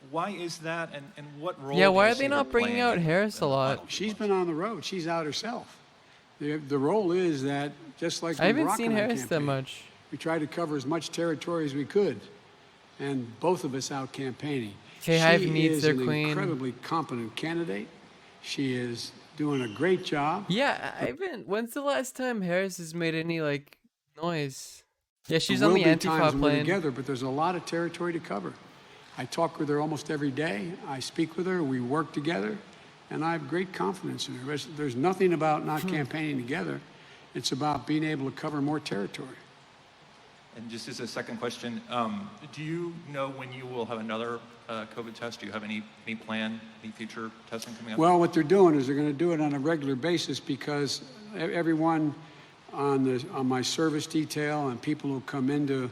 S14: Why is that, and what role
S2: Yeah,
S14: do
S2: why
S14: you
S2: are
S14: see
S2: they
S14: her
S2: not bringing
S14: playing
S2: out
S14: in
S2: Harris a lot?
S9: She's been on the road. She's out herself. The role is that, just like
S2: I haven't
S9: Barack
S2: seen
S9: and I
S2: Harris that
S9: campaigned,
S2: much.
S9: we tried to cover as much territory as we could, and both of us out campaigning.
S2: K-Hive
S9: She
S2: needs
S9: is
S2: their
S9: an
S2: queen.
S9: incredibly competent candidate. She is doing a great job.
S2: Yeah, I haven't. When's the last time Harris has made any, like, noise? Yeah, she's
S9: There
S2: on
S9: will
S2: the
S9: be times
S2: Antifa
S9: when we're
S2: plane.
S9: together, but there's a lot of territory to cover. I talk with her almost every day. I speak with her. We work together, and I have great confidence in her. There's nothing about not campaigning together. It's about being able to cover more territory.
S14: And just as a second question, do you know when you will have another COVID test? Do you have any plan, any future testing coming up?
S9: Well, what they're doing is they're going to do it on a regular basis because everyone on my service detail and people who come into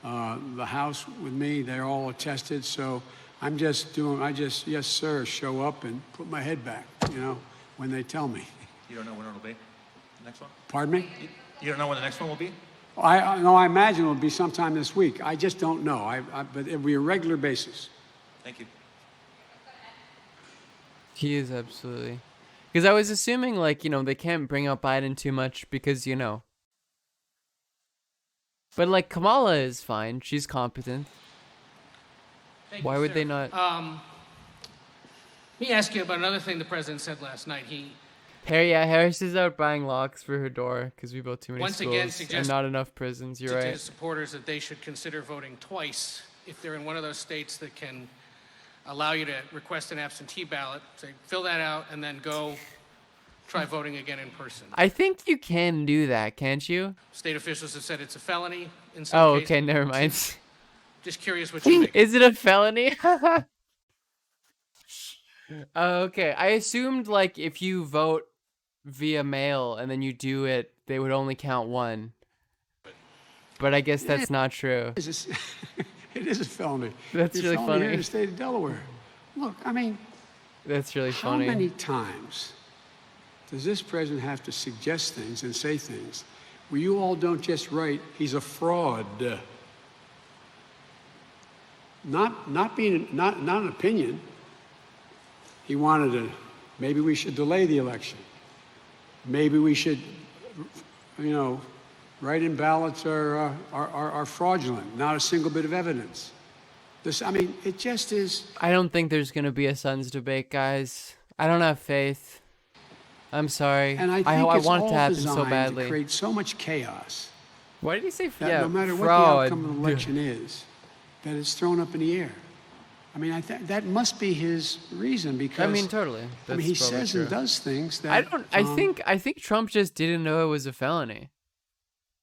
S9: the house with me, they're all tested. So I just, yes, sir, show up and put my head back, when they tell me.
S14: You don't know when it'll be? The next one?
S9: Pardon me?
S14: You don't know when the next one will be?
S9: I imagine it'll be sometime this week. I just don't know. But it'll be a regular basis.
S14: Thank you.
S2: He is absolutely. Because I was assuming, like, they can't bring up Biden too much because, But, like, Kamala is fine. She's competent. Why would they not?
S13: Let me ask you about another thing the president said last night.
S2: Harris is out buying locks for her door because we built too many
S13: Once
S2: schools
S13: again
S2: and
S13: suggested
S2: not enough prisons. You're
S13: to
S2: right.
S13: his supporters that they should consider voting twice if they're in one of those states that can allow you to request an absentee ballot. Say, fill that out and then go try voting again in person.
S2: I think you can do that, can't you?
S13: State officials have said it's a felony in some
S2: Oh,
S13: cases.
S2: okay, never mind.
S13: Just curious what you think.
S2: Is it a felony? Okay, I assumed, like, if you vote via mail and then you do it, they would only count one. But I guess that's not true.
S9: It is a felony.
S2: That's
S9: It's
S2: really
S9: a felony
S2: funny.
S9: here in the state of Delaware. Look, I mean,
S2: That's really
S9: how
S2: funny.
S9: many times does this president have to suggest things and say things where you all don't just write, he's a fraud? Not an opinion. He wanted to, maybe we should delay the election. Maybe we should, write-in ballots are fraudulent, not a single bit of evidence. It just is.
S2: I don't think there's going to be a Suns debate, guys. I don't have faith. I'm sorry.
S9: And I think
S2: I
S9: it's
S2: want it
S9: all
S2: to happen so
S9: designed
S2: badly.
S9: to create so much chaos.
S2: Why did he say
S9: That no matter what the outcome of the election is, that it's thrown up in the air. I mean, that must be his reason because.
S2: I mean, totally. That's
S9: he
S2: probably
S9: says
S2: true.
S9: and does things that.
S2: I think Trump just didn't know it was a felony.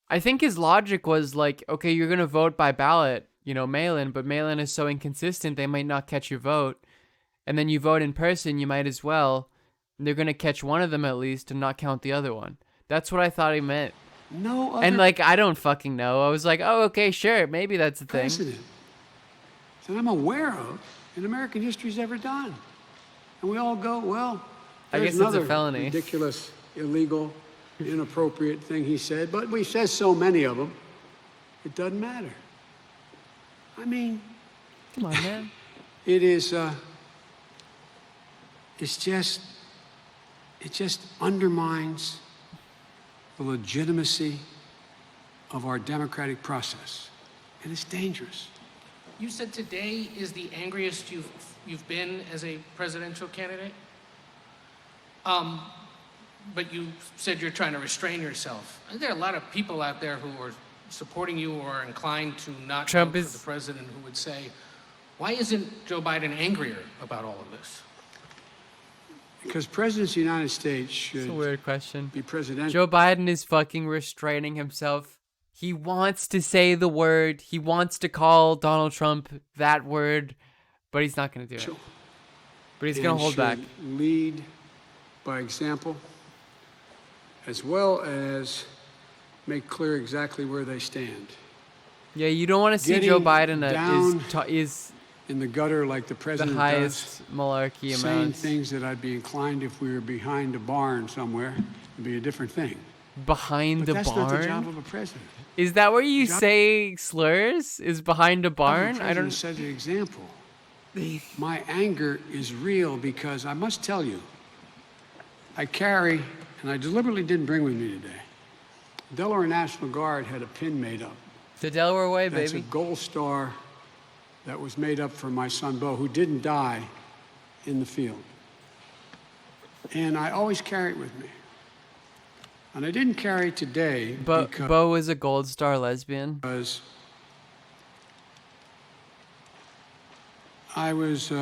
S2: I think his logic was like, okay, you're gonna vote by ballot, mail-in, but mail-in is so inconsistent they might not catch your vote, and then you vote in person, you might as well. They're gonna catch one of them at least and not count the other one. That's what I thought he meant.
S9: No other.
S2: And like, I don't fucking know. I was like, oh, okay, sure, maybe that's the thing.
S9: President that I'm aware of in American history's ever done. And we all go, well,
S2: I
S9: there's
S2: guess it's a
S9: another
S2: felony.
S9: ridiculous, illegal, inappropriate thing he said, but we says so many of them, it doesn't matter. I mean,
S2: come on, man.
S9: It is, it just undermines the legitimacy of our democratic process. And it's dangerous.
S13: You said today is the angriest you've been as a presidential candidate. But you said you're trying to restrain yourself. There are a lot of people out there who are supporting you or are inclined to not vote for the president who would say, why isn't Joe Biden angrier about all of this?
S9: Because presidents of the United States should
S2: It's a weird question.
S9: be presidential.
S2: Joe Biden is fucking restraining himself. He wants to say the word. He wants to call Donald Trump that word, but he's not going to do it. But he's going to hold back.
S9: Lead by example, as well as make clear exactly where they stand.
S2: Yeah, you don't want to see
S9: Getting
S2: Joe Biden
S9: is in the gutter like the president
S2: the highest
S9: does,
S2: malarkey
S9: saying
S2: amount.
S9: things that I'd be inclined if we were behind a barn somewhere, it'd be a different thing.
S2: Behind
S9: But
S2: the
S9: that's
S2: barn?
S9: not the job of a president.
S2: Is that where you
S9: Job-
S2: say slurs? Is behind a barn?
S9: I don't set an example. My anger is real because I must tell you, I carry, and I deliberately didn't bring with me today. Delaware National Guard had a pin made up.
S2: The Delaware way,
S9: That's
S2: baby.
S9: a gold star that was made up for my son Bo, who didn't die in the field. And I always carry it with me. And I didn't carry it today
S2: But
S9: because
S2: Bo is a Gold Star lesbian.
S9: I was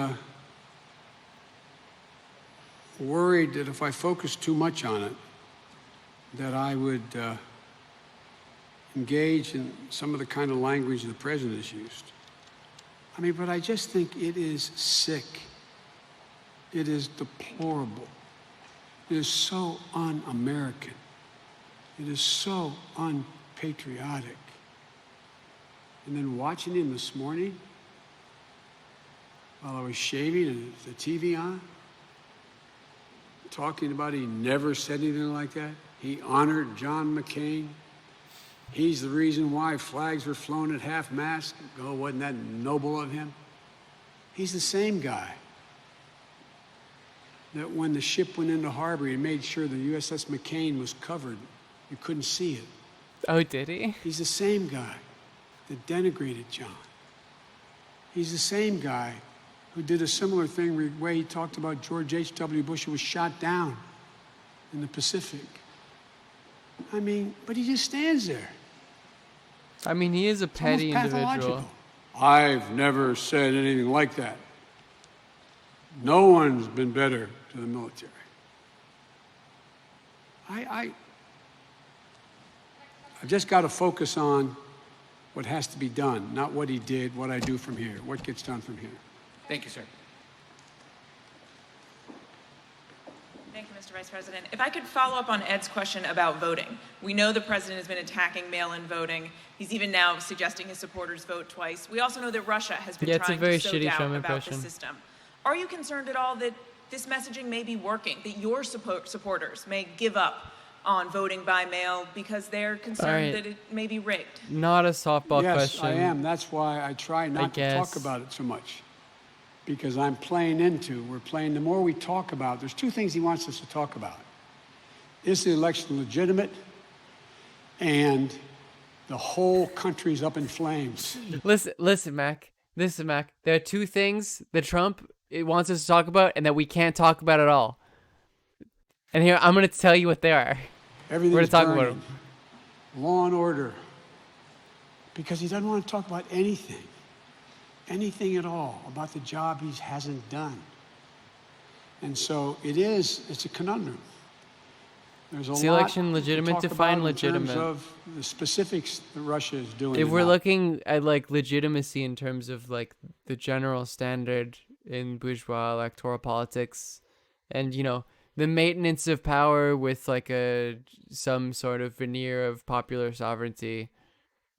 S9: worried that if I focused too much on it, that I would engage in some of the kind of language the president has used. I mean, but I just think it is sick. It is deplorable. It is so un-American. It is so unpatriotic. And then watching him this morning, while I was shaving and the TV on, talking about he never said anything like that. He honored John McCain. He's the reason why flags were flown at half-mast. Oh, wasn't that noble of him? He's the same guy that when the ship went into harbor, he made sure the USS McCain was covered. You couldn't see it.
S2: Oh, did he?
S9: He's the same guy that denigrated John. He's the same guy who did a similar thing the way he talked about George H.W. Bush, who was shot down in the Pacific. I mean, but he just stands there.
S2: I mean, he is a petty
S9: almost
S2: individual.
S9: pathological. I've never said anything like that. No one's been better to the military. I've just got to focus on what has to be done, not what he did, what I do from here, what gets done from here.
S13: Thank you, sir.
S17: Thank you, Mr. Vice President. If I could follow up on Ed's question about voting. We know the president has been attacking mail-in voting. He's even now suggesting his supporters vote twice. We also know that Russia has been trying to sow doubt about the system. Are you concerned at all that this messaging may be working, that your supporters may give up on voting by mail because they're concerned that it may be rigged?
S2: Not a softball
S9: yes,
S2: question.
S9: I am. That's why I try not to talk about it so much. Because we're playing, the more we talk about, there's two things he wants us to talk about. Is the election legitimate? And the whole country's up in flames.
S2: Listen, Mac. There are two things that Trump wants us to talk about and that we can't talk about at all. And here, I'm going to tell you what they are.
S9: Everything's
S2: We're going to talk
S9: burning.
S2: about them.
S9: Law and order. Because he doesn't want to talk about anything at all about the job he hasn't done. And so it's a conundrum. There's
S2: Is the election legitimate? Define legitimate.
S9: In terms of the specifics that Russia is doing.
S2: If we're looking at like legitimacy in terms of like the general standard in bourgeois electoral politics, and the maintenance of power with like some sort of veneer of popular sovereignty,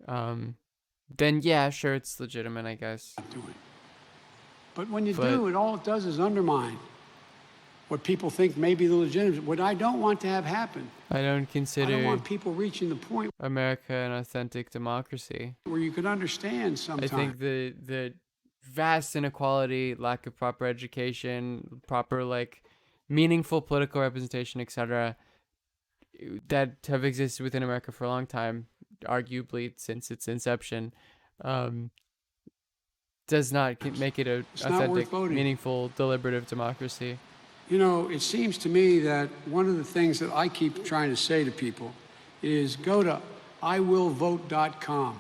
S2: then yeah, sure, it's legitimate, I guess.
S9: But when you do, all it does is undermine what people think may be the legitimate. What I don't want to have happen.
S2: I don't consider.
S9: I don't want people reaching the point.
S2: America an authentic democracy.
S9: Where you can understand sometimes.
S2: I think the vast inequality, lack of proper education, proper like meaningful political representation, etc., that have existed within America for a long time, arguably since its inception, does not make it a authentic, meaningful, deliberative democracy.
S9: It seems to me that one of the things that I keep trying to say to people is go to iwillvote.com.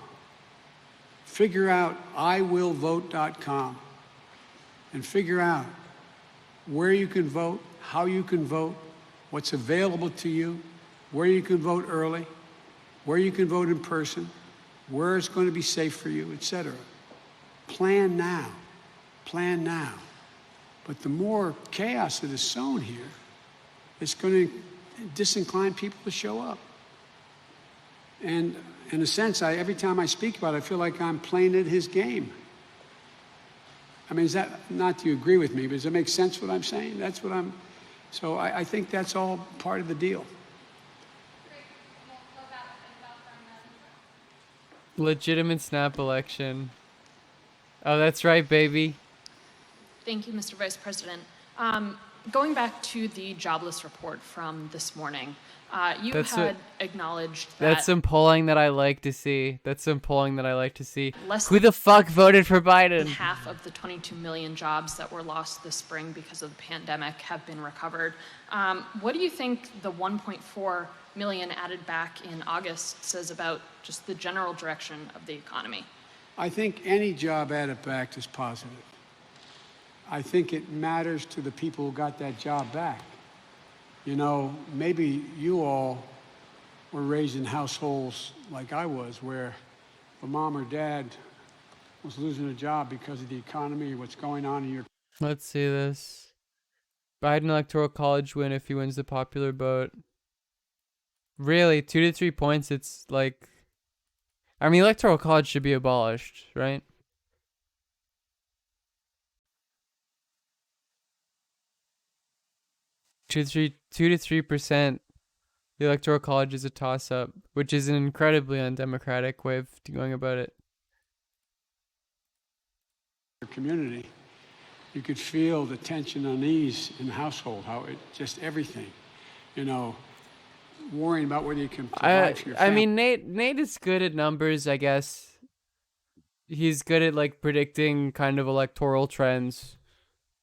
S9: Figure out iwillvote.com and figure out where you can vote, how you can vote, what's available to you, where you can vote early, where you can vote in person, where it's going to be safe for you, etc. Plan now. Plan now. But the more chaos that is sown here, it's going to disincline people to show up. And in a sense, every time I speak about it, I feel like I'm playing at his game. I mean, is that, not do you agree with me, but does it make sense what I'm saying? That's what so I think that's all part of the deal.
S2: Legitimate snap election. Oh, that's right, baby.
S18: Thank you, Mr. Vice President. Going back to the jobless report from this morning, you had acknowledged that...
S2: That's some polling that I like to see. Who
S18: Who
S2: the fuck voted for Biden?
S18: Half of the 22 million jobs that were lost this spring because of the pandemic have been recovered. What do you think the 1.4 million added back in August says about just the general direction of the economy?
S9: I think any job added back is positive. I think it matters to the people who got that job back. Maybe you all were raised in households like I was, where the mom or dad was losing a job because of the economy or what's going on in your...
S2: Let's see this. Biden Electoral College win if he wins the popular vote. Really, 2 to 3 points, it's like... I mean, Electoral College should be abolished, right? Two to 3%. The Electoral College is a toss-up, which is an incredibly undemocratic way of going about it.
S9: Community, you could feel the tension, unease in the household, how it just everything, you know, worrying about whether you can provide for your family.
S2: I mean, Nate is good at numbers, I guess. He's good at like predicting kind of electoral trends,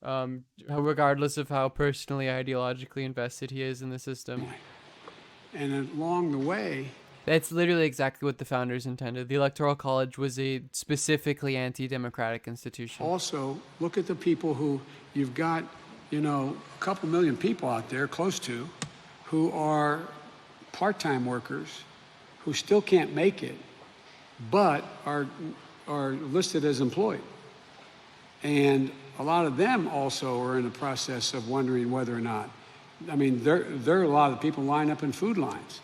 S2: regardless of how personally, ideologically invested he is in the system.
S9: And along the way,
S2: that's literally exactly what the founders intended. The Electoral College was a specifically anti-democratic institution.
S9: Also, look at the people who you've got, you know, a couple million people out there, close to, who are part-time workers, who still can't make it, but are listed as employed. And a lot of them also are in the process of wondering whether or not, I mean, there are a lot of people lined up in food lines.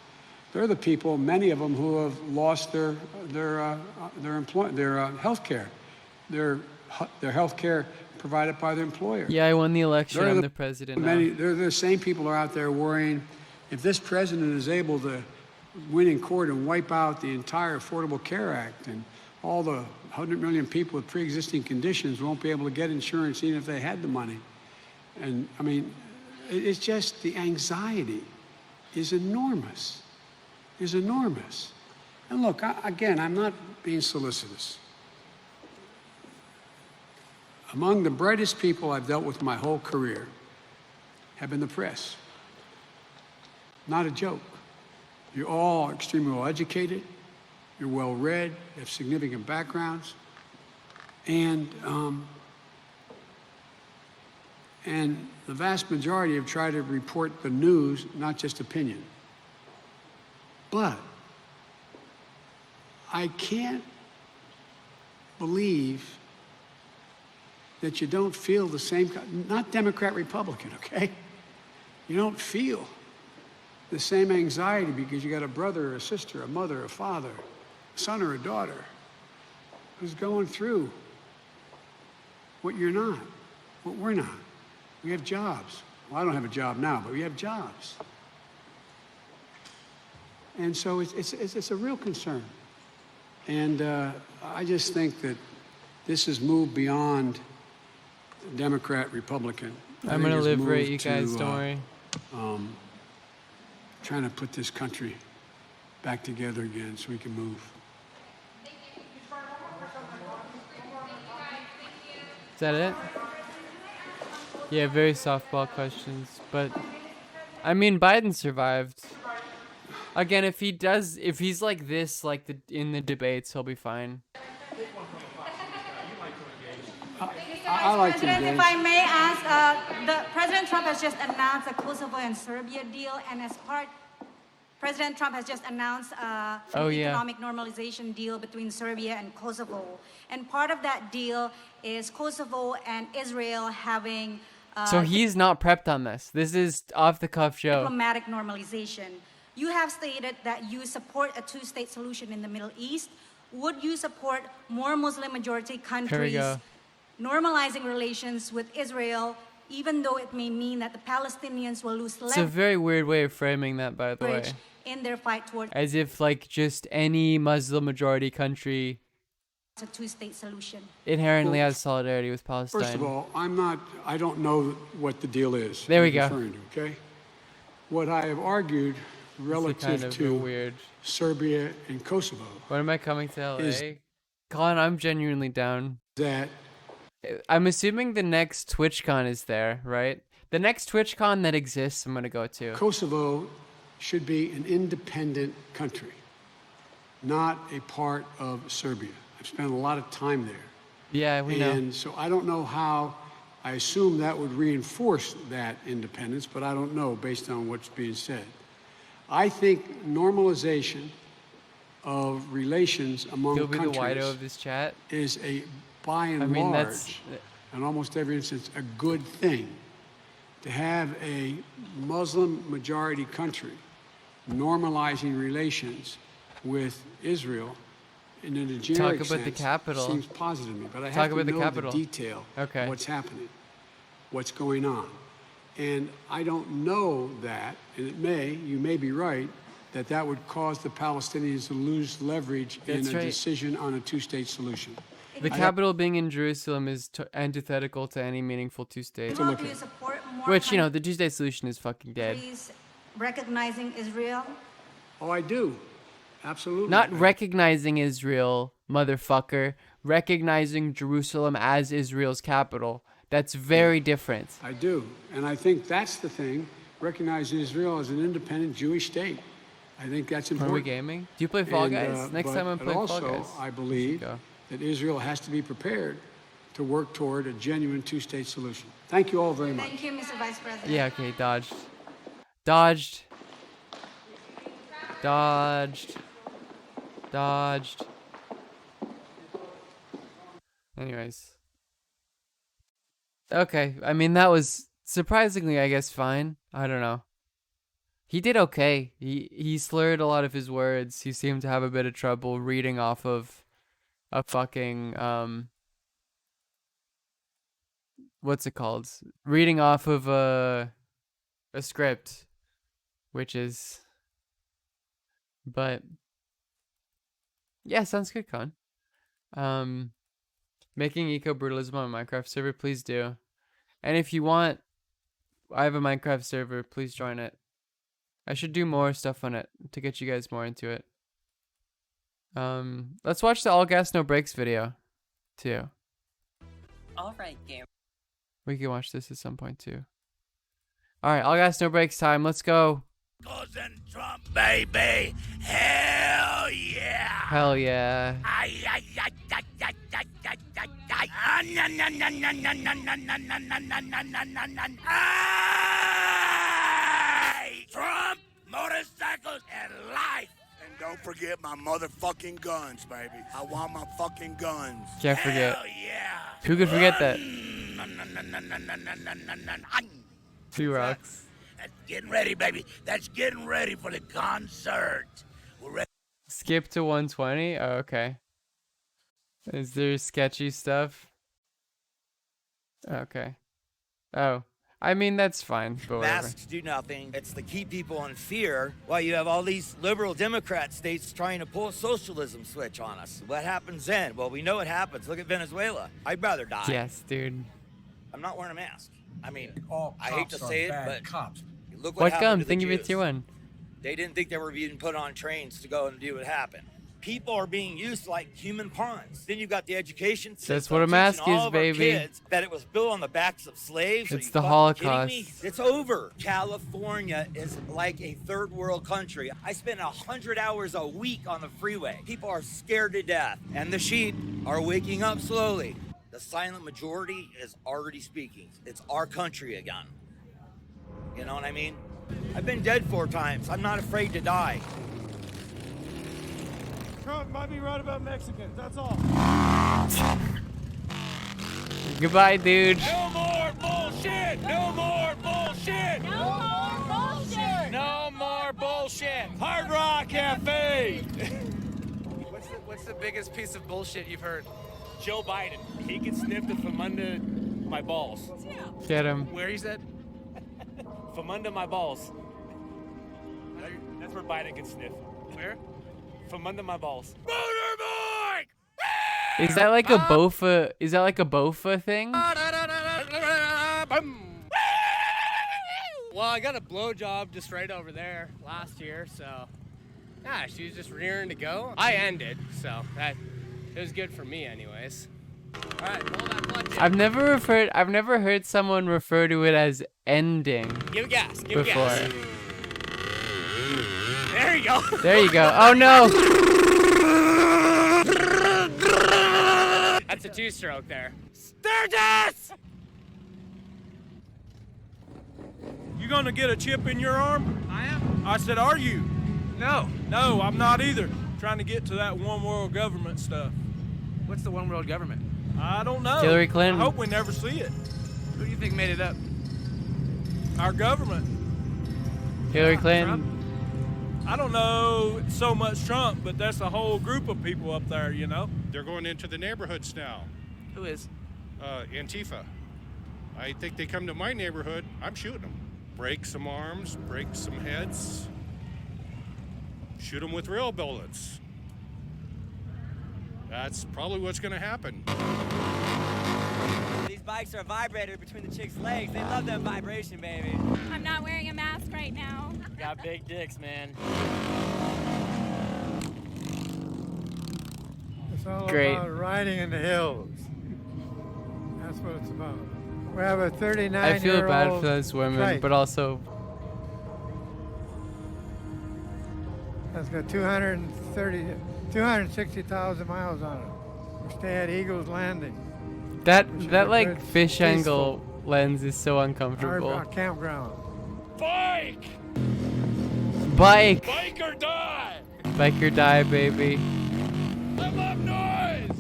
S9: They're the people, many of them, who have lost their health care, their health care provided by their employer.
S2: Yeah, I won the election. I'm the president now.
S9: They're the same people who are out there worrying if this president is able to win in court and wipe out the entire Affordable Care Act and all the 100 million people with pre-existing conditions won't be able to get insurance even if they had the money. And I mean, it's just the anxiety is enormous. Is enormous. And look, again, I'm not being solicitous. Among the brightest people I've dealt with my whole career have been the press. Not a joke. You're all extremely well educated, you're well read, you have significant backgrounds, and the vast majority have tried to report the news, not just opinion. But I can't believe that you don't feel the same, not Democrat, Republican, okay? You don't feel the same anxiety because you got a brother or a sister, a mother, a father, a son or a daughter who's going through what you're not, what we're not. We have jobs. Well, I don't have a job now, but we have jobs. And so it's a real concern. And I just think that this has moved beyond Democrat, Republican.
S2: I'm going to liberate you guys, don't worry.
S9: Trying to put this country back together again so we can move.
S2: Is that it? Yeah, very softball questions. But, I mean, Biden survived. Again, if he's like this, like in the debates, he'll be fine.
S9: I like to engage.
S19: If I may ask, President Trump has just announced a Kosovo and Serbia deal, and as part, President Trump has just announced an economic normalization deal between Serbia and Kosovo. And part of that deal is Kosovo and Israel having...
S2: so he's not prepped on this. This is off-the-cuff show.
S19: Diplomatic normalization. You have stated that you support a two-state solution in the Middle East. Would you support more Muslim-majority countries normalizing relations with Israel, even though it may mean that the Palestinians will lose
S2: It's a very weird way of framing that, by the way.
S19: In their fight toward
S2: as if like just any Muslim majority country
S19: a two-state solution
S2: inherently has solidarity with Palestine.
S9: First of all, I don't know what the deal is.
S2: There we go.
S9: Okay? What I have argued relative to Serbia and Kosovo.
S2: When am I coming to LA? Colin, I'm genuinely down. I'm assuming the next TwitchCon is there, right? The next TwitchCon that exists, I'm going to go to.
S9: Kosovo should be an independent country, not a part of Serbia. I've spent a lot of time there.
S2: Yeah, we know.
S9: And so I don't know how, I assume that would reinforce that independence, but I don't know based on what's being said. I think normalization of relations among
S2: He'll be
S9: countries
S2: the Wido of this chat.
S9: Is a, by and large, in almost every instance, a good thing. To have a Muslim-majority country normalizing relations with Israel in a generic sense
S2: the capital.
S9: Seems positive to me, but I have to know the detail
S2: of
S9: what's happening, what's going on. And I don't know that, and you may be right, that would cause the Palestinians to lose leverage in a decision on a two-state solution.
S2: The capital being in Jerusalem is antithetical to any meaningful two-state.
S19: Do you support more
S2: Which, you know, the two-state solution is fucking dead.
S19: countries recognizing Israel?
S9: Oh, I do. Absolutely.
S2: Not recognizing Israel, motherfucker. Recognizing Jerusalem as Israel's capital. That's very different.
S9: I do. And I think that's the thing. Recognize Israel as an independent Jewish state. I think that's important.
S2: Are we gaming? Do you play Fall Guys? Next time I'm playing Fall Guys.
S9: Also, I believe that Israel has to be prepared to work toward a genuine two-state solution. Thank you all very much.
S19: Thank you, Mr. Vice President.
S2: Yeah, okay, dodged. Dodged. Dodged. Dodged. Anyways. Okay, I mean, that was surprisingly, I guess, fine. I don't know. He did okay. He slurred a lot of his words. He seemed to have a bit of trouble reading off of a fucking, what's it called? Reading off of a script, which is, but, yeah, sounds good, Con. Making eco-brutalism on a Minecraft server, please do. And if you want, I have a Minecraft server, please join it. I should do more stuff on it to get you guys more into it. Let's watch the All Gas No Brakes video, too.
S20: Alright, game.
S2: We can watch this at some point, too. Alright, All Gas No Brakes time, let's go.
S21: Cousin Trump, baby. Hell yeah.
S2: Hell yeah.
S21: Trump, motorcycles, and life. And don't forget my motherfucking guns, baby. I want my fucking guns.
S2: Can't forget.
S21: Hell yeah.
S2: Who could forget that? Two rocks.
S21: That's getting ready, baby. That's getting ready for the concert. We're ready.
S2: Skip to 120? Oh, okay. Is there sketchy stuff? Okay. Oh. I mean, that's fine, but whatever.
S22: Masks do nothing. It's to keep people in fear while you have all these liberal Democrat states trying to pull a socialism switch on us. What happens then? Well, we know what happens. Look at Venezuela. I'd rather die.
S2: Yes, dude.
S22: I'm not wearing a mask. I mean, I hate to say it, but
S21: cops.
S22: Look
S2: What
S22: happened
S2: gum?
S22: to the
S2: Think of it
S22: Jews.
S2: tier 1.
S22: They didn't think they were being put on trains to go and do what happened. People are being used like human pawns. Then you've got the education system.
S2: That's what a
S22: teaching
S2: mask
S22: all
S2: is,
S22: of our
S2: baby.
S22: kids that it was built on the backs of slaves. Are
S2: It's
S22: you
S2: the
S22: fucking kidding
S2: Holocaust.
S22: me? It's over. California is like a third world country. I spend 100 hours a week on the freeway. People are scared to death, and the sheep are waking up slowly. The silent majority is already speaking. It's our country again. You know what I mean? I've been dead 4 times. I'm not afraid to die.
S23: Trump might be right about Mexicans, that's all.
S2: Goodbye, dude.
S23: No more bullshit! No more bullshit! No more bullshit! No more bullshit! Hard Rock Cafe!
S24: What's the biggest piece of bullshit you've heard?
S23: Joe Biden. He can sniff from under my balls.
S2: Get him.
S24: Where he said?
S23: From under my balls. That's where Biden can sniff.
S24: Where?
S23: From under my balls.
S21: Motorbike!
S2: Is that like a Bofa? Is that like a Bofa thing?
S24: Well, I got a blowjob just right over there last year, so yeah, she was just rearing to go. I ended, so it was good for me, anyways. All right, hold that clutch.
S2: I've never heard someone refer to it as ending.
S24: Give gas. Give
S2: before.
S24: gas. There you go.
S2: There you go. Oh no.
S24: That's a 2-stroke there.
S23: Sturgis! You gonna get a chip in your arm?
S24: I am.
S23: I said, are you?
S24: No.
S23: No, I'm not either. Trying to get to that one world government stuff.
S24: What's the one world government?
S23: I don't know.
S2: Hillary Clinton.
S23: I hope we never see it.
S24: Who do you think made it up?
S23: Our government.
S2: Hillary Clinton.
S23: Trump? I don't know so much Trump, but that's a whole group of people up there, you know?
S25: They're going into the neighborhoods now.
S24: Who is?
S25: Antifa.
S1: I think they come to my neighborhood, I'm shooting them. Break some arms, break some heads, shoot them with real bullets. That's probably what's gonna happen.
S4: These bikes are a vibrator between the chicks' legs. They love that vibration, baby.
S5: I'm not wearing a mask right now.
S4: Got big dicks, man.
S6: It's all
S2: Great.
S6: about riding in the hills. That's what it's about. We have a 39-year-old
S2: I feel bad for those women,
S6: trike
S2: but also
S6: that's got 260,000 miles on it. We stay at Eagles Landing.
S2: that
S6: which is a
S2: like
S6: good,
S2: fish
S6: peaceful
S2: angle lens is so uncomfortable.
S6: our campground.
S1: Bike!
S2: Bike!
S1: Bike or die!
S2: Bike or die, baby.
S1: I love noise!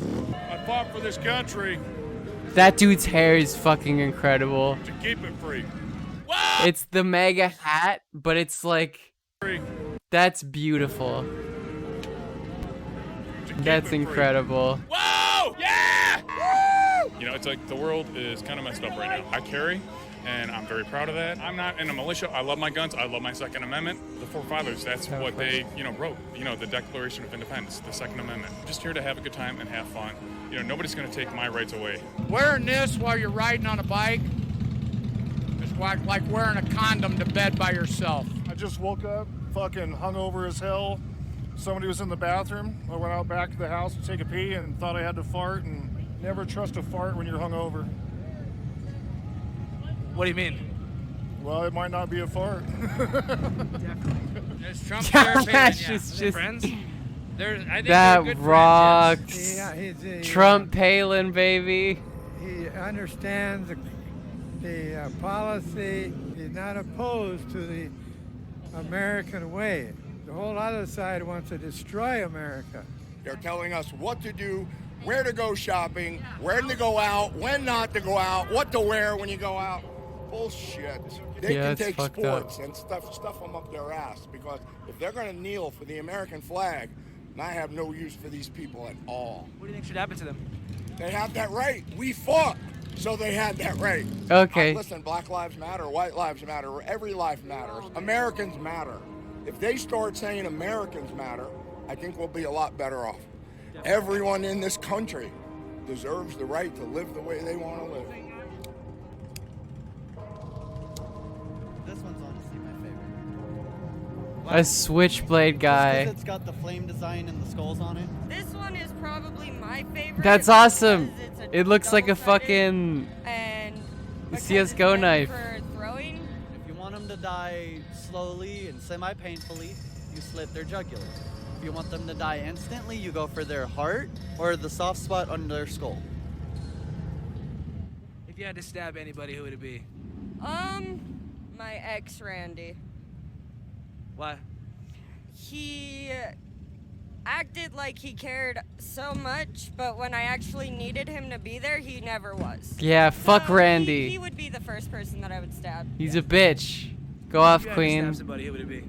S1: I fought for this country
S2: That dude's hair is fucking incredible.
S1: to keep it free.
S2: It's the mega hat, but it's like, that's beautiful. That's incredible.
S1: Whoa! Yeah! Woo! You know, it's like the world is kind of messed up right now. I carry, and I'm very proud of that. I'm not in a militia. I love my guns. I love my Second Amendment. The forefathers, that's what they, wrote. The Declaration of Independence, the Second Amendment. Just here to have a good time and have fun. Nobody's going to take my rights away.
S25: Wearing this while you're riding on a bike is like wearing a condom to bed by yourself.
S26: I just woke up, fucking hungover as hell. Somebody was in the bathroom. I went out back to the house to take a pee and thought I had to fart, and never trust a fart when you're hungover.
S24: What do you mean?
S26: Well, it might not be a fart.
S24: There's Trump
S2: That's just
S24: friends. I think
S2: that
S24: they're good
S2: rocks.
S6: Friends, yes. Yeah,
S2: Trump Palin, baby.
S6: He understands the policy. He's not opposed to the American way. The whole other side wants to destroy America.
S21: They're telling us what to do, where to go shopping, where to go out, when not to go out, what to wear when you go out. Bullshit. They
S2: Yeah,
S21: can
S2: it's
S21: take
S2: fucked
S21: sports and stuff them up their ass, because if they're going to kneel for the American flag, I have no use for these people at all.
S4: What do you think should happen to them?
S21: They have that right. We fought, so they had that right.
S2: Okay.
S21: Listen, Black Lives Matter, White Lives Matter, every life matters. Americans matter. If they start saying Americans matter, I think we'll be a lot better off. Everyone in this country deserves the right to live the way they want to live.
S27: This one's honestly my favorite.
S2: A switchblade guy.
S27: It's got the flame design and the skulls on it.
S28: This one is probably my favorite.
S2: That's awesome. It looks like a fucking
S28: and
S2: CS:GO knife.
S28: for throwing.
S27: If you want them to die slowly and semi-painfully, you slit their jugular. If you want them to die instantly, you go for their heart or the soft spot under their skull.
S24: If you had to stab anybody, who would it be?
S28: My ex Randy.
S24: Why?
S28: He acted like he cared so much, but when I actually needed him to be there, he never was.
S2: Yeah, fuck Randy.
S28: He would be the first person that I would stab.
S2: He's a bitch. Go off,
S24: If you had to
S2: queen.
S24: stab somebody, who would it be?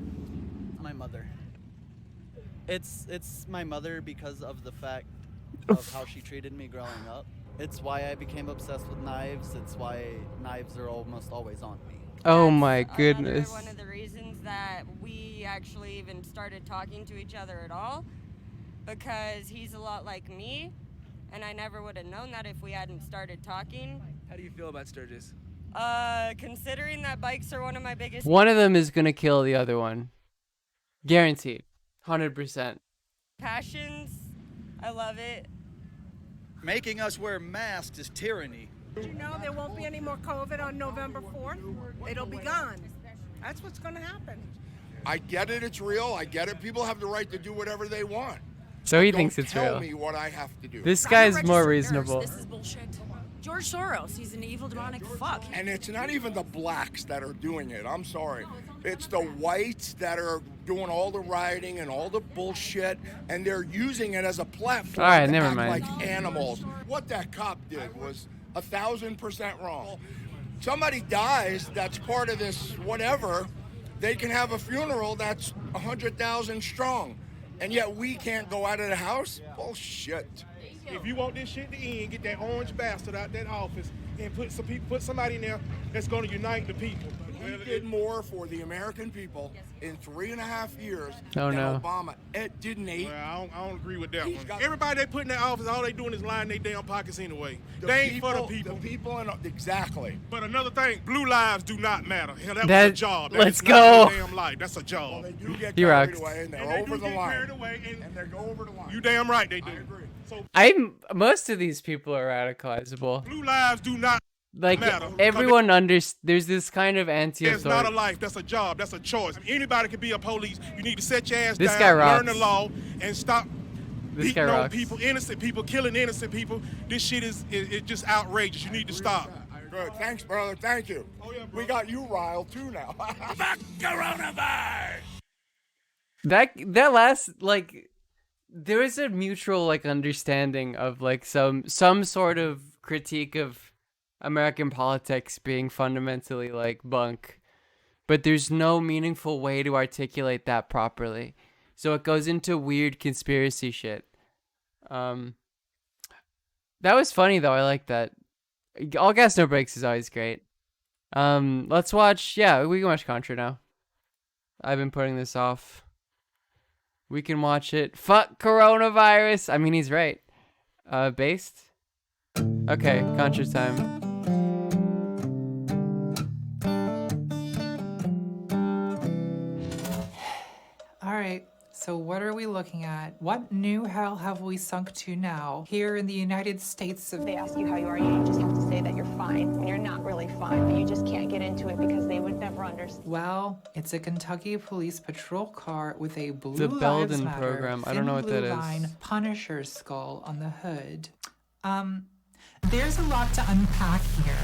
S27: My mother. It's my mother because of the fact of how she treated me growing up. It's why I became obsessed with knives. It's why knives are almost always on me.
S2: Oh my goodness.
S28: One of the reasons that we actually even started talking to each other at all, because he's a lot like me, and I never would have known that if we hadn't started talking.
S24: How do you feel about Sturgis?
S28: Considering that bikes are one of my biggest...
S2: One of them is gonna kill the other one. Guaranteed. 100%.
S28: passions, I love it.
S27: Making us wear masks is tyranny.
S29: Did you know there won't be any more COVID on November 4th? It'll be gone. That's what's going to happen.
S21: I get it, it's real. I get it. People have the right to do whatever they want.
S2: So he
S21: Don't
S2: thinks it's
S21: tell
S2: real.
S21: me what I have to do.
S2: This guy's more reasonable.
S30: This is bullshit. George Soros, he's an evil demonic fuck.
S21: And it's not even the blacks that are doing it. I'm sorry. It's the whites that are doing all the rioting and all the bullshit, and they're using it as a platform
S2: All right,
S21: to
S2: never
S21: act
S2: mind.
S21: like animals. What that cop did was 1,000% wrong. Somebody dies, that's part of this whatever, they can have a funeral that's 100,000 strong, and yet we can't go out of the house? Bullshit.
S23: If you want this shit to end, get that orange bastard out that office
S3: and put somebody in there that's going to unite the people.
S21: He did more for the American people in 3.5 years
S2: Oh,
S21: than
S2: no.
S21: Obama didn't he?
S3: Well, I don't agree with that one. Everybody they put in their office, all they doing is lining their damn pockets anyway. They ain't for the people.
S21: The people, exactly.
S3: But another thing, blue lives do not matter. Hell, that was
S2: That-
S3: a job.
S2: let's
S3: That is
S2: go.
S3: not your damn life. That's a job.
S21: Well, they do get
S2: He
S21: carried
S2: rocks.
S21: away, and they're
S3: And they
S21: over
S3: do
S21: the
S3: get
S21: line.
S3: carried away, and
S21: they go over the line.
S3: You damn right they do.
S21: I agree.
S3: So
S2: Most of these people are radicalizable.
S3: blue lives do not
S2: Like
S3: matter.
S2: everyone there's this kind of anti-authority.
S3: It's not a life. That's a job. That's a choice. Anybody can be a police. You need to set your ass
S2: This
S3: down,
S2: guy
S3: learn
S2: rocks.
S3: the law, and stop
S2: This guy
S3: beating on
S2: rocks.
S3: people, innocent people, killing innocent people. This shit is just outrageous. You need to stop.
S21: Good. Thanks, brother. Thank you. We got you riled too now.
S23: Fuck coronavirus!
S2: That last, like, there is a mutual, like, understanding of, like, some sort of critique of American politics being fundamentally, like, bunk, but there's no meaningful way to articulate that properly, so it goes into weird conspiracy shit. That was funny though. I like that. All Gas No Breaks is always great. Let's watch. Yeah, we can watch Contra now. I've been putting this off. We can watch it. Fuck coronavirus. I mean, he's right. Based. Okay, Contra time.
S7: All right, so what are we looking at? What new hell have we sunk to now here in the United States of...
S8: They ask you how you are, you just have to say that you're fine when you're not really fine, but you just can't get into it because they would never understand.
S7: Well, it's a Kentucky police patrol car with a Blue
S2: The
S7: Lives
S2: Belden
S7: Matter
S2: program. I don't know what
S7: Thin
S2: that
S7: Blue
S2: is.
S7: Line Punisher skull on the hood. There's a lot to unpack here,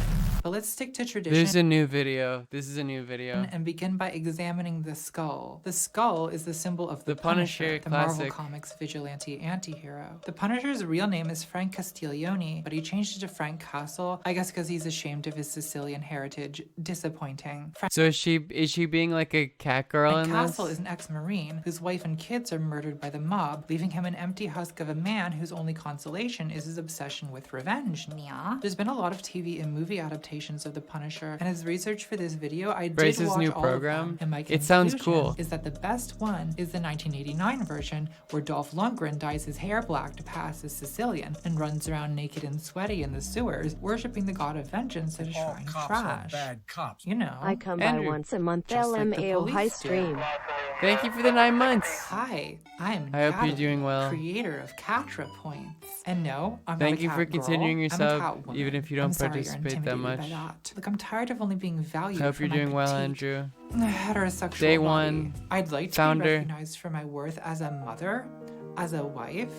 S7: but let's stick to tradition.
S2: There's a new video. This is a new video.
S7: And begin by examining the skull. The skull is the symbol of the
S2: Punisher
S7: the Marvel
S2: classic.
S7: Comics vigilante anti-hero. The Punisher's real name is Frank Castiglione, but he changed it to Frank Castle, I guess because he's ashamed of his Sicilian heritage. Disappointing.
S2: So is she being like a cat girl
S7: Frank
S2: in
S7: Castle
S2: this?
S7: is an ex-Marine whose wife and kids are murdered by the mob, leaving him an empty husk of a man whose only consolation is his obsession with revenge. Yeah. There's been a lot of TV and movie adaptations of The Punisher, and as research for this video, I did
S2: Brace's
S7: watch
S2: new
S7: all
S2: program?
S7: of them, and my
S2: It sounds
S7: conclusion
S2: cool.
S7: is that the best one is the 1989 version, where Dolph Lundgren dyes his hair black to pass as Sicilian and runs around naked and sweaty in the sewers, worshipping the god of vengeance at a shrine of trash.
S21: cops.
S7: You know.
S10: I come by
S7: Andrew.
S10: once a month.
S7: Just like the
S10: LMAO
S7: police
S10: high
S7: do.
S10: stream.
S2: Thank you for the 9 months.
S7: Hi, I'm
S2: I hope you're
S7: Natalie,
S2: doing well.
S7: creator of Catra Points. And no, I'm
S2: Thank
S7: not a
S2: you for
S7: cat girl.
S2: continuing your
S7: I'm a
S2: sub,
S7: cat woman.
S2: even if you
S7: I'm
S2: don't
S7: sorry you're
S2: participate that
S7: intimidated by
S2: much.
S7: that. Look, I'm tired of only being valued
S2: I hope
S7: for
S2: you're
S7: my
S2: doing well,
S7: petite,
S2: Andrew.
S7: heterosexual
S2: Day
S7: body.
S2: one,
S7: I'd like to
S2: founder.
S7: be recognized for my worth as a mother, as a wife,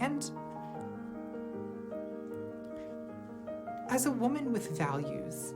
S7: and as a woman with values.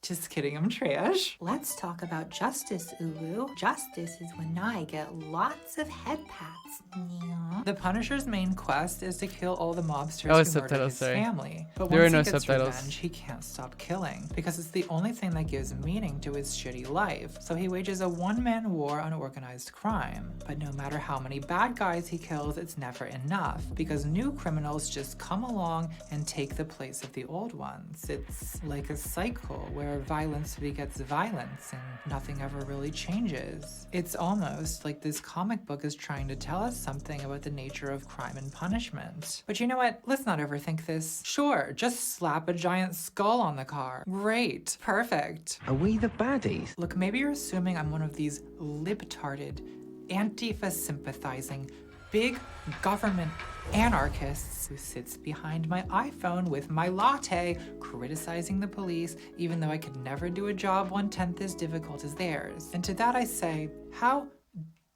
S7: Just kidding, I'm trash. Let's talk about justice, Ulu. Justice is when I get lots of head pats. Yeah. The Punisher's main quest is to kill all the mobsters
S2: Oh,
S7: who
S2: subtitles,
S7: murdered his
S2: sorry.
S7: family. But
S2: There are
S7: once
S2: no
S7: he gets
S2: subtitles.
S7: revenge, he can't stop killing because it's the only thing that gives meaning to his shitty life. So he wages a one-man war on organized crime. But no matter how many bad guys he kills, it's never enough because new criminals just come along and take the place of the old ones. It's like a cycle where violence begets violence and nothing ever really changes. It's almost like this comic book is trying to tell us something about the nature of crime and punishment. But you know what? Let's not overthink this. Sure, just slap a giant skull on the car. Great. Perfect.
S11: Are we the baddies?
S7: Look, maybe you're assuming I'm one of these libtarded, Antifa sympathizing, big government anarchists who sits behind my iPhone with my latte criticizing the police even though I could never do a job 1/10 as difficult as theirs. And to that I say, how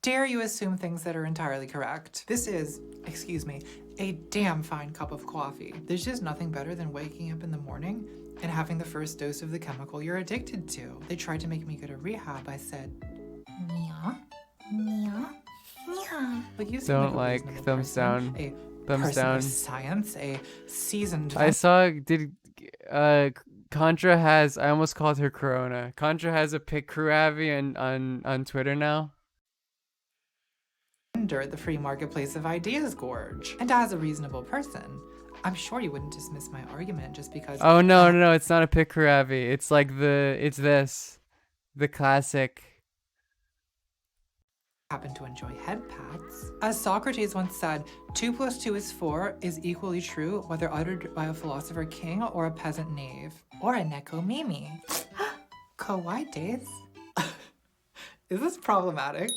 S7: dare you assume things that are entirely correct? This is, excuse me, a damn fine cup of coffee. There's just nothing better than waking up in the morning and having the first dose of the chemical you're addicted to. They tried to make me go to rehab. I said, yeah, yeah. Yeah. But you seem
S2: Don't
S7: a
S2: like
S7: reasonable
S2: thumbs
S7: person,
S2: down.
S7: a
S2: Thumbs
S7: person
S2: down.
S7: of science, a seasoned.
S2: I saw Contra has, I almost called her Corona. Contra has a pic crew Abby on Twitter now.
S7: Under the free marketplace of ideas gorge. And as a reasonable person, I'm sure you wouldn't dismiss my argument just because...
S2: Oh, no, it's not a pick-her-abby. It's like it's this. The classic.
S7: Happen to enjoy head pats. As Socrates once said, 2 + 2 is 4 is equally true whether uttered by a philosopher king or a peasant knave. Or a neko mimi. Kawaii days? Is this problematic?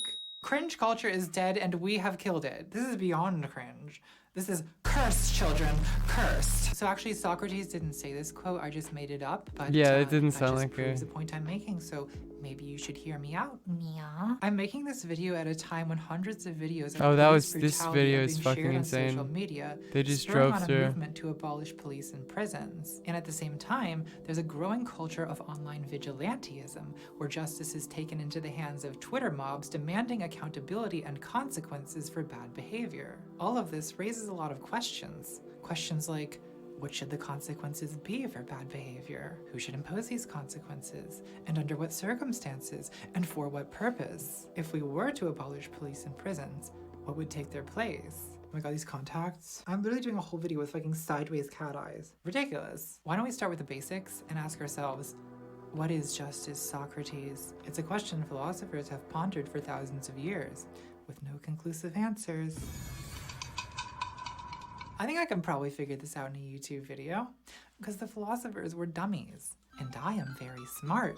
S7: Cringe culture is dead and we have killed it. This is beyond cringe. This is cursed, children, cursed. So actually Socrates didn't say this quote, I just made it up, but
S2: yeah, it didn't sound like
S7: it. That just proves the point I'm making, so maybe you should hear me out. Yeah. I'm making this video at a time when hundreds of videos of
S2: this video is fucking insane.
S7: Social media,
S2: they just
S7: drove
S2: through
S7: a movement to abolish police and prisons. And at the same time, there's a growing culture of online vigilantism, where justice is taken into the hands of Twitter mobs demanding accountability and consequences for bad behavior. All of this raises a lot of questions. Questions like, what should the consequences be for bad behavior? Who should impose these consequences? And under what circumstances? And for what purpose? If we were to abolish police and prisons, what would take their place? Oh my god, these contacts. I'm literally doing a whole video with fucking sideways cat eyes. Ridiculous. Why don't we start with the basics and ask ourselves, what is justice, Socrates? It's a question philosophers have pondered for thousands of years, with no conclusive answers. I think I can probably figure this out in a YouTube video, because the philosophers were dummies, and I am very smart.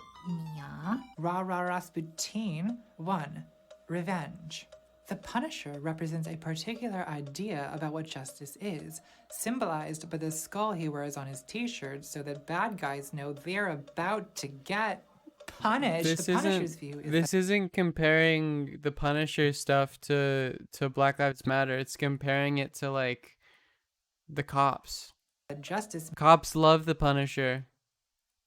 S7: Yeah. Ra Rasputin. 1. Revenge. The Punisher represents a particular idea about what justice is, symbolized by the skull he wears on his t-shirt so that bad guys know they're about to get punished. The Punisher's view is
S2: this isn't comparing the Punisher stuff to Black Lives Matter. It's comparing it to like the cops.
S7: Justice
S2: cops love the Punisher.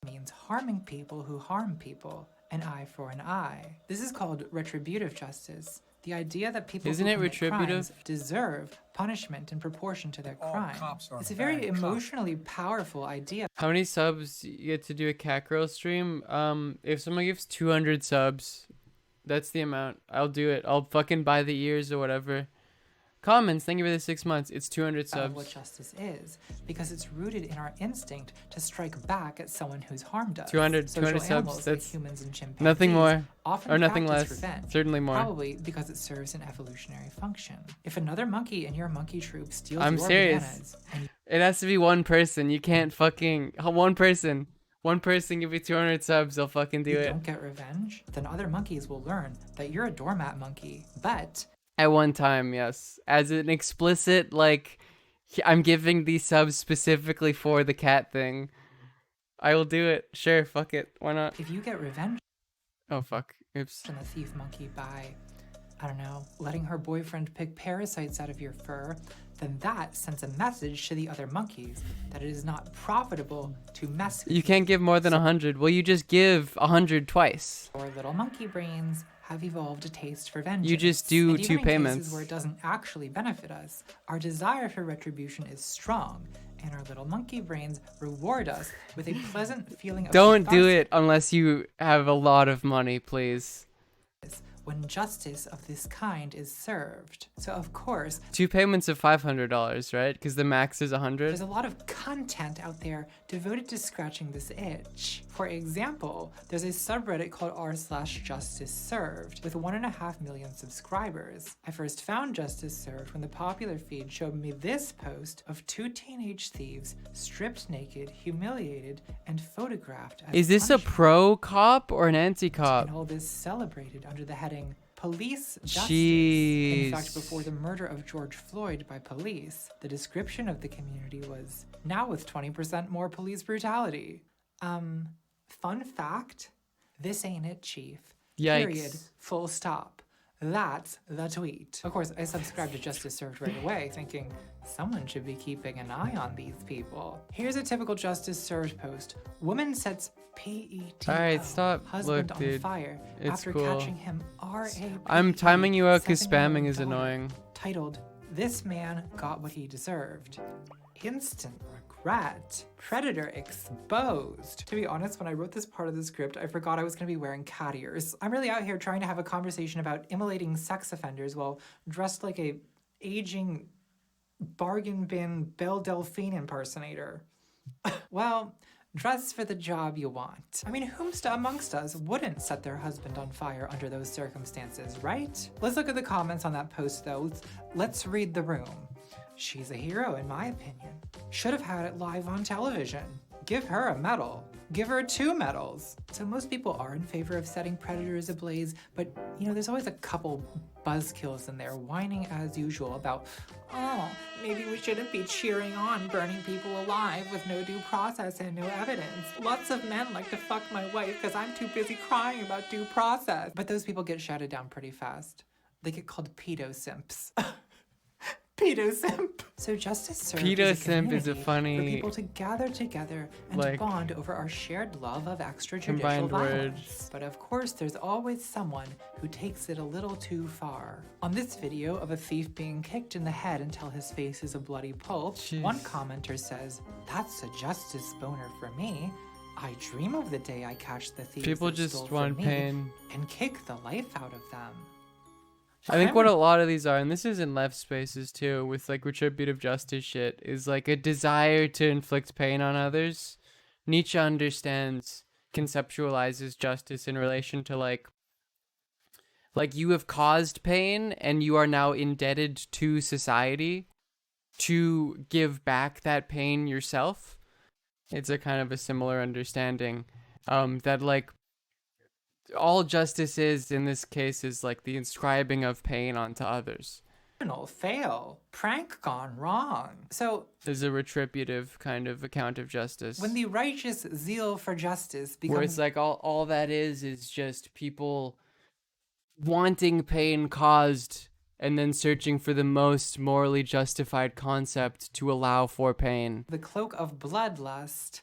S7: Means harming people who harm people. An eye for an eye. This is called retributive justice. The idea that people
S2: Isn't
S7: who
S2: it
S7: commit
S2: retributive?
S7: crimes deserve punishment in proportion to their crime.
S9: Cops are
S7: It's a very
S9: bad
S7: emotionally powerful idea.
S2: How many subs you get to do a cat girl stream? If someone gives 200 subs, that's the amount. I'll do it. I'll fucking buy the ears or whatever. Comments, thank you for the 6 months. It's 200 subs.
S7: What justice is, because it's rooted in our instinct to strike back at someone who's harmed us.
S2: 200
S7: Social
S2: subs, that's
S7: like humans and chimpanzees
S2: nothing more,
S7: often
S2: or nothing
S7: practice
S2: less,
S7: revenge,
S2: certainly more.
S7: Probably because it serves an evolutionary function. If another monkey in your monkey troop steals
S2: I'm
S7: your
S2: serious.
S7: bananas, and
S2: It has to be one person. You can't fucking... One person give you 200 subs, they'll fucking do
S7: you
S2: it.
S7: don't get revenge, then other monkeys will learn that you're a doormat monkey, but...
S2: At one time, yes. As an explicit, like, I'm giving these subs specifically for the cat thing. I will do it. Sure, fuck it. Why not?
S7: If you get revenge...
S2: Oh, fuck. Oops.
S7: ...from the thief monkey by, I don't know, letting her boyfriend pick parasites out of your fur, then that sends a message to the other monkeys that it is not profitable to mess with
S2: You can't give more than 100. Well, you just give 100 twice.
S7: Our little monkey brains have evolved a taste for vengeance.
S2: You just do
S7: and
S2: 2
S7: even
S2: payments.
S7: In cases where it doesn't actually benefit us, our desire for retribution is strong, and our little monkey brains reward us with a pleasant feeling of
S2: Don't do
S7: catharsis
S2: it unless you have a lot of money, please.
S7: when justice of this kind is served. So of course,
S2: 2 payments of $500, right? Because the max is 100.
S7: there's a lot of content out there devoted to scratching this itch. For example, there's a subreddit called r/justice-served with 1.5 million subscribers. I first found Justice Served when the popular feed showed me this post of 2 teenage thieves stripped naked, humiliated, and photographed as
S2: Is this a
S7: punishment.
S2: pro cop or an anti-cop?
S7: And all this celebrated under the heading Police Justice.
S2: Jeez.
S7: In fact, before the murder of George Floyd by police, the description of the community was, now with 20% more police brutality. Fun fact, this ain't it, Chief.
S2: Yikes.
S7: Period. Full stop. That's the tweet. Of course, I subscribed to Justice Served right away, thinking, someone should be keeping an eye on these people. Here's a typical Justice Served post. Woman sets PETO,
S2: Alright, stop.
S7: husband
S2: Look,
S7: on
S2: dude.
S7: fire
S2: It's
S7: after
S2: cool.
S7: catching him RAP.
S2: I'm timing you out because
S7: 7-year-old
S2: spamming is
S7: daughter,
S2: annoying.
S7: Titled, This Man Got What He Deserved. Instant regret. Predator exposed. To be honest, when I wrote this part of the script, I forgot I was going to be wearing cat ears. I'm really out here trying to have a conversation about immolating sex offenders while dressed like a aging bargain bin Belle Delphine impersonator. Well, dress for the job you want. I mean, whomsta amongst us wouldn't set their husband on fire under those circumstances, right? Let's look at the comments on that post though. Let's read the room. She's a hero in my opinion. Should have had it live on television. Give her a medal. Give her 2 medals. So most people are in favor of setting predators ablaze, but you know, there's always a couple buzzkills in there whining as usual about, oh, maybe we shouldn't be cheering on burning people alive with no due process and no evidence. Lots of men like to fuck my wife because I'm too busy crying about due process. But those people get shouted down pretty fast. They get called pedo simps. Pedo simp. So justice served
S2: Pedo
S7: as a
S2: simp is a
S7: community
S2: funny,
S7: for people to gather together and
S2: like,
S7: bond over our shared love of extrajudicial
S2: combined
S7: violence.
S2: words.
S7: But of course, there's always someone who takes it a little too far. On this video of a thief being kicked in the head until his face is a bloody pulp, one commenter says, "That's a justice boner for me. I dream of the day I catch the thieves
S2: People
S7: that
S2: just
S7: stole
S2: want
S7: from me
S2: pain.
S7: and kick the life out of them."
S2: I think what a lot of these are, and this is in left spaces too, with like retributive justice shit, is like a desire to inflict pain on others. Nietzsche understands, conceptualizes justice in relation to like you have caused pain and you are now indebted to society to give back that pain yourself. It's a kind of a similar understanding, that like all justice is in this case is like the inscribing of pain onto others.
S7: Fail. Prank gone wrong. So
S2: there's a retributive kind of account of justice.
S7: When the righteous zeal for justice becomes...
S2: Where it's like all that is just people wanting pain caused and then searching for the most morally justified concept to allow for pain.
S7: The cloak of bloodlust...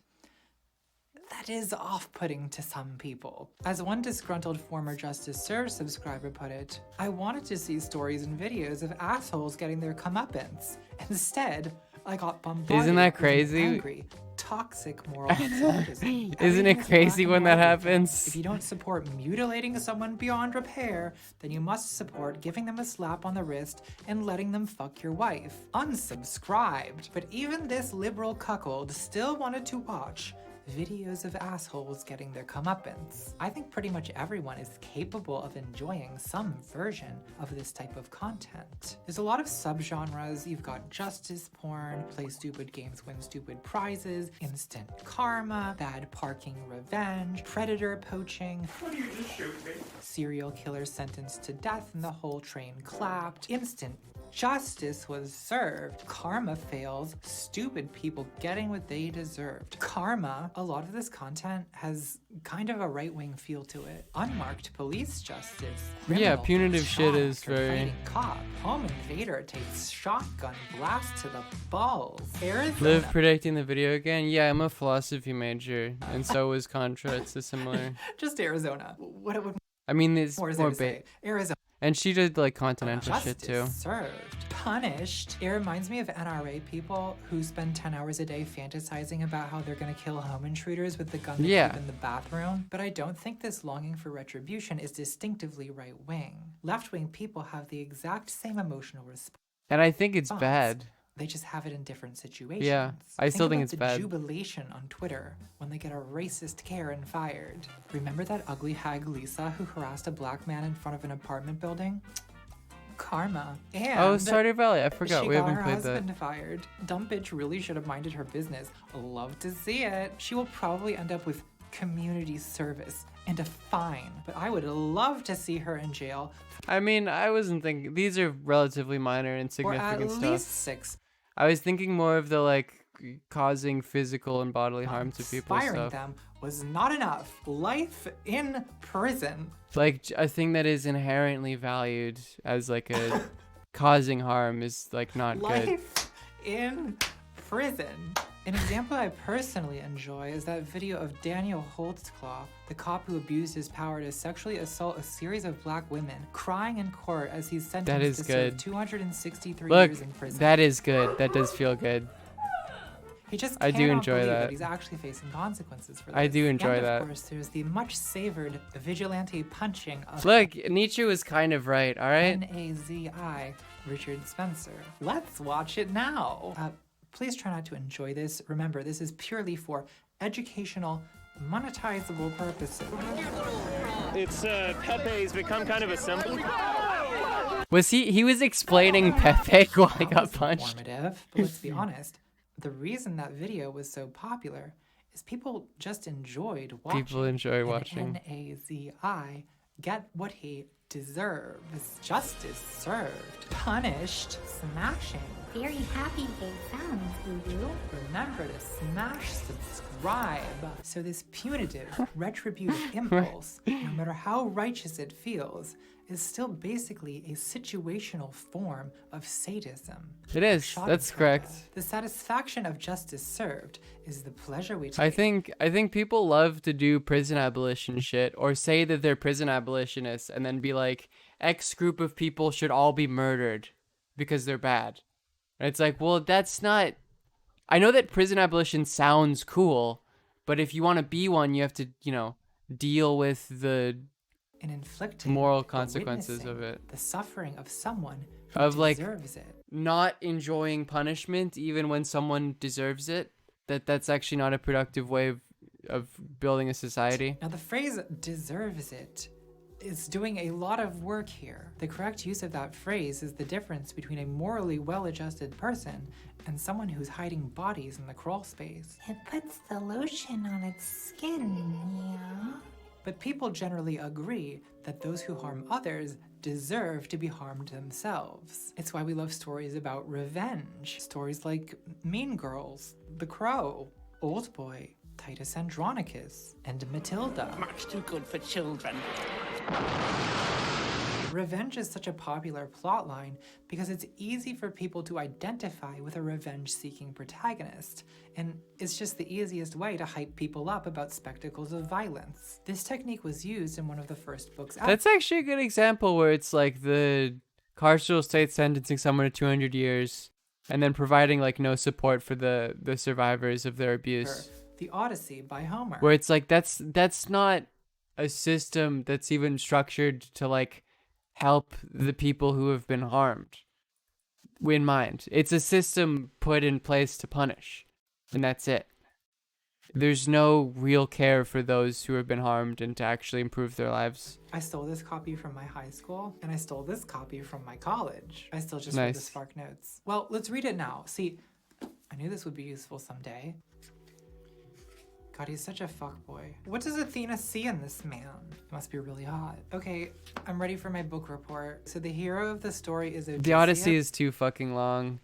S7: that is off-putting to some people. As one disgruntled former Justice Serve subscriber put it, I wanted to see stories and videos of assholes getting their comeuppance. Instead, I got bombarded.
S2: Isn't that crazy?
S7: With angry, toxic moral absolutism.
S2: Isn't it crazy when that happens?
S7: If you don't support mutilating someone beyond repair, then you must support giving them a slap on the wrist and letting them fuck your wife. Unsubscribed. But even this liberal cuckold still wanted to watch videos of assholes getting their comeuppance. I think pretty much everyone is capable of enjoying some version of this type of content. There's a lot of subgenres. You've got justice porn, play stupid games, win stupid prizes, instant karma, bad parking revenge, predator poaching, serial killer sentenced to death and the whole train clapped, instant justice was served, karma fails, stupid people getting what they deserved. Karma, a lot of this content has kind of a right-wing feel to it. Unmarked police justice.
S2: Yeah, punitive shit is very...
S7: Cop. Home invader takes shotgun blast to the balls. Arizona.
S2: Liv predicting the video again? Yeah, I'm a philosophy major, and so is Contra. It's a similar...
S7: Just Arizona. What it would...
S2: I mean, it's
S7: more
S2: bait.
S7: Arizona.
S2: And she did like continental shit too.
S7: Served. Punished. It reminds me of NRA people who spend 10 hours a day fantasizing about how they're gonna kill home intruders with the gun they keep in the bathroom. But I don't think this longing for retribution is distinctively right-wing. Left-wing people have the exact same emotional response.
S2: And I think it's bad.
S7: They just have it in different situations.
S2: Yeah, I still think it's
S7: the
S2: bad.
S7: Jubilation on Twitter when they get a racist Karen fired. Remember that ugly hag Lisa who harassed a black man in front of an apartment building? Karma. And
S2: oh, Stardew Valley. I forgot.
S7: She
S2: We
S7: got
S2: haven't
S7: her
S2: played
S7: husband
S2: that.
S7: fired. Dumb bitch really should have minded her business. Love to see it. She will probably end up with community service and a fine, but I would love to see her in jail.
S2: I mean, I wasn't thinking. These are relatively minor and insignificant
S7: or at
S2: stuff.
S7: least 6.
S2: I was thinking more of the like causing physical and bodily harm to people
S7: Firing
S2: stuff.
S7: them was not enough. Life in prison.
S2: Like a thing that is inherently valued as like a causing harm is like not good.
S7: Life in prison. An example I personally enjoy is that video of Daniel Holtzclaw, the cop who abused his power to sexually assault a series of black women, crying in court as he's sentenced to serve 263 years in prison.
S2: That is good. That does feel good.
S7: He just
S2: I
S7: cannot
S2: do enjoy
S7: believe
S2: that.
S7: he's actually facing consequences for this.
S2: I do enjoy
S7: and
S2: that.
S7: Of course, there's the much savored vigilante punching of
S2: Look, Nietzsche was kind of right, all right?
S7: Nazi Richard Spencer. Let's watch it now. Please try not to enjoy this. Remember, this is purely for educational, monetizable purposes.
S9: It's Pepe's become kind of a symbol.
S2: Was he was explaining Pepe while he got punched?
S7: Informative, but let's be honest. The reason that video was so popular is people just enjoyed watching.
S2: People enjoy watching.
S7: Nazi get what he deserves. Justice served. Punished. Smashing.
S10: Very happy face sounds, Boo-Boo.
S7: Remember to smash subscribe. So this punitive, retributive impulse, no matter how righteous it feels, is still basically a situational form of sadism.
S2: It is. That's correct.
S7: The satisfaction of justice served is the pleasure we take.
S2: I think people love to do prison abolition shit or say that they're prison abolitionists and then be like, X group of people should all be murdered because they're bad. And it's like, well, that's not... I know that prison abolition sounds cool, but if you want to be one, you have to, deal with the moral consequences of it.
S7: The suffering of someone who deserves it.
S2: Not enjoying punishment even when someone deserves it. That's actually not a productive way of building a society.
S7: Now the phrase deserves it is doing a lot of work here. The correct use of that phrase is the difference between a morally well-adjusted person and someone who's hiding bodies in the crawl space.
S10: It puts the lotion on its skin, yeah.
S7: But people generally agree that those who harm others deserve to be harmed themselves. It's why we love stories about revenge. Stories like Mean Girls, The Crow, Old Boy, Titus Andronicus, and Matilda.
S10: Much too good for children.
S7: Revenge is such a popular plotline because it's easy for people to identify with a revenge-seeking protagonist, and it's just the easiest way to hype people up about spectacles of violence. This technique was used in one of the first books out.
S2: That's actually a good example where it's like the carceral state sentencing someone to 200 years and then providing like no support for the survivors of their abuse.
S7: The Odyssey by Homer.
S2: Where it's like that's not a system that's even structured to like help the people who have been harmed in mind. It's a system put in place to punish, and that's it. There's no real care for those who have been harmed and to actually improve their lives.
S7: I stole this copy from my high school, and I stole this copy from my college. I still just read the Spark Notes. Well, let's read it now. See, I knew this would be useful someday. God, he's such a fuckboy. What does Athena see in this man? He must be really hot. Okay, I'm ready for my book report. So the hero of the story is Odysseus.
S2: The Odyssey is too fucking long.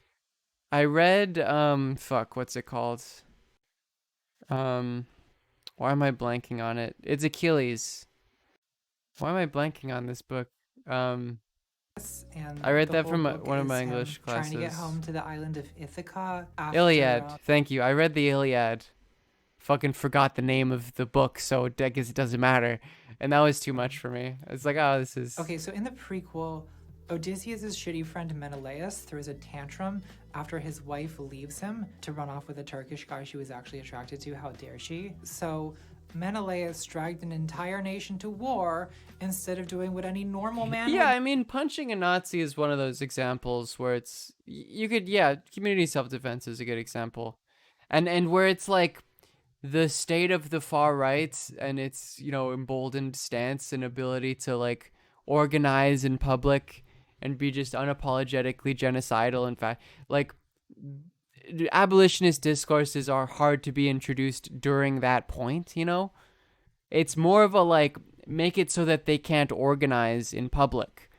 S2: I read, what's it called? Why am I blanking on it? It's Achilles. Why am I blanking on this book?
S7: And
S2: I read that from
S7: book
S2: one of
S7: is
S2: my
S7: him
S2: English classes.
S7: Trying to get home to the island of Ithaca after,
S2: Iliad. Thank you. I read the Iliad. Fucking forgot the name of the book, so I guess it doesn't matter. And that was too much for me. It's like, oh, this is...
S7: Okay, so in the prequel, Odysseus' shitty friend Menelaus throws a tantrum after his wife leaves him to run off with a Turkish guy she was actually attracted to. How dare she? So Menelaus dragged an entire nation to war instead of doing what any normal man would.
S2: I mean, punching a Nazi is one of those examples where it's... community self-defense is a good example. And where it's like... the state of the far right and its, emboldened stance and ability to like organize in public and be just unapologetically genocidal. In fact, like abolitionist discourses are hard to be introduced during that point, It's more of a like, make it so that they can't organize in public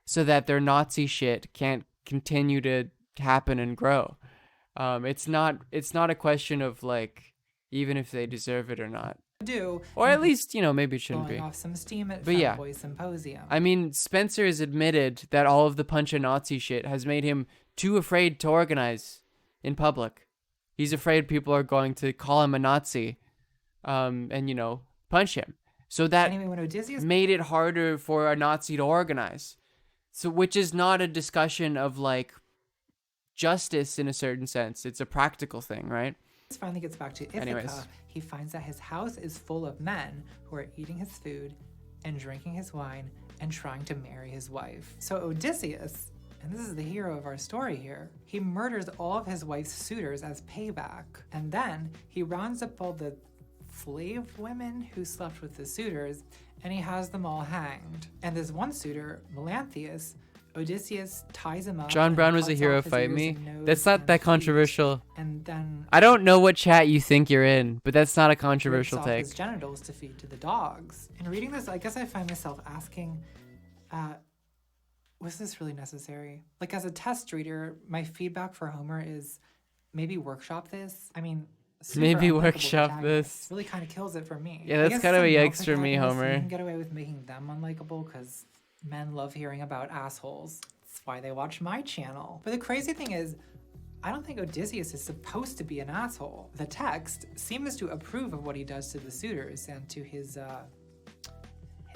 S2: so that their Nazi shit can't continue to happen and grow. It's not a question of like, even if they deserve it or not. Or at least, maybe it shouldn't be.
S7: Off some steam at
S2: But
S7: Fanboy Symposium.
S2: I mean, Spencer has admitted that all of the punch a Nazi shit has made him too afraid to organize in public. He's afraid people are going to call him a Nazi and, punch him. So that made it harder for a Nazi to organize. So, which is not a discussion of like justice in a certain sense. It's a practical thing, right?
S7: Finally gets back to Ithaca.
S2: Anyways.
S7: He finds that his house is full of men who are eating his food and drinking his wine and trying to marry his wife. So Odysseus, and this is the hero of our story here, he murders all of his wife's suitors as payback. And then he rounds up all the slave women who slept with the suitors and he has them all hanged. And this one suitor, Melanthius, Odysseus ties him up.
S2: John
S7: and
S2: Brown was a
S7: cuts
S2: hero,
S7: off his
S2: fight
S7: ears
S2: me.
S7: and nose
S2: That's not
S7: and
S2: that
S7: feet.
S2: controversial.
S7: And then
S2: I don't know what chat you think you're in, but that's not a
S7: rips
S2: controversial
S7: off
S2: take.
S7: his genitals to feed to the dogs. And reading this, I guess I find myself asking, was this really necessary? Like, as a test reader, my feedback for Homer is maybe workshop this. I mean, super
S2: Maybe
S7: unlikable
S2: workshop
S7: protagonist.
S2: this.
S7: Really kind of kills it for me.
S2: Yeah,
S7: I
S2: that's
S7: guess
S2: kind of a
S7: some male
S2: yikes for me,
S7: protagonists,
S2: Homer.
S7: You can get away with making them unlikable because men love hearing about assholes. That's why they watch my channel. But the crazy thing is, I don't think Odysseus is supposed to be an asshole. The text seems to approve of what he does to the suitors and to his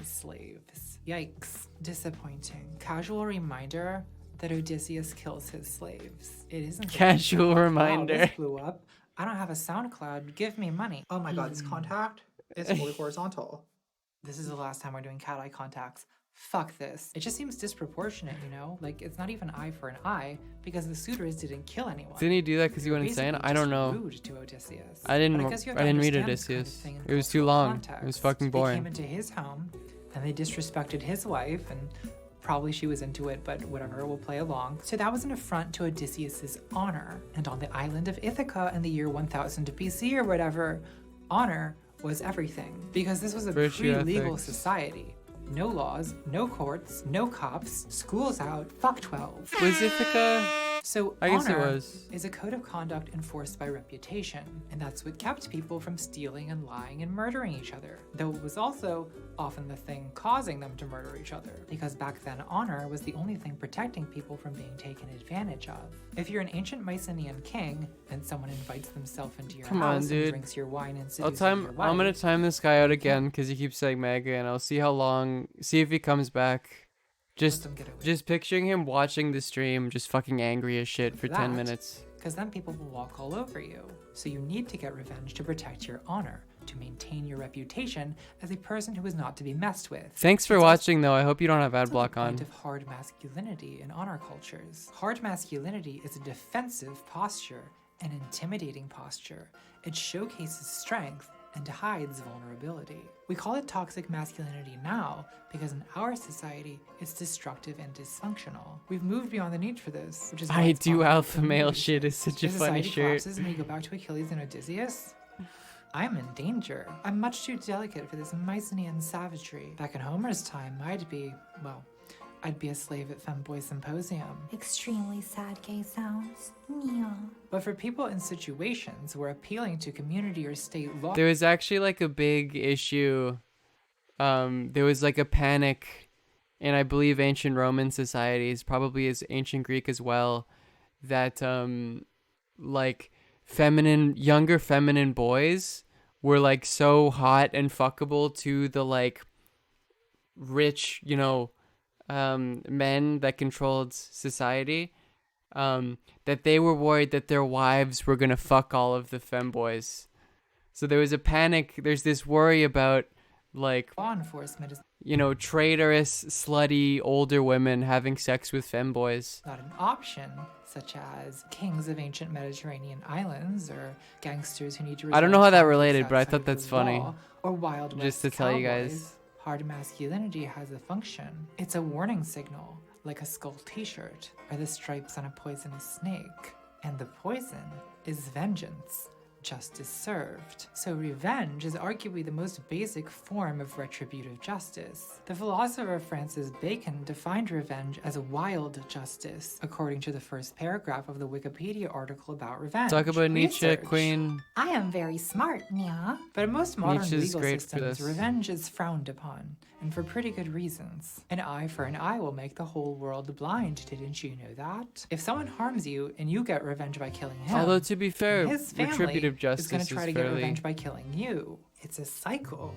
S7: slaves. Yikes. Disappointing. Casual reminder that Odysseus kills his slaves. It isn't.
S2: Casual reminder.
S7: Wow, this blew up. I don't have a SoundCloud. Give me money. Oh my god, this contact is fully horizontal. This is the last time we're doing cat eye contacts. Fuck this. It just seems disproportionate, you know? Like, it's not even eye for an eye because the suitors didn't kill anyone.
S2: Didn't he do that because he went insane?
S7: Basically
S2: I don't
S7: just
S2: know.
S7: rude to Odysseus.
S2: I
S7: But
S2: didn't
S7: guess you have to
S2: read
S7: understand this kind of
S2: Odysseus.
S7: thing in
S2: It was too
S7: cultural
S2: long.
S7: context.
S2: It was fucking
S7: They came
S2: boring.
S7: into his home and they disrespected his wife, and probably she was into it, but whatever, we'll play along. So that was an affront to Odysseus's honor. And on the island of Ithaca in the year 1000 BC or whatever, honor was everything. Because this was a
S2: Virtue
S7: pre-legal
S2: ethics.
S7: society. No laws, no courts, no cops, school's out, fuck 12.
S2: Was Ithaca?
S7: So
S2: I guess it
S7: honor
S2: was.
S7: is a code of conduct enforced by reputation, and that's what kept people from stealing and lying and murdering each other. Though it was also often the thing causing them to murder each other, because back then honor was the only thing protecting people from being taken advantage of. If you're an ancient Mycenaean king and someone invites themselves into your
S2: Come on,
S7: house and
S2: dude.
S7: drinks your wine and
S2: I'll
S7: seduces
S2: time.
S7: your wife,
S2: I'm gonna time this guy out again because he keeps saying mega, and I'll see how long. See if he comes back. Just picturing him watching the stream, just fucking angry as shit for 10 minutes.
S7: because then people will walk all over you. So you need to get revenge to protect your honor, to maintain your reputation as a person who is not to be messed with.
S2: Thanks for watching, though. I hope you don't have ad block on.
S7: Of hard masculinity in honor cultures. Hard masculinity is a defensive posture, an intimidating posture. It showcases strength and hides vulnerability. We call it toxic masculinity now because in our society, it's destructive and dysfunctional. We've moved beyond the need for this, which is why
S2: I
S7: it's
S2: do
S7: popular
S2: alpha
S7: in
S2: male
S7: movies.
S2: shit is such a
S7: If
S2: funny
S7: society
S2: shirt.
S7: collapses and we go back to Achilles and Odysseus, I'm in danger. I'm much too delicate for this Mycenaean savagery. Back in Homer's time, I'd be a slave at Femboy Symposium.
S10: Extremely sad gay sounds. Yeah.
S7: But for people in situations where appealing to community or state law...
S2: There was actually like a big issue. There was like a panic in, I believe, ancient Roman societies, probably as ancient Greek as well, that like younger feminine boys were like so hot and fuckable to the like rich, men that controlled society, that they were worried that their wives were gonna fuck all of the femboys. So there was a panic. There's this worry about like
S7: law enforcement is
S2: traitorous, slutty older women having sex with femboys.
S7: not an option, such as kings of ancient Mediterranean islands or gangsters who need to
S2: I don't know how that
S7: resolve
S2: related,
S7: conflicts
S2: but I
S7: outside
S2: thought
S7: of the
S2: that's funny.
S7: law, or Wild
S2: Just
S7: West
S2: to tell you
S7: cowboys.
S2: guys.
S7: Hard masculinity has a function. It's a warning signal, like a skull t-shirt or the stripes on a poisonous snake. And the poison is vengeance. Justice served. So revenge is arguably the most basic form of retributive justice. The philosopher Francis Bacon defined revenge as wild justice, according to the first paragraph of the Wikipedia article about revenge.
S2: Talk about Nietzsche,
S7: Research.
S2: Queen.
S10: I am very smart, Nya.
S7: But in most modern
S2: Nietzsche's
S7: legal
S2: great for
S7: systems,
S2: this.
S7: revenge is frowned upon, and for pretty good reasons. An eye for an eye will make the whole world blind, didn't you know that? If someone harms you and you get revenge by killing him,
S2: Although to be fair,
S7: his family
S2: retributive
S7: is going
S2: justice
S7: to try
S2: is
S7: to get
S2: fairly.
S7: revenge by killing you. It's a cycle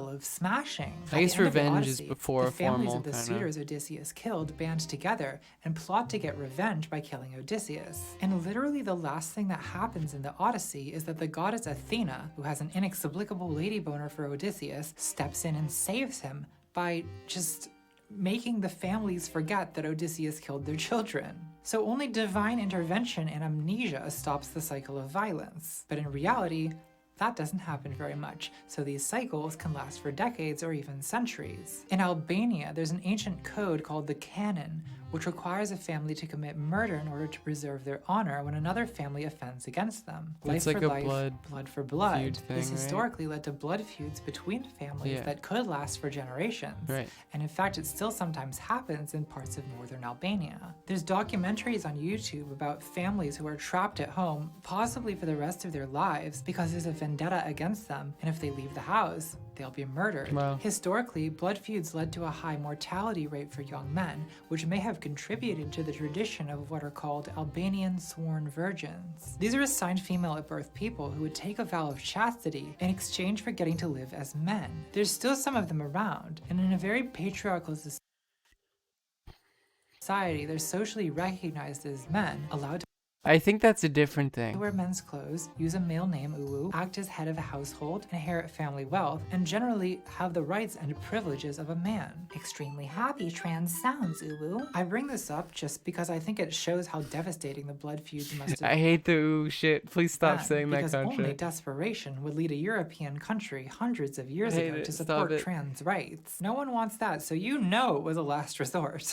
S7: of smashing.
S2: I guess
S7: At the end of the
S2: revenge is
S7: Odyssey,
S2: before
S7: the families
S2: formal
S7: of the
S2: kinda.
S7: suitors Odysseus killed band together and plot to get revenge by killing Odysseus. And literally the last thing that happens in the Odyssey is that the goddess Athena, who has an inexplicable lady boner for Odysseus, steps in and saves him by just making the families forget that Odysseus killed their children. So only divine intervention and amnesia stops the cycle of violence. But in reality, that doesn't happen very much, so these cycles can last for decades or even centuries. In Albania, there's an ancient code called the canon, which requires a family to commit murder in order to preserve their honor when another family offends against them.
S2: It's
S7: Life
S2: like
S7: for
S2: a
S7: life, blood for blood.
S2: feud thing,
S7: This
S2: right?
S7: historically led to blood feuds between families
S2: Yeah.
S7: that could last for generations.
S2: Right.
S7: And in fact, it still sometimes happens in parts of northern Albania. There's documentaries on YouTube about families who are trapped at home, possibly for the rest of their lives, because there's a vendetta against them, and if they leave the house, they'll be murdered.
S2: Wow.
S7: Historically, blood feuds led to a high mortality rate for young men, which may have contributed to the tradition of what are called Albanian sworn virgins. These are assigned female at birth people who would take a vow of chastity in exchange for getting to live as men. There's still some of them around, and in a very patriarchal society, they're socially recognized as men, allowed to
S2: I think that's a different thing.
S7: wear men's clothes, use a male name uwu, act as head of a household, inherit family wealth, and generally have the rights and privileges of a man. Extremely happy trans sounds, uwu. I bring this up just because I think it shows how devastating the blood feuds must have
S2: I hate the ooh shit. Please stop
S7: been,
S2: saying that
S7: because only
S2: country.
S7: desperation would lead a European country hundreds of years
S2: I hate
S7: ago
S2: it.
S7: to
S2: Stop
S7: support
S2: it.
S7: trans rights. No one wants that, so you know it was a last resort.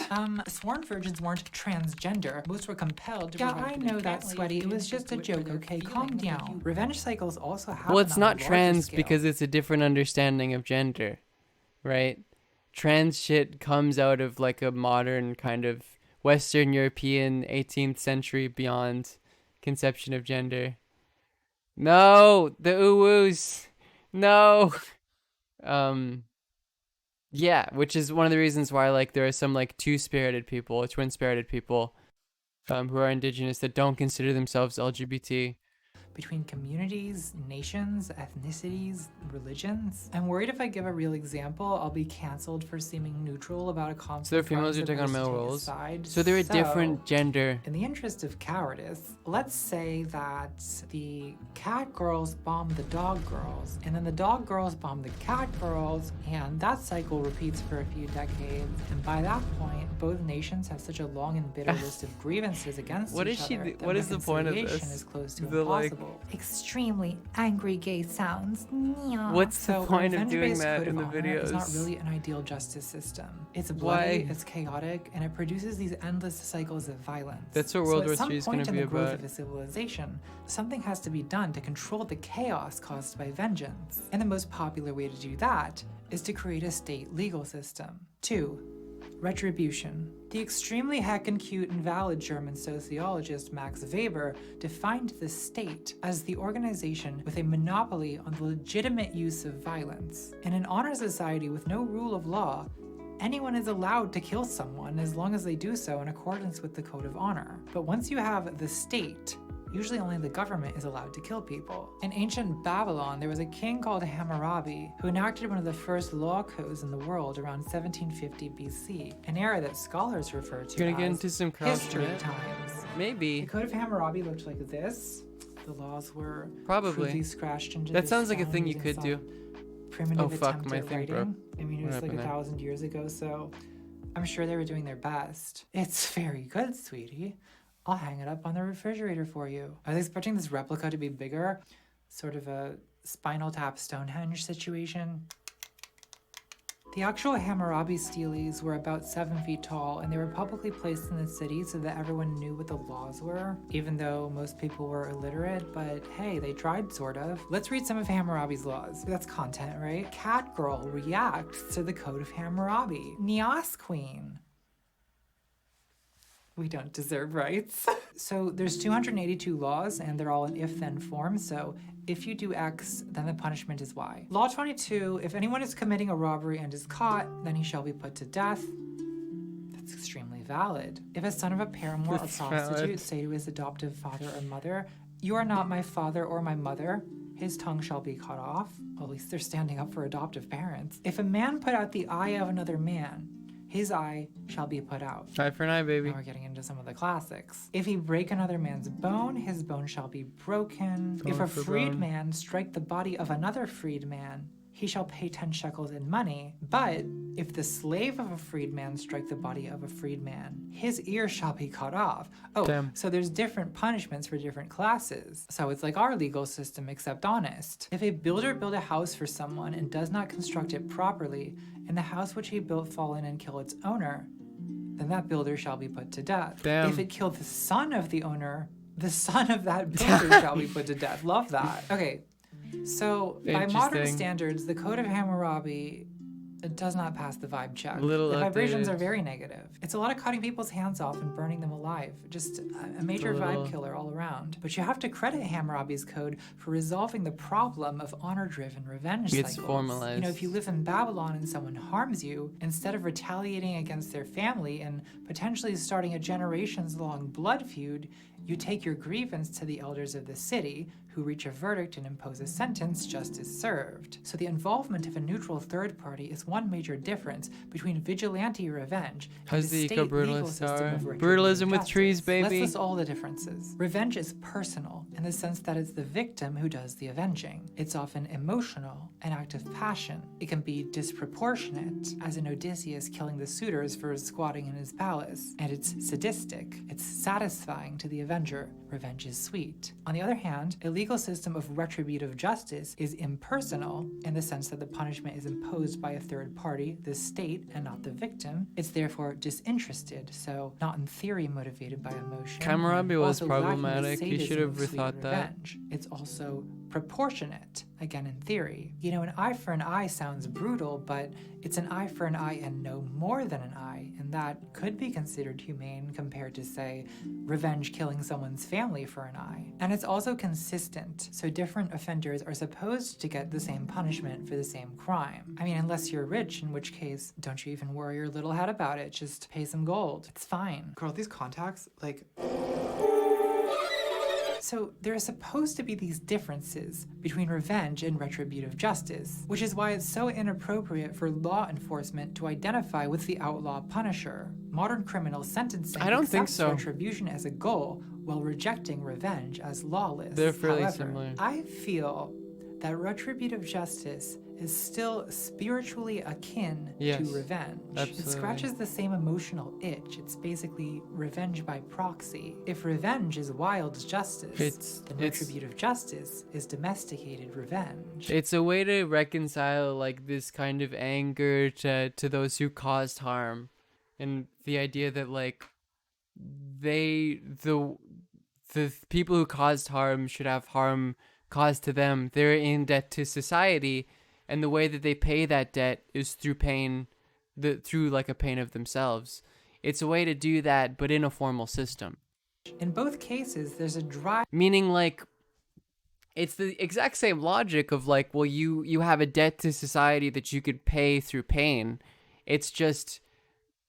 S7: Sworn virgins weren't transgender. Most were compelled to provide I know that, Sweaty. It was just a joke, okay? Calm down. Revenge cycles also happen
S2: Well, it's
S7: on a
S2: not
S7: larger
S2: trans
S7: scale.
S2: because it's a different understanding of gender, right? Trans shit comes out of like a modern kind of Western European 18th century beyond conception of gender. No, the uwus. No. Yeah, which is one of the reasons why like there are some like two-spirited people, twin-spirited people who are indigenous that don't consider themselves LGBT.
S7: Between communities, nations, ethnicities, religions. I'm worried if I give a real example, I'll be canceled for seeming neutral about a conflict.
S2: So they're females
S7: I'm
S2: who take on
S7: supposed
S2: male
S7: to take
S2: roles.
S7: aside.
S2: So they're a different
S7: So,
S2: gender.
S7: in the interest of cowardice, let's say that the cat girls bomb the dog girls, and then the dog girls bomb the cat girls, and that cycle repeats for a few decades. And by that point, both nations have such a long and bitter list of grievances against
S2: What
S7: each
S2: is she
S7: other
S2: do-
S7: that
S2: what is the point of
S7: reconciliation
S2: this?
S7: is close to
S2: The, like-
S7: impossible. Extremely angry gay sounds.
S2: What's the point of doing
S7: revenge-based
S2: that
S7: code
S2: in
S7: of
S2: the
S7: honor is not
S2: videos?
S7: really an ideal justice system. It's bloody,
S2: Why?
S7: it's chaotic, and it produces these endless cycles of violence.
S2: That's what World
S7: so
S2: War
S7: at some
S2: III is
S7: point
S2: gonna
S7: in
S2: be
S7: the growth
S2: about.
S7: of a civilization, something has to be done to control the chaos caused by vengeance. And the most popular way to do that is to create a state legal system. 2. Retribution. The extremely heckin' cute and valid German sociologist Max Weber defined the state as the organization with a monopoly on the legitimate use of violence. In an honor society with no rule of law, anyone is allowed to kill someone as long as they do so in accordance with the code of honor. But once you have the state, usually only the government is allowed to kill people. In ancient Babylon, there was a king called Hammurabi who enacted one of the first law codes in the world around 1750 BC, an era that scholars refer to
S2: Gonna
S7: as
S2: get into some Carl
S7: history
S2: Schmitt?
S7: times.
S2: Maybe.
S7: The code of Hammurabi looked like this. The laws were
S2: Probably.
S7: crudely scratched into
S2: That
S7: the
S2: sounds like a
S7: stone
S2: thing you
S7: using
S2: could
S7: some
S2: do.
S7: primitive
S2: Oh, fuck,
S7: attempt
S2: my
S7: at
S2: thing
S7: writing.
S2: broke.
S7: I mean, it
S2: What
S7: was like
S2: happened there?
S7: 1,000 years ago, so I'm sure they were doing their best. It's very good, sweetie. I'll hang it up on the refrigerator for you. I was expecting this replica to be bigger, sort of a Spinal Tap Stonehenge situation. The actual Hammurabi steles were about 7 feet tall, and they were publicly placed in the city so that everyone knew what the laws were, even though most people were illiterate, but hey, they tried, sort of. Let's read some of Hammurabi's laws. That's content, right? Cat girl reacts to the code of Hammurabi. Nias queen. We don't deserve rights. So there's 282 laws, and they're all in if-then form, so if you do X, then the punishment is Y. Law 22, if anyone is committing a robbery and is caught, then he shall be put to death. That's extremely valid. If a son of a paramour or
S2: That's
S7: prostitute
S2: valid.
S7: say to his adoptive father or mother, "You are not my father or my mother," his tongue shall be cut off. Well, at least they're standing up for adoptive parents. If a man put out the eye of another man, his eye shall be put out.
S2: Eye for an eye, baby.
S7: Now we're getting into some of the classics. If he break another man's bone, his bone shall be broken. If a freedman strike the body of another freedman, he shall pay 10 shekels in money. But if the slave of a freedman strike the body of a freedman, his ear shall be cut off. Oh,
S2: Damn.
S7: so there's different punishments for different classes. So it's like our legal system, except honest. If a builder build a house for someone and does not construct it properly, and the house which he built fall in and kill its owner, then that builder shall be put to death.
S2: Damn.
S7: If it kill the son of the owner, the son of that builder shall be put to death. Love that. Okay. So, by modern
S2: Interesting.
S7: standards, the Code of Hammurabi does not pass the vibe check.
S2: Little
S7: The vibrations
S2: updated.
S7: are very negative. It's a lot of cutting people's hands off and burning them alive. Just a major vibe killer all around. But you have to credit Hammurabi's code for resolving the problem of honor-driven revenge
S2: It's
S7: cycles.
S2: formalized.
S7: You know, if you live in Babylon and someone harms you, instead of retaliating against their family and potentially starting a generations-long blood feud, you take your grievance to the elders of the city, who reach a verdict and impose a sentence justice served. So the involvement of a neutral third party is one major difference between vigilante revenge and
S2: How's
S7: the
S2: the
S7: state legal
S2: eco-brutalist
S7: system
S2: are?
S7: of retributive
S2: Brutalism with
S7: justice.
S2: trees, baby.
S7: Let's list all the differences. Revenge is personal in the sense that it's the victim who does the avenging. It's often emotional, an act of passion. It can be disproportionate, as in Odysseus killing the suitors for squatting in his palace. And it's sadistic. It's satisfying to the avenger. Revenge is sweet. On the other hand, a legal system of retributive justice is impersonal in the sense that the punishment is imposed by a third party, the state, and not the victim. It's therefore disinterested, so not in theory motivated by emotion.
S2: Hammurabi was
S7: Also lacking the
S2: problematic. He should
S7: sadism
S2: have
S7: of sweet
S2: rethought that.
S7: revenge. It's also proportionate, again in theory. You know, an eye for an eye sounds brutal, but it's an eye for an eye and no more than an eye, and that could be considered humane compared to, say, revenge killing someone's family for an eye. And it's also consistent, so different offenders are supposed to get the same punishment for the same crime. I mean, unless you're rich, in which case, don't you even worry your little head about it, just pay some gold. It's fine. Girl, these contacts, like... So there are supposed to be these differences between revenge and retributive justice, which is why it's so inappropriate for law enforcement to identify with the outlaw punisher. Modern criminal sentencing
S2: I don't think
S7: accepts
S2: so.
S7: retribution as a goal while rejecting revenge as lawless.
S2: They're fairly
S7: However,
S2: similar.
S7: I feel that retributive justice is still spiritually akin
S2: Yes,
S7: to revenge.
S2: absolutely.
S7: It scratches the same emotional itch. It's basically revenge by proxy. If revenge is wild justice, then retributive justice is domesticated revenge.
S2: It's a way to reconcile like this kind of anger to those who caused harm, and the idea that like the people who caused harm should have harm caused to them. They're in debt to society, and the way that they pay that debt is through pain, through like a pain of themselves. It's a way to do that, but in a formal system.
S7: In both cases, there's a drive.
S2: Meaning, like, it's the exact same logic of like, well, you have a debt to society that you could pay through pain. It's just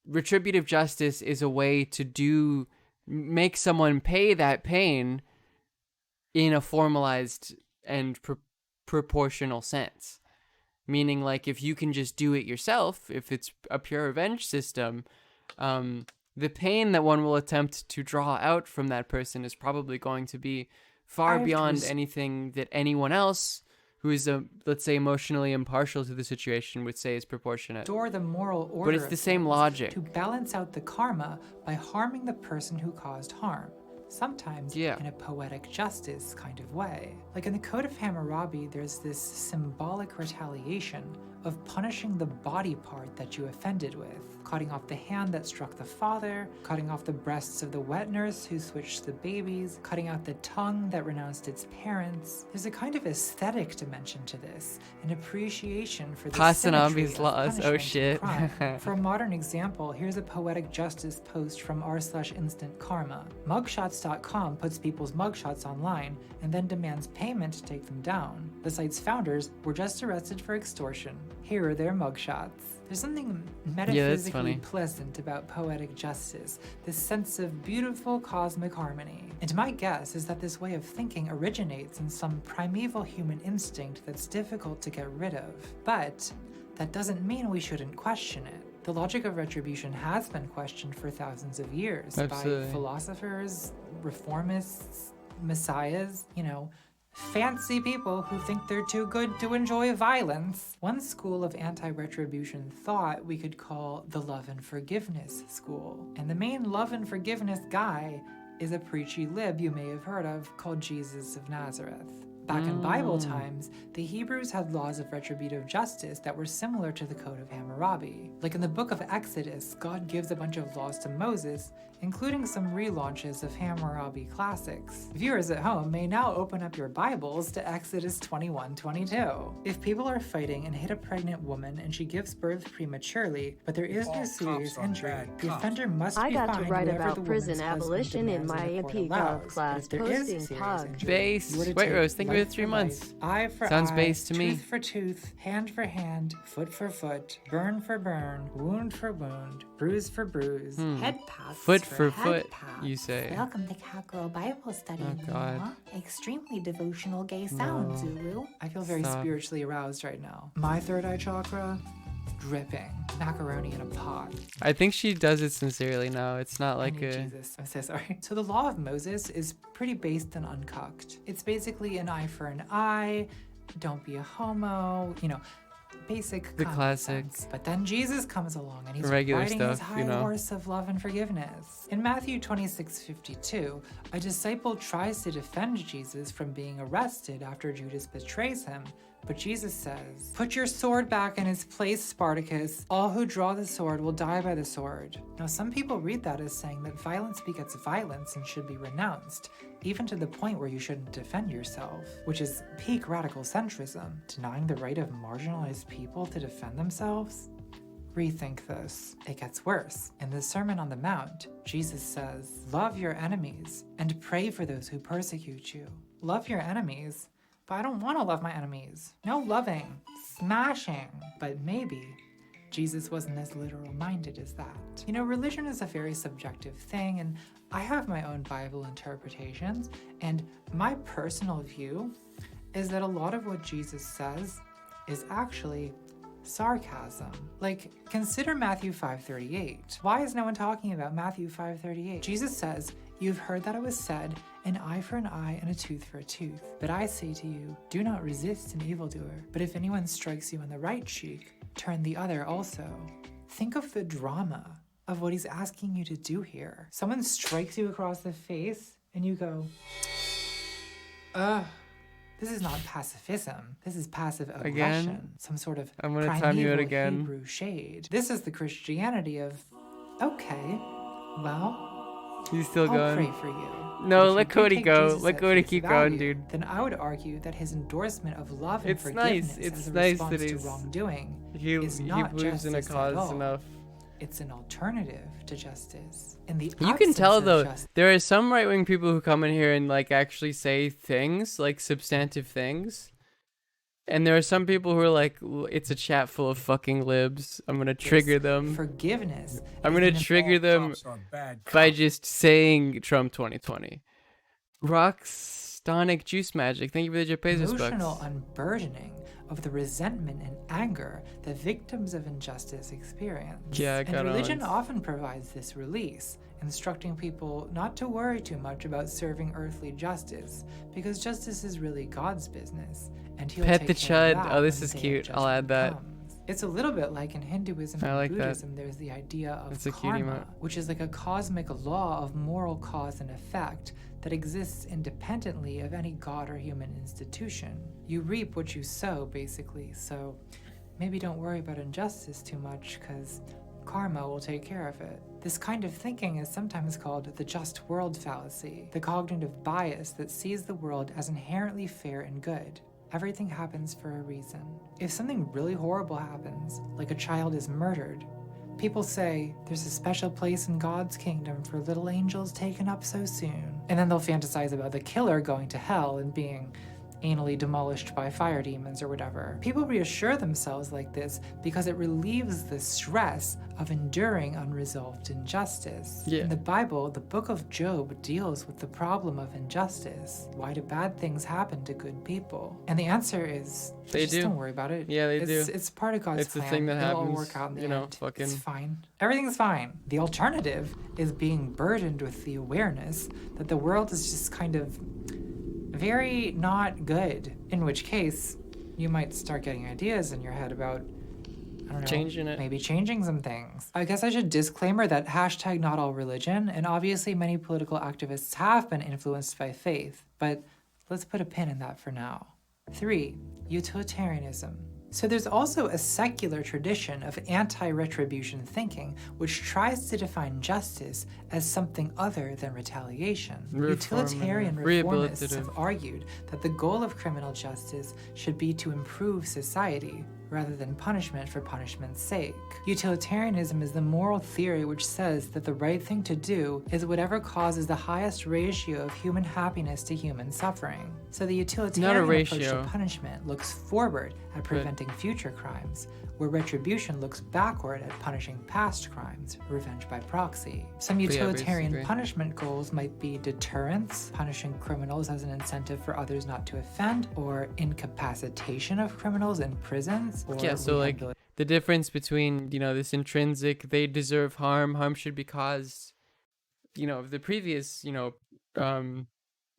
S2: retributive justice is a way to make someone pay that pain in a formalized and proportional sense. Meaning, like, if you can just do it yourself, if it's a pure revenge system, the pain that one will attempt to draw out from that person is probably going to be far beyond anything that anyone else who is, let's say, emotionally impartial to the situation would say is proportionate.
S7: Restore the moral order.
S2: But it's
S7: of
S2: the same
S7: things
S2: logic.
S7: to balance out the karma by harming the person who caused harm. Sometimes in a poetic justice kind of way. Like in the Code of Hammurabi, there's this symbolic retaliation of punishing the body part that you offended with, cutting off the hand that struck the father, cutting off the breasts of the wet nurse who switched the babies, cutting out the tongue that renounced its parents. There's a kind of aesthetic dimension to this, an appreciation for the
S2: Hasanabi's
S7: symmetry of
S2: laws.
S7: punishment
S2: Oh
S7: and
S2: shit.
S7: crime. For a modern example, here's a poetic justice post from r/instant karma. Mugshots.com puts people's mugshots online and then demands payment to take them down. The site's founders were just arrested for extortion. Here are their mugshots. There's something metaphysically pleasant about poetic justice, this sense of beautiful cosmic harmony. And my guess is that this way of thinking originates in some primeval human instinct that's difficult to get rid of. But that doesn't mean we shouldn't question it. The logic of retribution has been questioned for thousands of years by philosophers, reformists, messiahs, fancy people who think they're too good to enjoy violence. One school of anti-retribution thought we could call the love and forgiveness school. And the main love and forgiveness guy is a preachy lib you may have heard of called Jesus of Nazareth. Back in Bible times, the Hebrews had laws of retributive justice that were similar to the Code of Hammurabi. Like in the book of Exodus, God gives a bunch of laws to Moses, including some relaunches of Hammurabi classics. Viewers at home may now open up your Bibles to Exodus 21:22. If people are fighting and hit a pregnant woman and she gives birth prematurely, but there is no serious injury, the offender must be fined.
S11: I got to write about prison abolition in my AP Gov class, posting pug.
S2: Base. Wait, Rose, think of it 3 months.
S7: Eye for
S2: Sounds
S7: eye,
S2: base to me.
S7: Tooth for tooth, hand for hand, foot for foot, burn for burn, wound for wound, bruise for bruise.
S10: Head pass
S2: Foot
S10: for
S2: foot,
S10: pass.
S2: you say.
S10: Welcome to Catgirl Bible Study.
S2: Oh, God.
S10: Noah. Extremely devotional gay sound, Zulu.
S7: I feel very spiritually aroused right now. My third eye chakra, dripping. Macaroni in a pot.
S2: I think she does it sincerely now. It's not like
S7: Jesus, I'm so sorry. So the law of Moses is pretty based and uncucked. It's basically an eye for an eye, don't be a homo, basic
S2: the
S7: common
S2: classic.
S7: sense. But then Jesus comes along and he's
S2: Regular
S7: riding
S2: stuff,
S7: his high horse of love and forgiveness. In Matthew 26:52, a disciple tries to defend Jesus from being arrested after Judas betrays him. But Jesus says, "Put your sword back in its place, Spartacus. All who draw the sword will die by the sword." Now, some people read that as saying that violence begets violence and should be renounced, even to the point where you shouldn't defend yourself, which is peak radical centrism, denying the right of marginalized people to defend themselves. Rethink this. It gets worse. In the Sermon on the Mount, Jesus says, "Love your enemies and pray for those who persecute you." Love your enemies? But I don't want to love my enemies. No loving, smashing. But maybe Jesus wasn't as literal minded as that. Religion is a very subjective thing, and I have my own Bible interpretations, and my personal view is that a lot of what Jesus says is actually sarcasm. Like, consider Matthew 5:38. Why is no one talking about Matthew 5:38? Jesus says, "You've heard that it was said, an eye for an eye and a tooth for a tooth. But I say to you, do not resist an evildoer. But if anyone strikes you on the right cheek, turn the other also." Think of the drama of what he's asking you to do here. Someone strikes you across the face and you go, this is not pacifism. This is passive aggression.
S2: Again?
S7: Some sort of
S2: I'm gonna time you out
S7: primeval
S2: again.
S7: Hebrew shade. This is the Christianity of, okay, well,
S2: He's still
S7: I'll
S2: going.
S7: pray for you.
S2: No,
S7: But if
S2: let
S7: you do
S2: Cody
S7: take
S2: go.
S7: Jesus
S2: Let
S7: at
S2: Cody
S7: face
S2: keep
S7: value,
S2: going, dude.
S7: Then I would argue that his endorsement of love and
S2: It's
S7: forgiveness
S2: nice. It's
S7: as a
S2: nice
S7: response
S2: that
S7: to
S2: he's
S7: wrongdoing is
S2: he
S7: not
S2: believes in a
S7: justice at
S2: cause
S7: all.
S2: enough.
S7: It's an alternative to justice. In the
S2: You can
S7: absence
S2: tell
S7: of
S2: though,
S7: justice,
S2: there are some right wing people who come in here and actually say things, substantive things. And there are some people who are like, it's a chat full of fucking libs. I'm gonna trigger them.
S7: Forgiveness.
S2: I'm gonna trigger them by just saying Trump 2020. Rockstonic Juice Magic. Thank you for the Jeff Bezos
S7: emotional
S2: bucks.
S7: unburdening of the resentment and anger that victims of injustice experience.
S2: Yeah, I
S7: and
S2: got
S7: religion
S2: on.
S7: often provides this release, instructing people not to worry too much about serving earthly justice, because justice is really God's business, and he'll
S2: Pet
S7: take
S2: the
S7: care of
S2: chud.
S7: that
S2: Oh, this
S7: when
S2: is
S7: the day
S2: cute.
S7: of
S2: I'll add that.
S7: judgment comes. It's a little bit like in Hinduism
S2: I
S7: and
S2: like that.
S7: Buddhism, there's the idea of
S2: That's a cutie
S7: karma,
S2: emote.
S7: which is like a cosmic law of moral cause and effect that exists independently of any god or human institution. You reap what you sow, basically, so maybe don't worry about injustice too much, because karma will take care of it. This kind of thinking is sometimes called the just world fallacy, the cognitive bias that sees the world as inherently fair and good. Everything happens for a reason. If something really horrible happens, like a child is murdered, people say there's a special place in God's kingdom for little angels taken up so soon. And then they'll fantasize about the killer going to hell and being anally demolished by fire demons or whatever. People reassure themselves like this because it relieves the stress of enduring unresolved injustice.
S2: Yeah.
S7: In the Bible, the book of Job deals with the problem of injustice. Why do bad things happen to good people? And the answer is,
S2: They do.
S7: don't worry about it.
S2: Yeah, they do.
S7: It's part of God's
S2: It's the
S7: plan.
S2: thing that
S7: It'll all
S2: happens,
S7: work out in the
S2: you know,
S7: end.
S2: fucking-
S7: It's fine. Everything's fine. The alternative is being burdened with the awareness that the world is just kind of very not good, in which case you might start getting ideas in your head about, I don't know,
S2: Changing it.
S7: maybe changing some things. I guess I should disclaimer that hashtag not all religion, and obviously many political activists have been influenced by faith, but let's put a pin in that for now. 3. Utilitarianism. So there's also a secular tradition of anti-retribution thinking, which tries to define justice as something other than retaliation. Utilitarian reformists have argued that the goal of criminal justice should be to improve society, rather than punishment for punishment's sake. Utilitarianism is the moral theory which says that the right thing to do is whatever causes the highest ratio of human happiness to human suffering. So the utilitarian approach to punishment looks forward at preventing future crimes, where retribution looks backward at punishing past crimes, revenge by proxy. Some utilitarian punishment goals might be deterrence, punishing criminals as an incentive for others not to offend, or incapacitation of criminals in prisons. Or
S2: Yeah, so like the difference between, you know, this intrinsic, they deserve harm should be caused, you know, the previous, you know,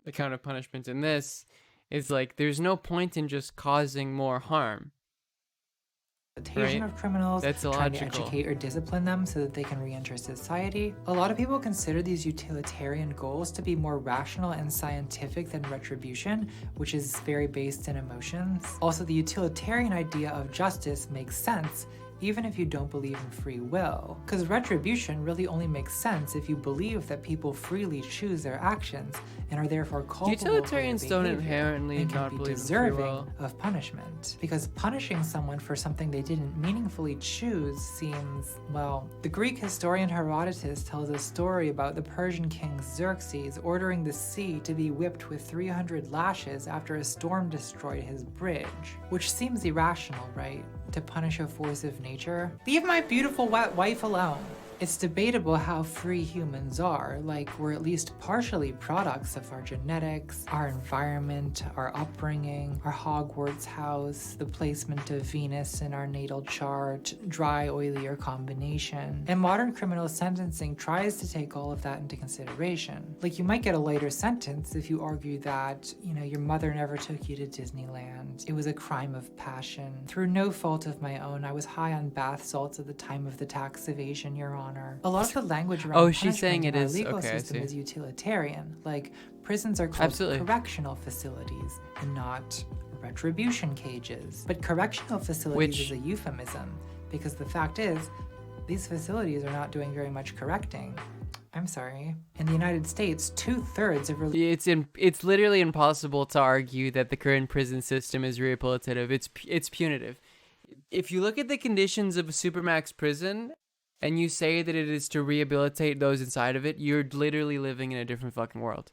S2: account of punishment in this is like, there's no point in just causing more harm.
S7: Right? Of criminals,
S2: that's
S7: trying
S2: illogical.
S7: to educate or discipline them so that they can re-enter society. A lot of people consider these utilitarian goals to be more rational and scientific than retribution, which is very based in emotions. Also, the utilitarian idea of justice makes sense even if you don't believe in free will. Because retribution really only makes sense if you believe that people freely choose their actions and are therefore culpable.
S2: Utilitarians
S7: for their
S2: don't
S7: behavior
S2: inherently
S7: and can
S2: not
S7: be
S2: believe in free
S7: deserving
S2: will.
S7: of punishment. Because punishing someone for something they didn't meaningfully choose seems, well, the Greek historian Herodotus tells a story about the Persian king Xerxes ordering the sea to be whipped with 300 lashes after a storm destroyed his bridge. Which seems irrational, right? To punish a force of nature. Leave my beautiful wet wife alone. It's debatable how free humans are, like we're at least partially products of our genetics, our environment, our upbringing, our Hogwarts house, the placement of Venus in our natal chart, dry, oily, or combination. And modern criminal sentencing tries to take all of that into consideration. Like, you might get a lighter sentence if you argue that, you know, your mother never took you to Disneyland. It was a crime of passion. Through no fault of my own, I was high on bath salts at the time of the tax evasion, Your Honor. A lot of the language around
S2: she's saying
S7: punishment
S2: it
S7: in our
S2: is.
S7: legal
S2: Okay, I
S7: system
S2: see.
S7: is utilitarian. Like, prisons are called
S2: Absolutely.
S7: correctional facilities and not retribution cages. But correctional facilities is a euphemism, because the fact is, these facilities are not doing very much correcting. I'm sorry. In the United States, 2/3 of
S2: It's literally impossible to argue that the current prison system is rehabilitative. It's punitive. If you look at the conditions of a supermax prison and you say that it is to rehabilitate those inside of it, you're literally living in a different fucking world.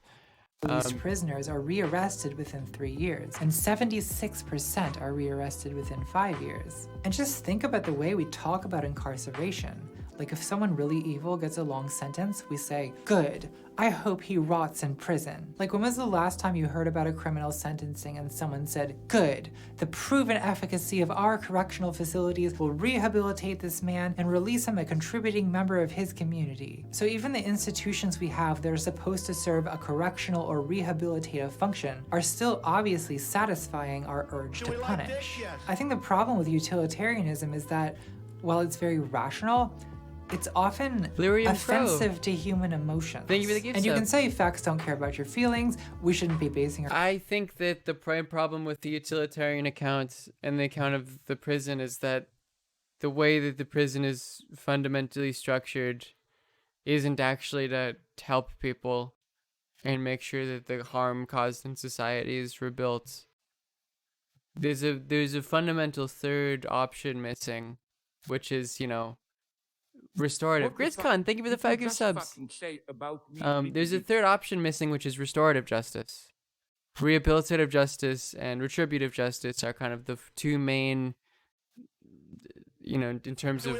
S7: These prisoners are rearrested within 3 years, and 76% are rearrested within 5 years. And just think about the way we talk about incarceration. Like, if someone really evil gets a long sentence, we say, good, I hope he rots in prison. Like, when was the last time you heard about a criminal sentencing and someone said, good, the proven efficacy of our correctional facilities will rehabilitate this man and release him a contributing member of his community. So even the institutions we have that are supposed to serve a correctional or rehabilitative function are still obviously satisfying our urge to punish. I think the problem with utilitarianism is that, while it's very rational, it's often offensive to human emotions.
S2: Thank you for the gift
S7: and you
S2: sub.
S7: can say facts don't care about your feelings. We shouldn't be basing our...
S2: I think that the prime problem with the utilitarian account and the account of the prison is that the way that the prison is fundamentally structured isn't actually to help people and make sure that the harm caused in society is rebuilt. There's a fundamental third option missing, which is, you know, restorative. GrisCon, thank you for the 5 gift subs. There's a third option missing, which is restorative justice. rehabilitative justice and retributive justice are kind of the two main, in terms of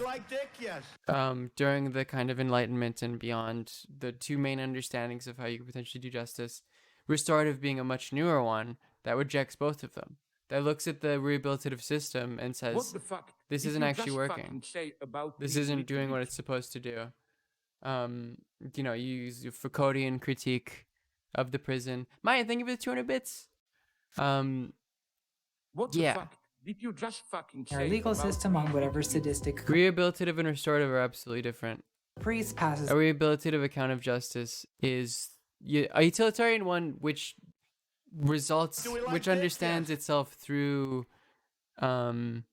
S2: during the kind of Enlightenment and beyond, the two main understandings of how you could potentially do justice. Restorative being a much newer one that rejects both of them. That looks at the rehabilitative system and says, this isn't actually working. This isn't doing what it's supposed to do. You use your Foucauldian critique of the prison. Maya, thank you for the 200 bits. Yeah.
S12: Did you just fucking
S7: Our legal system on whatever sadistic
S2: Rehabilitative and restorative are absolutely different.
S7: priest passes
S2: A rehabilitative account of justice is a utilitarian one which understands itself through the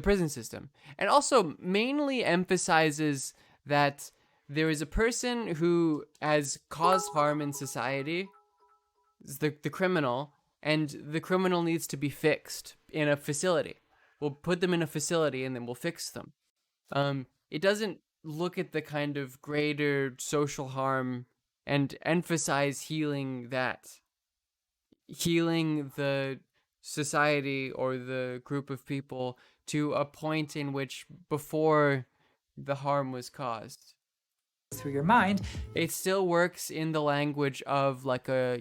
S2: prison system, and also mainly emphasizes that there is a person who has caused harm in society, the criminal, and the criminal needs to be fixed in a facility. We'll put them in a facility and then we'll fix them. It doesn't look at the kind of greater social harm and emphasize healing the society or the group of people to a point in which before the harm was caused.
S7: Through your mind,
S2: it still works in the language of like a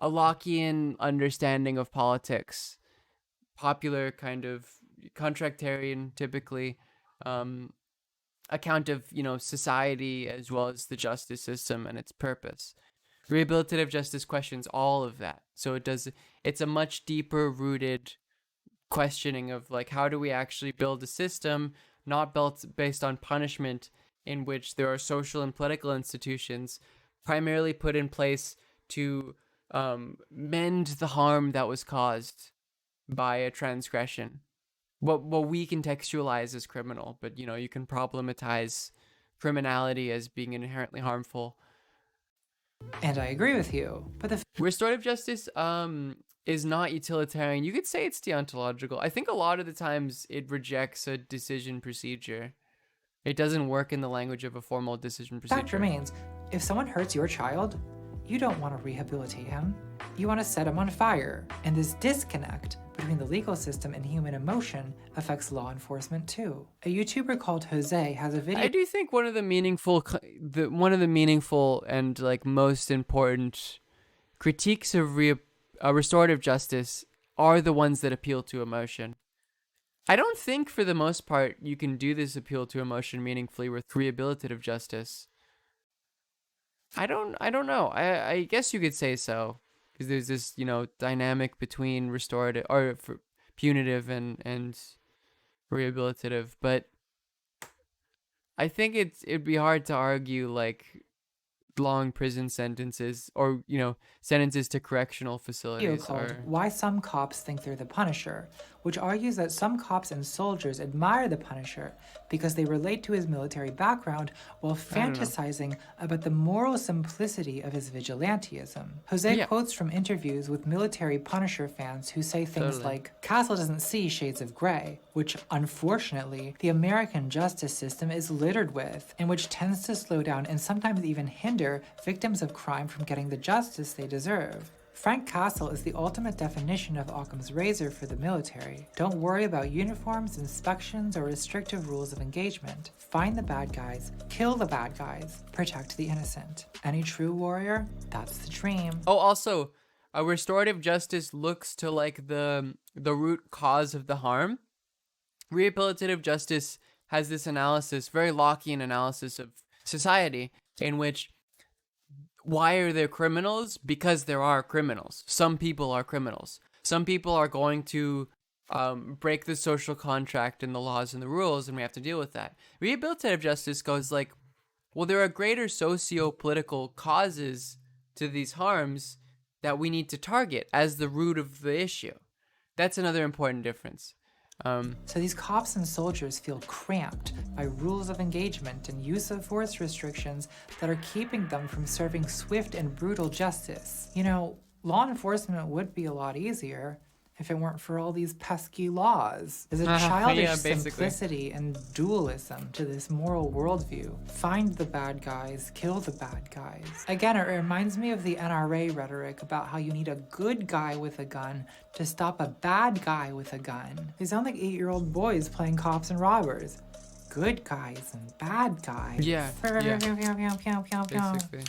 S2: Lockean understanding of politics, popular kind of contractarian, typically, account of society as well as the justice system and its purpose. Rehabilitative justice questions all of that, so it's a much deeper rooted questioning of like, how do we actually build a system not built based on punishment, in which there are social and political institutions primarily put in place to mend the harm that was caused by a transgression. What we contextualize as criminal, but you can problematize criminality as being inherently harmful.
S7: And I agree with you, but the
S2: restorative justice is not utilitarian. You could say it's deontological. I think a lot of the times it rejects a decision procedure. It doesn't work in the language of a formal decision procedure.
S7: fact remains, if someone hurts your child, you don't want to rehabilitate him. You want to set him on fire. And this disconnect between the legal system and human emotion affects law enforcement too. A YouTuber called Jose has a video.
S2: I do think one of the meaningful and like most important critiques of restorative justice are the ones that appeal to emotion. I don't think for the most part you can do this appeal to emotion meaningfully with rehabilitative justice. I don't know. I guess you could say so, because there's this dynamic between restorative or punitive and rehabilitative, but I think it'd be hard to argue like long prison sentences or sentences to correctional facilities
S7: called Why Some Cops Think They're the Punisher, which argues that some cops and soldiers admire the Punisher because they relate to his military background while fantasizing about the moral simplicity of his vigilantism. Jose quotes from interviews with military Punisher fans who say things like, Castle doesn't see shades of gray, which unfortunately the American justice system is littered with, and which tends to slow down and sometimes even hinder victims of crime from getting the justice they deserve. Frank Castle is the ultimate definition of Occam's razor for the military. Don't worry about uniforms, inspections, or restrictive rules of engagement. Find the bad guys, kill the bad guys, protect the innocent. Any true warrior? That's the dream.
S2: Oh, also, a restorative justice looks to like the root cause of the harm. Rehabilitative justice has this analysis, very Lockean analysis of society, in which why are there criminals? Because there are criminals. Some people are criminals. Some people are going to break the social contract and the laws and the rules, and we have to deal with that. Rehabilitative justice goes like, well, there are greater socio-political causes to these harms that we need to target as the root of the issue. That's another important difference.
S7: So these cops and soldiers feel cramped by rules of engagement and use of force restrictions that are keeping them from serving swift and brutal justice. Law enforcement would be a lot easier if it weren't for all these pesky laws. There's a
S2: Yeah,
S7: childish
S2: basically.
S7: simplicity and dualism to this moral worldview. Find the bad guys, kill the bad guys. Again, it reminds me of the NRA rhetoric about how you need a good guy with a gun to stop a bad guy with a gun. They sound like 8-year-old boys playing cops and robbers. Good guys and bad guys.
S2: Yeah,
S7: Yeah.
S2: basically.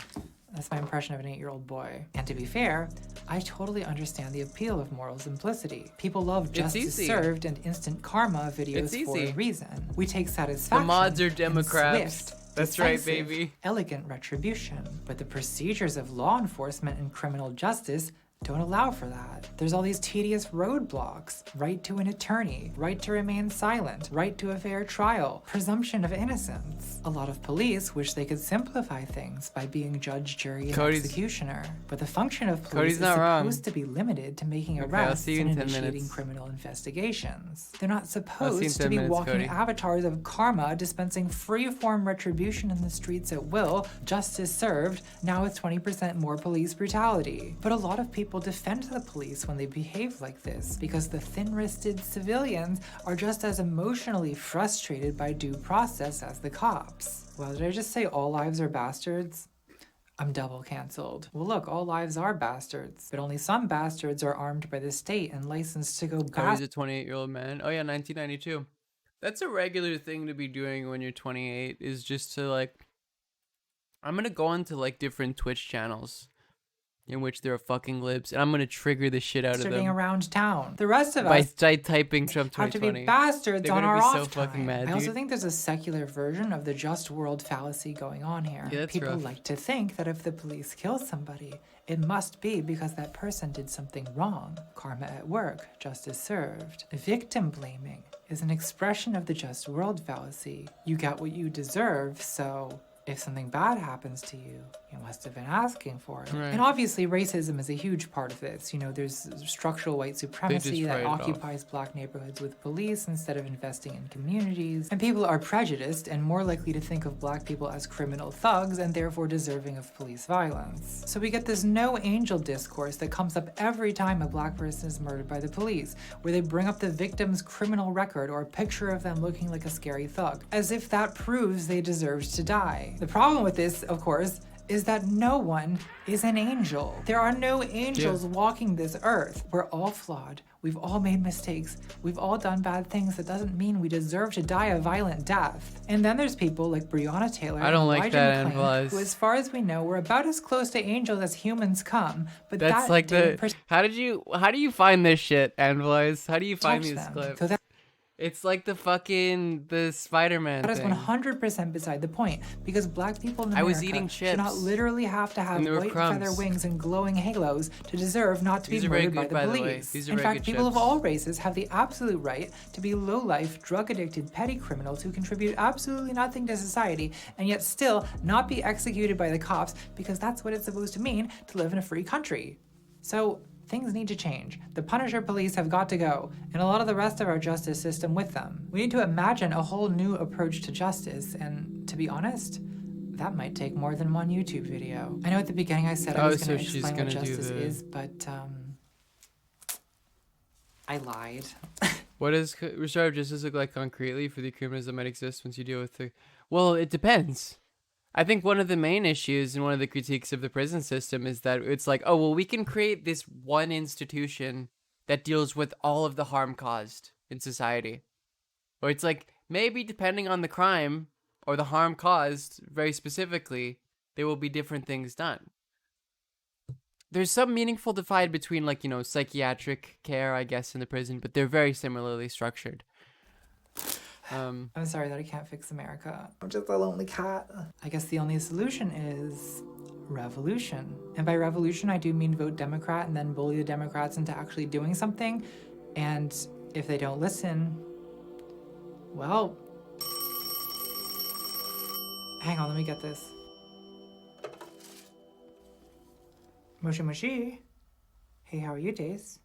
S7: That's my impression of an 8-year-old boy. And to be fair, I totally understand the appeal of moral simplicity. People love justice
S2: easy.
S7: served and instant karma videos
S2: It's
S7: for a
S2: easy.
S7: reason. We take satisfaction.
S2: The mods are
S7: in
S2: Democrats.
S7: swift,
S2: That's right,
S7: decisive,
S2: baby.
S7: elegant retribution. But the procedures of law enforcement and criminal justice don't allow for that. There's all these tedious roadblocks. Right to an attorney, right to remain silent, right to a fair trial, presumption of innocence. A lot of police wish they could simplify things by being judge, jury, and
S2: Cody's-
S7: executioner. But the function of police
S2: Cody's
S7: is
S2: not wrong.
S7: supposed to be limited to making
S2: Okay, I'll
S7: arrests
S2: see you
S7: and
S2: in 10
S7: initiating
S2: minutes.
S7: criminal investigations. They're not
S2: I'll see you in
S7: supposed to
S2: 10
S7: be
S2: minutes,
S7: walking
S2: Cody.
S7: avatars of karma, dispensing free-form retribution in the streets at will, justice served, now with 20% more police brutality. But a lot of people defend the police when they behave like this, because the thin-wristed civilians are just as emotionally frustrated by due process as the cops. Well, did I just say all lives are bastards? I'm double canceled. Well, look, all lives are bastards, but only some bastards are armed by the state and licensed to go
S2: Cody's a 28-year-old man. Oh yeah, 1992. That's a regular thing to be doing when you're 28, is just to like, I'm gonna go onto like different Twitch channels in which there are fucking libs, and I'm gonna trigger the shit out of
S7: bastarting
S2: them
S7: around town. The rest of
S2: by
S7: us
S2: typing Trump
S7: have to
S2: 2020.
S7: be bastards
S2: They're
S7: on
S2: gonna
S7: our
S2: be
S7: off
S2: so
S7: time.
S2: fucking mad,
S7: I also
S2: dude.
S7: think there's a secular version of the just world fallacy going on here.
S2: Yeah, that's
S7: People
S2: rough.
S7: like to think that if the police kill somebody, it must be because that person did something wrong. Karma at work, justice served. Victim blaming is an expression of the just world fallacy. You get what you deserve, so if something bad happens to you, you must have been asking for it.
S2: Right.
S7: And obviously racism is a huge part of this. You know, there's structural white supremacy that
S2: write it off.
S7: occupies black neighborhoods with police instead of investing in communities. And people are prejudiced and more likely to think of black people as criminal thugs and therefore deserving of police violence. So we get this no angel discourse that comes up every time a black person is murdered by the police, where they bring up the victim's criminal record or a picture of them looking like a scary thug, as if that proves they deserved to die. The problem with this, of course, is that no one is an angel. There are no angels walking this earth. We're all flawed. We've all made mistakes. We've all done bad things. That doesn't mean we deserve to die a violent death. And then there's people like Breonna Taylor
S2: I don't
S7: and
S2: like
S7: Elijah
S2: that,
S7: McClain,
S2: Anvaz.
S7: who, as far as we know, were about as close to angels as humans come. But
S2: That's
S7: that
S2: like
S7: didn't
S2: the. How do you find this shit, Anvaz? How do you find
S7: touch
S2: these
S7: them.
S2: clips?
S7: So that
S2: It's like the Spider-Man
S7: That is
S2: thing.
S7: 100% beside the point, because black people in America
S2: I was eating
S7: should not
S2: chips.
S7: literally have to have
S2: And there were
S7: white
S2: crumbs.
S7: feather wings and glowing halos to deserve not to
S2: These
S7: be
S2: are very
S7: murdered by
S2: good,
S7: the
S2: by the way.
S7: police.
S2: These are
S7: In
S2: very
S7: fact,
S2: good
S7: people of
S2: chips.
S7: all races have the absolute right to be low-life, drug-addicted, petty criminals who contribute absolutely nothing to society and yet still not be executed by the cops, because that's what it's supposed to mean to live in a free country. So things need to change. The Punisher police have got to go, and a lot of the rest of our justice system with them. We need to imagine a whole new approach to justice, and to be honest, that might take more than one YouTube video. I know at the beginning I said I was going to
S2: she's
S7: explain what
S2: gonna do
S7: justice
S2: the-
S7: is, but I lied.
S2: What does restorative justice look like concretely for the criminals that might exist once you deal with the... Well, it depends. I think one of the main issues and one of the critiques of the prison system is that it's like, oh, well, we can create this one institution that deals with all of the harm caused in society. Or it's like, maybe depending on the crime or the harm caused very specifically, there will be different things done. There's some meaningful divide between, like, you know, psychiatric care, I guess, in the prison, but they're very similarly structured.
S7: I'm sorry that I can't fix America. I'm just a lonely cat. I guess the only solution is revolution. And by revolution, I do mean vote Democrat and then bully the Democrats into actually doing something. And if they don't listen, well, hang on, let me get this. Moshi Moshi. Hey, how are you, Dace?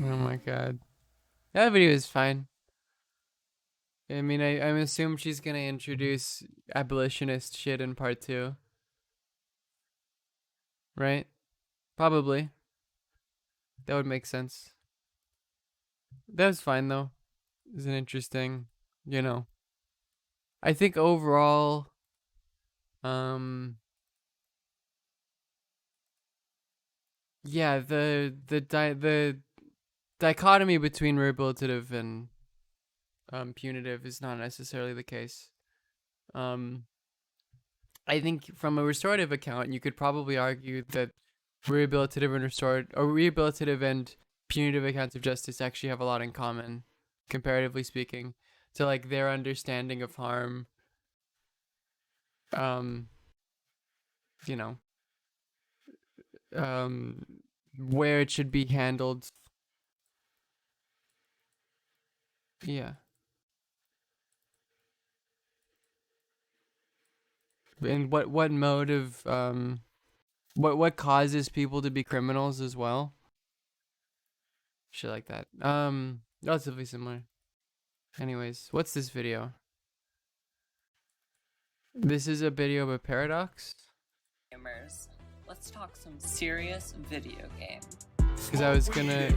S2: Oh my god. That video is fine. I mean, I assume she's gonna introduce abolitionist shit in part 2. right? Probably. That would make sense. That was fine though. It's an interesting, you know. I think overall, yeah, the dichotomy between rehabilitative and punitive is not necessarily the case. I think from a restorative account, you could probably argue that rehabilitative and punitive accounts of justice actually have a lot in common, comparatively speaking, to like their understanding of harm. You know, where it should be handled. Yeah. And what mode of what causes people to be criminals as well? Shit like that. Relatively similar. Anyways, what's this video? This is a video of a paradox.
S12: Gamers, let's talk some serious video game.
S2: Because I was gonna.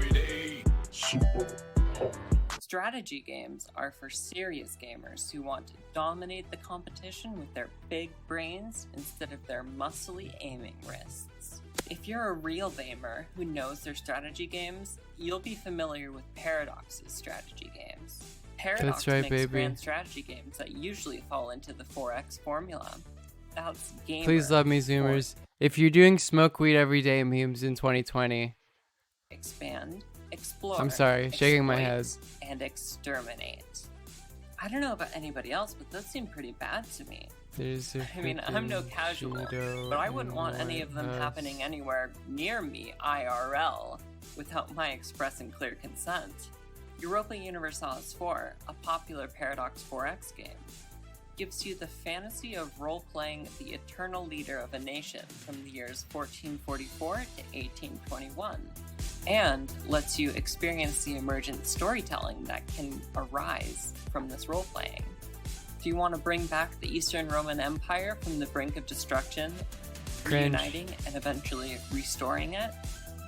S12: Strategy games are for serious gamers who want to dominate the competition with their big brains instead of their muscly aiming wrists. If you're a real gamer who knows their strategy games, you'll be familiar with Paradox's strategy games. Paradox makes grand strategy games that usually fall into the 4X formula. That's gamer.
S2: Please love me, Zoomers. If you're doing smoke weed every day memes in 2020.
S12: Expand, explore.
S2: I'm sorry, shaking my head.
S12: And exterminate. I don't know about anybody else, but those seem pretty bad to me. I mean, I'm no casual, but I wouldn't want any of them happening anywhere near me IRL without my express and clear consent. Europa Universalis 4, a popular Paradox 4X game, gives you the fantasy of role-playing the eternal leader of a nation from the years 1444 to 1821, and lets you experience the emergent storytelling that can arise from this role-playing. If you want to bring back the Eastern Roman Empire from the brink of destruction, reuniting and eventually restoring it,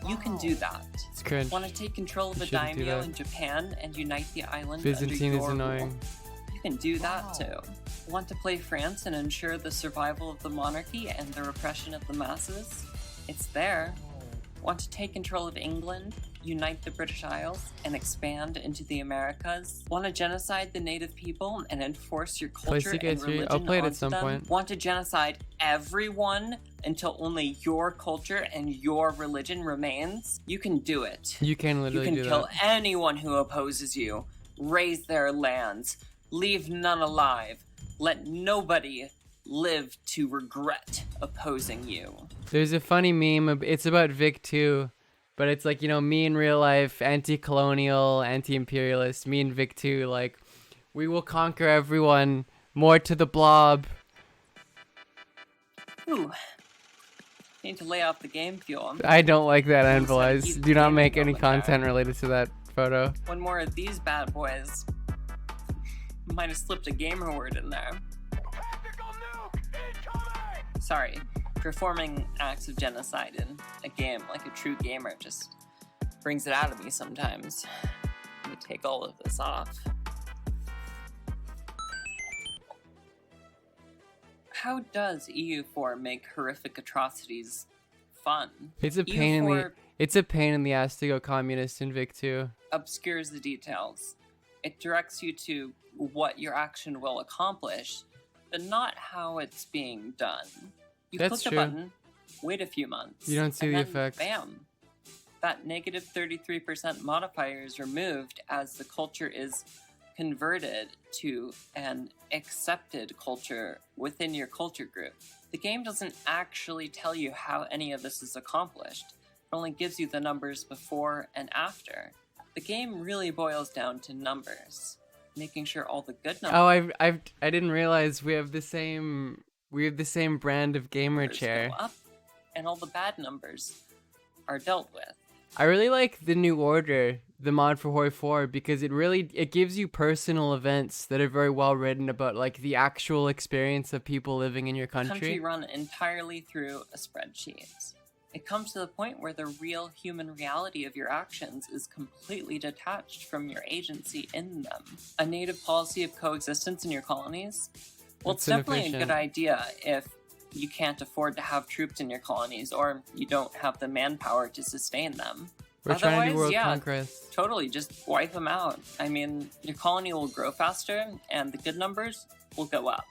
S12: you can do that.
S2: It's cringe.
S12: Want to take control of a daimyo in Japan and unite the island
S2: Byzantine
S12: under your
S2: is annoying.
S12: rule? You can do that too. Want to play France and ensure the survival of the monarchy and the repression of the masses? It's there. Want to take control of England, unite the British Isles, and expand into the Americas? Want to genocide the native people and enforce your culture and religion
S2: I'll play it
S12: onto
S2: at some
S12: them?
S2: point.
S12: Want to genocide everyone until only your culture and your religion remains? You can do it.
S2: You can literally do that.
S12: You can kill anyone who opposes you, raise their lands, leave none alive, let nobody live to regret opposing you.
S2: There's a funny meme. It's about Vic too, but it's like, you know, me in real life, anti-colonial, anti-imperialist. Me and Vic too, like, we will conquer everyone. More to the blob.
S12: Ooh. Need to lay off the game fuel.
S2: I don't like that, Anvilize. Do not make any content related to that photo.
S12: One more of these bad boys. Might have slipped a gamer word in there. Sorry, performing acts of genocide in a game like a true gamer just brings it out of me sometimes. Let me take all of this off. How does EU4 make horrific atrocities fun?
S2: It's a pain in the ass to go communist in Vic 2.
S12: Obscures the details. It directs you to what your action will accomplish, but not how it's being done. You
S2: That's
S12: click
S2: true.
S12: a button, wait a few months,
S2: You don't see
S12: and
S2: the
S12: then
S2: effects.
S12: Bam! That negative 33% modifier is removed as the culture is converted to an accepted culture within your culture group. The game doesn't actually tell you how any of this is accomplished. It only gives you the numbers before and after. The game really boils down to numbers, making sure all the good numbers.
S2: Oh, I didn't realize we have the same brand of gamer chair.
S12: Go up, and all the bad numbers are dealt with.
S2: I really like the New Order, the mod for Hoi 4, because it gives you personal events that are very well written about like the actual experience of people living in your country.
S12: Run entirely through a spreadsheet. It comes to the point where the real human reality of your actions is completely detached from your agency in them. A native policy of coexistence in your colonies? Well, it's definitely a good idea if you can't afford to have troops in your colonies or you don't have the manpower to sustain them.
S2: We're trying to do world
S12: yeah,
S2: conquest.
S12: Totally, just wipe them out. I mean, your colony will grow faster and the good numbers will go up.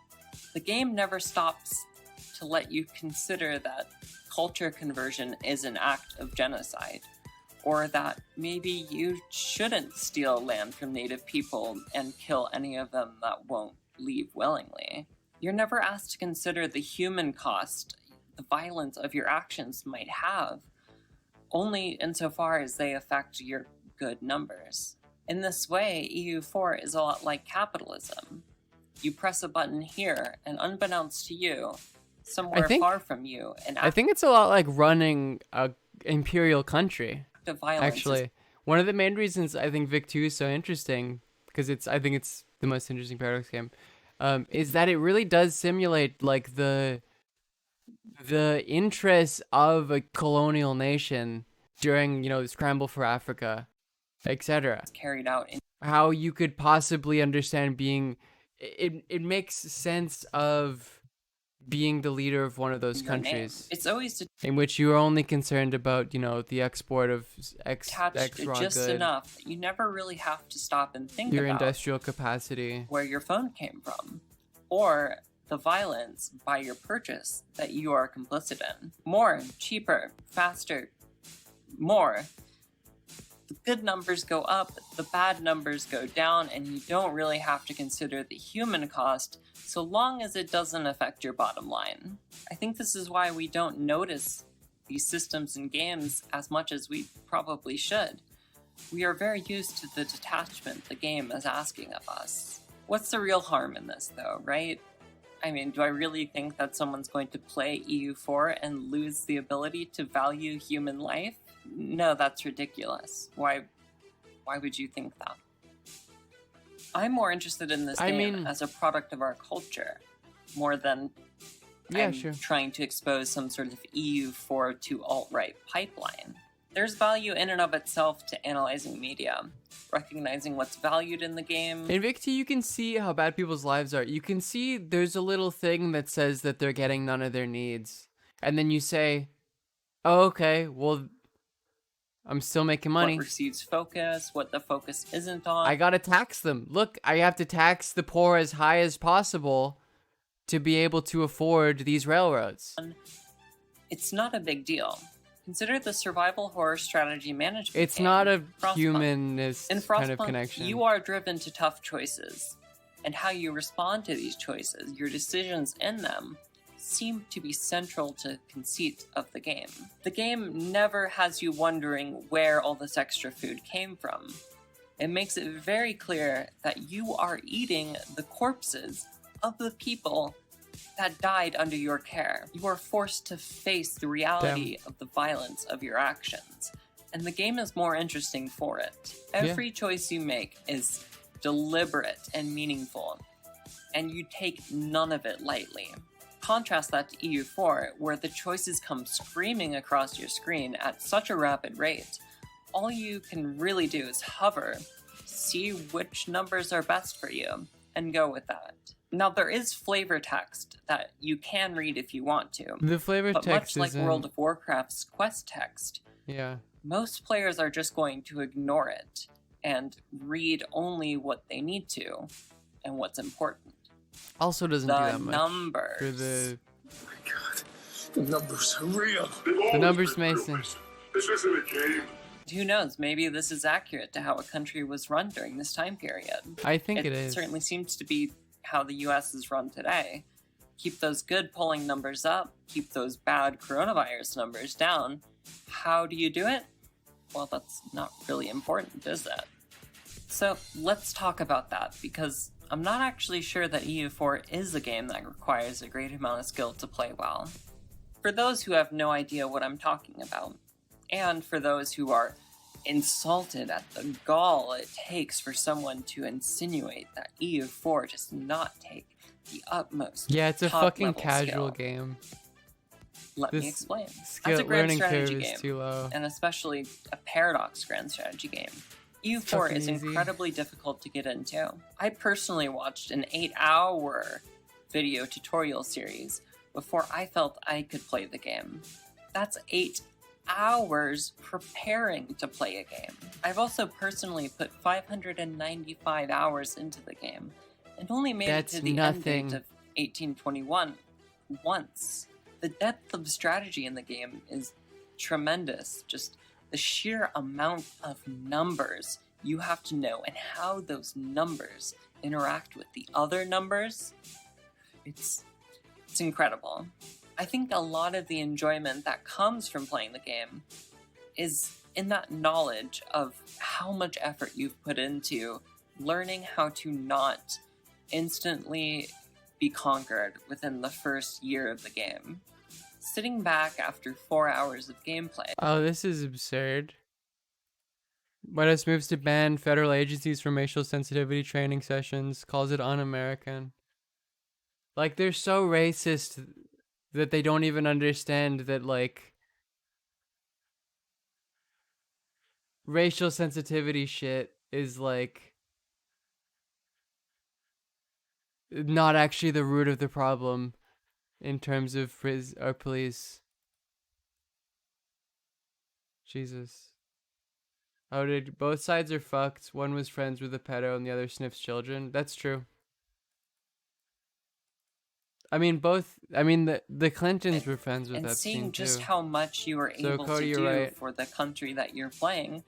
S12: The game never stops to let you consider that culture conversion is an act of genocide, or that maybe you shouldn't steal land from native people and kill any of them that won't leave willingly. You're never asked to consider the human cost the violence of your actions might have, only insofar as they affect your good numbers. In this way, EU4 is a lot like capitalism. You press a button here, and unbeknownst to you, somewhere far from you,
S2: I think it's a lot like running a imperial country.
S12: Actually,
S2: one of the main reasons I think Vic 2 is so interesting, because I think it's the most interesting Paradox game, is that it really does simulate like the interests of a colonial nation during, you know, the scramble for Africa, etc.
S12: Carried out in
S2: how you could possibly understand being it makes sense of being the leader of one of those countries.
S12: It's always
S2: in which you are only concerned about, you know, the export of X raw
S12: just
S2: good,
S12: enough. You never really have to stop and think
S2: your
S12: about
S2: industrial capacity,
S12: where your phone came from, or the violence by your purchase that you are complicit in. More, cheaper, faster, more. The good numbers go up, the bad numbers go down, and you don't really have to consider the human cost so long as it doesn't affect your bottom line. I think this is why we don't notice these systems in games as much as we probably should. We are very used to the detachment the game is asking of us. What's the real harm in this, though, right? I mean, do I really think that someone's going to play EU4 and lose the ability to value human life? No, that's ridiculous. Why would you think that? I'm more interested in this game as a product of our culture, more than trying to expose some sort of EU4 to alt-right pipeline. There's value in and of itself to analyzing media, recognizing what's valued in the game.
S2: In Vic 2, you can see how bad people's lives are. You can see there's a little thing that says that they're getting none of their needs. And then you say, oh, okay, well, I'm still making money.
S12: What receives focus, what the focus isn't on.
S2: I gotta tax them. Look, I have to tax the poor as high as possible to be able to afford these railroads.
S12: It's not a big deal. Consider the survival horror strategy management
S2: It's
S12: game,
S2: not a
S12: Frostpunk.
S2: humanist
S12: In
S2: kind of
S12: Frostpunk,
S2: connection.
S12: you are driven to tough choices, and how you respond to these choices, your decisions in them, seem to be central to conceit of the game. The game never has you wondering where all this extra food came from. It makes it very clear that you are eating the corpses of the people that died under your care. You are forced to face the reality of the violence of your actions, and the game is more interesting for it. Every choice you make is deliberate and meaningful, and you take none of it lightly. Contrast that to EU4, where the choices come screaming across your screen at such a rapid rate. All you can really do is hover, see which numbers are best for you, and go with that. Now, there is flavor text that you can read if you want to.
S2: The flavor
S12: but
S2: text
S12: much like World of Warcraft's quest text, most players are just going to ignore it and read only what they need to and what's important.
S2: Also doesn't do that much.
S12: Numbers.
S2: For the...
S21: Oh my god. The numbers are real.
S2: The numbers, Mason.
S21: This isn't a game.
S12: Who knows? Maybe this is accurate to how a country was run during this time period.
S2: I think it is.
S12: It certainly seems to be how the US is run today. Keep those good polling numbers up, keep those bad coronavirus numbers down. How do you do it? Well, that's not really important, is it? So let's talk about that, because I'm not actually sure that EU4 is a game that requires a great amount of skill to play well. For those who have no idea what I'm talking about, and for those who are insulted at the gall it takes for someone to insinuate that EU4 does not take the utmost
S2: Yeah, it's a fucking
S12: top-level
S2: casual
S12: skill.
S2: game.
S12: Let me
S2: This
S12: explain.
S2: skill
S12: As a grand
S2: learning curve
S12: strategy
S2: is
S12: game,
S2: too low.
S12: and especially a paradox grand strategy game, EU4
S2: fucking
S12: is
S2: easy.
S12: incredibly difficult to get into. I personally watched an 8-hour video tutorial series before I felt I could play the game. That's 8 hours preparing to play a game. I've also personally put 595 hours into the game and only made
S2: That's
S12: it to the
S2: nothing.
S12: end date of 1821 once. The depth of strategy in the game is tremendous. Just the sheer amount of numbers you have to know and how those numbers interact with the other numbers, it's incredible. I think a lot of the enjoyment that comes from playing the game is in that knowledge of how much effort you've put into learning how to not instantly be conquered within the first year of the game. Sitting back after 4 hours of gameplay.
S2: Oh, this is absurd. White House moves to ban federal agencies from racial sensitivity training sessions, calls it un-American. Like, they're so racist that they don't even understand that, like, racial sensitivity shit is, like, not actually the root of the problem in terms of our police. Jesus. Oh, dude, both sides are fucked. One was friends with a pedo and the other sniffs children. That's true. I mean, the Clintons were friends with
S12: And
S2: Epstein,
S12: seeing just
S2: too.
S12: how much you were
S2: So,
S12: able
S2: Cody,
S12: to
S2: you're
S12: do
S2: right.
S12: for the country that you're playing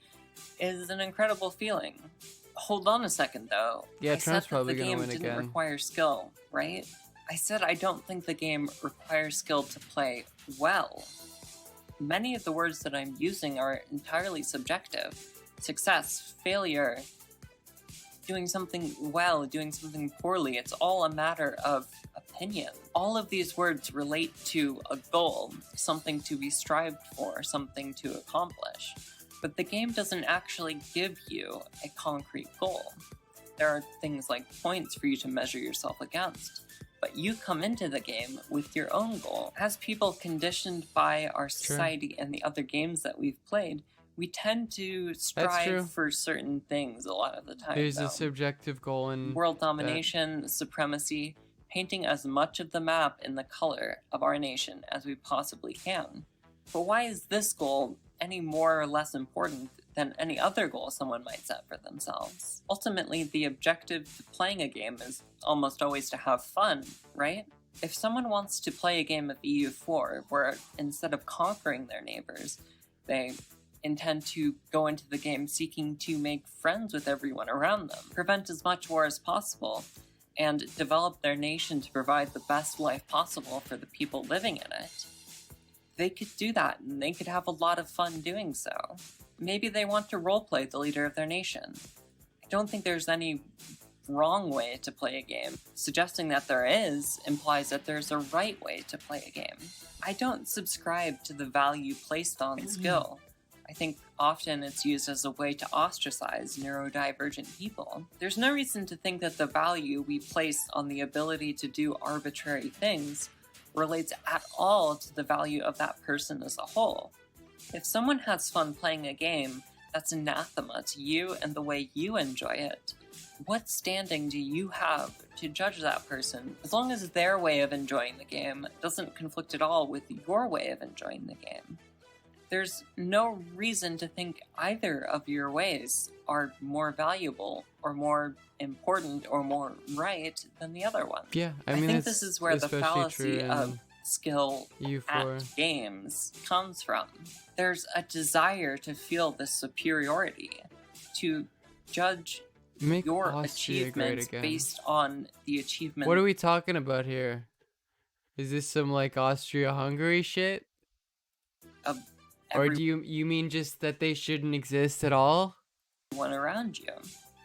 S12: is an incredible feeling. Hold on a second, though.
S2: Yeah,
S12: I
S2: Trump's
S12: said that
S2: probably
S12: the
S2: gonna
S12: game
S2: win
S12: didn't
S2: again.
S12: require skill, right? I said I don't think the game requires skill to play well. Many of the words that I'm using are entirely subjective. Success, failure, doing something well, doing something poorly, it's all a matter of opinion. All of these words relate to a goal, something to be strived for, something to accomplish. But the game doesn't actually give you a concrete goal. There are things like points for you to measure yourself against. But you come into the game with your own goal. As people conditioned by our society and the other games that we've played, we tend to
S2: true.
S12: strive for certain things a lot of the time.
S2: There's
S12: though.
S2: a subjective goal in
S12: World domination, supremacy, painting as much of the map in the color of our nation as we possibly can. But why is this goal any more or less important than any other goal someone might set for themselves? Ultimately, the objective to playing a game is almost always to have fun, right? If someone wants to play a game of EU4 where instead of conquering their neighbors, they intend to go into the game seeking to make friends with everyone around them, prevent as much war as possible, and develop their nation to provide the best life possible for the people living in it, they could do that and they could have a lot of fun doing so. Maybe they want to roleplay the leader of their nation. I don't think there's any wrong way to play a game. Suggesting that there is implies that there's a right way to play a game. I don't subscribe to the value placed on skill. I think often it's used as a way to ostracize neurodivergent people. There's no reason to think that the value we place on the ability to do arbitrary things relates at all to the value of that person as a whole. If someone has fun playing a game, that's anathema to you and the way you enjoy it. What standing do you have to judge that person, as long as their way of enjoying the game doesn't conflict at all with your way of enjoying the game? There's no reason to think either of your ways are more valuable or more important or more right than the other one.
S2: Yeah,
S12: I
S2: mean,
S12: think
S2: it's
S12: this is where the
S2: especially
S12: fallacy
S2: true
S12: of
S2: in
S12: skill
S2: EU4.
S12: at games comes from. There's a desire to feel this superiority, to judge
S2: Make
S12: your
S2: Austria great
S12: achievements
S2: again.
S12: based on the achievement
S2: What are we talking about here? Is this some like Austria-Hungary shit?
S12: of
S2: Or do you mean just that they shouldn't exist at all?
S12: everyone around you.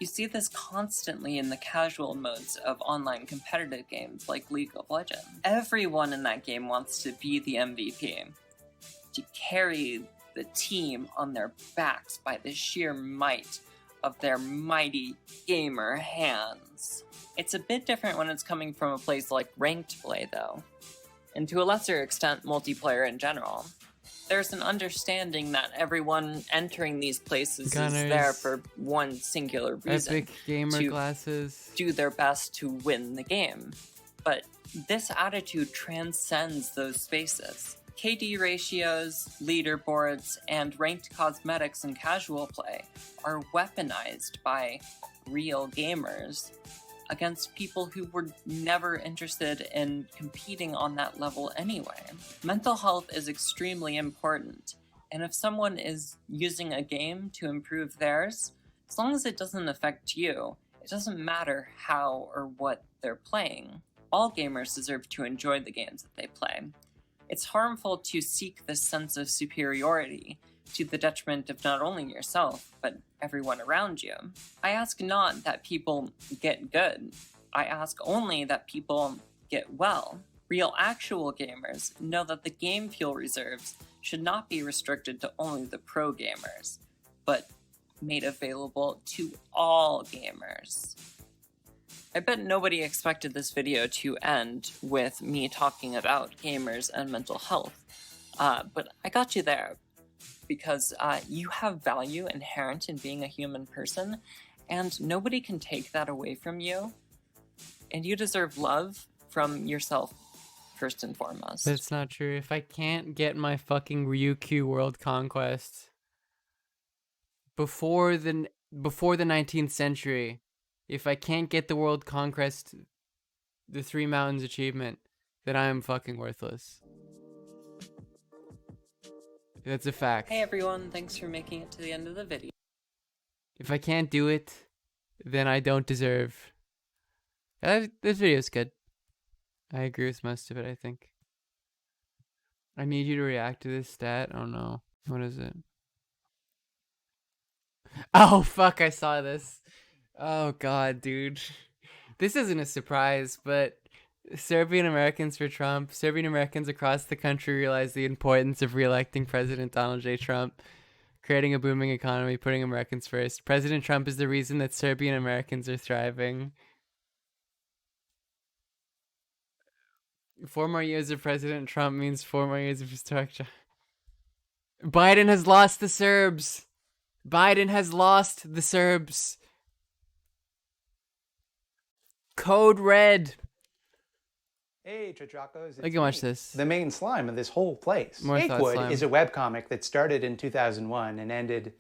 S12: You see this constantly in the casual modes of online competitive games like League of Legends. Everyone in that game wants to be the MVP, to carry the team on their backs by the sheer might of their mighty gamer hands. It's a bit different when it's coming from a place like Ranked Play, though. and to a lesser extent, multiplayer in general. There's an understanding that everyone entering these places is there for one singular reason.
S2: Epic gamer
S12: to
S2: glasses.
S12: do their best to win the game. But this attitude transcends those spaces. KD ratios, leaderboards, and ranked cosmetics in casual play are weaponized by real gamers against people who were never interested in competing on that level anyway. Mental health is extremely important, and if someone is using a game to improve theirs, as long as it doesn't affect you, it doesn't matter how or what they're playing. All gamers deserve to enjoy the games that they play. It's harmful to seek this sense of superiority to the detriment of not only yourself, but everyone around you. I ask not that people get good. I ask only that people get well. Real actual gamers know that the game fuel reserves should not be restricted to only the pro gamers, but made available to all gamers. I bet nobody expected this video to end with me talking about gamers and mental health, but I got you there because you have value inherent in being a human person, and nobody can take that away from you, and you deserve love from yourself first and foremost.
S2: That's not true. If I can't get my fucking Ryukyu World Conquest before the 19th century, if I can't get the World Conquest, the Three Mountains achievement, then I am fucking worthless. That's a fact.
S12: Hey everyone, thanks for making it to the end of the video.
S2: If I can't do it, then I don't deserve. This video is good. I agree with most of it, I think. I need you to react to this stat. Oh no. What is it? Oh fuck, I saw this. Oh god, dude. This isn't a surprise, but Serbian Americans for Trump. Serbian Americans across the country realize the importance of re-electing President Donald J. Trump, creating a booming economy, putting Americans first. President Trump is the reason that Serbian Americans are thriving. 4 more years of President Trump means 4 more years of historic. Biden has lost the Serbs. Biden has lost the Serbs. Code red.
S5: Hey, Trichacos.
S2: I can watch this.
S5: The main slime of this whole place.
S2: More
S5: Achewood
S2: slime.
S5: is a webcomic that started in 2001 and ended...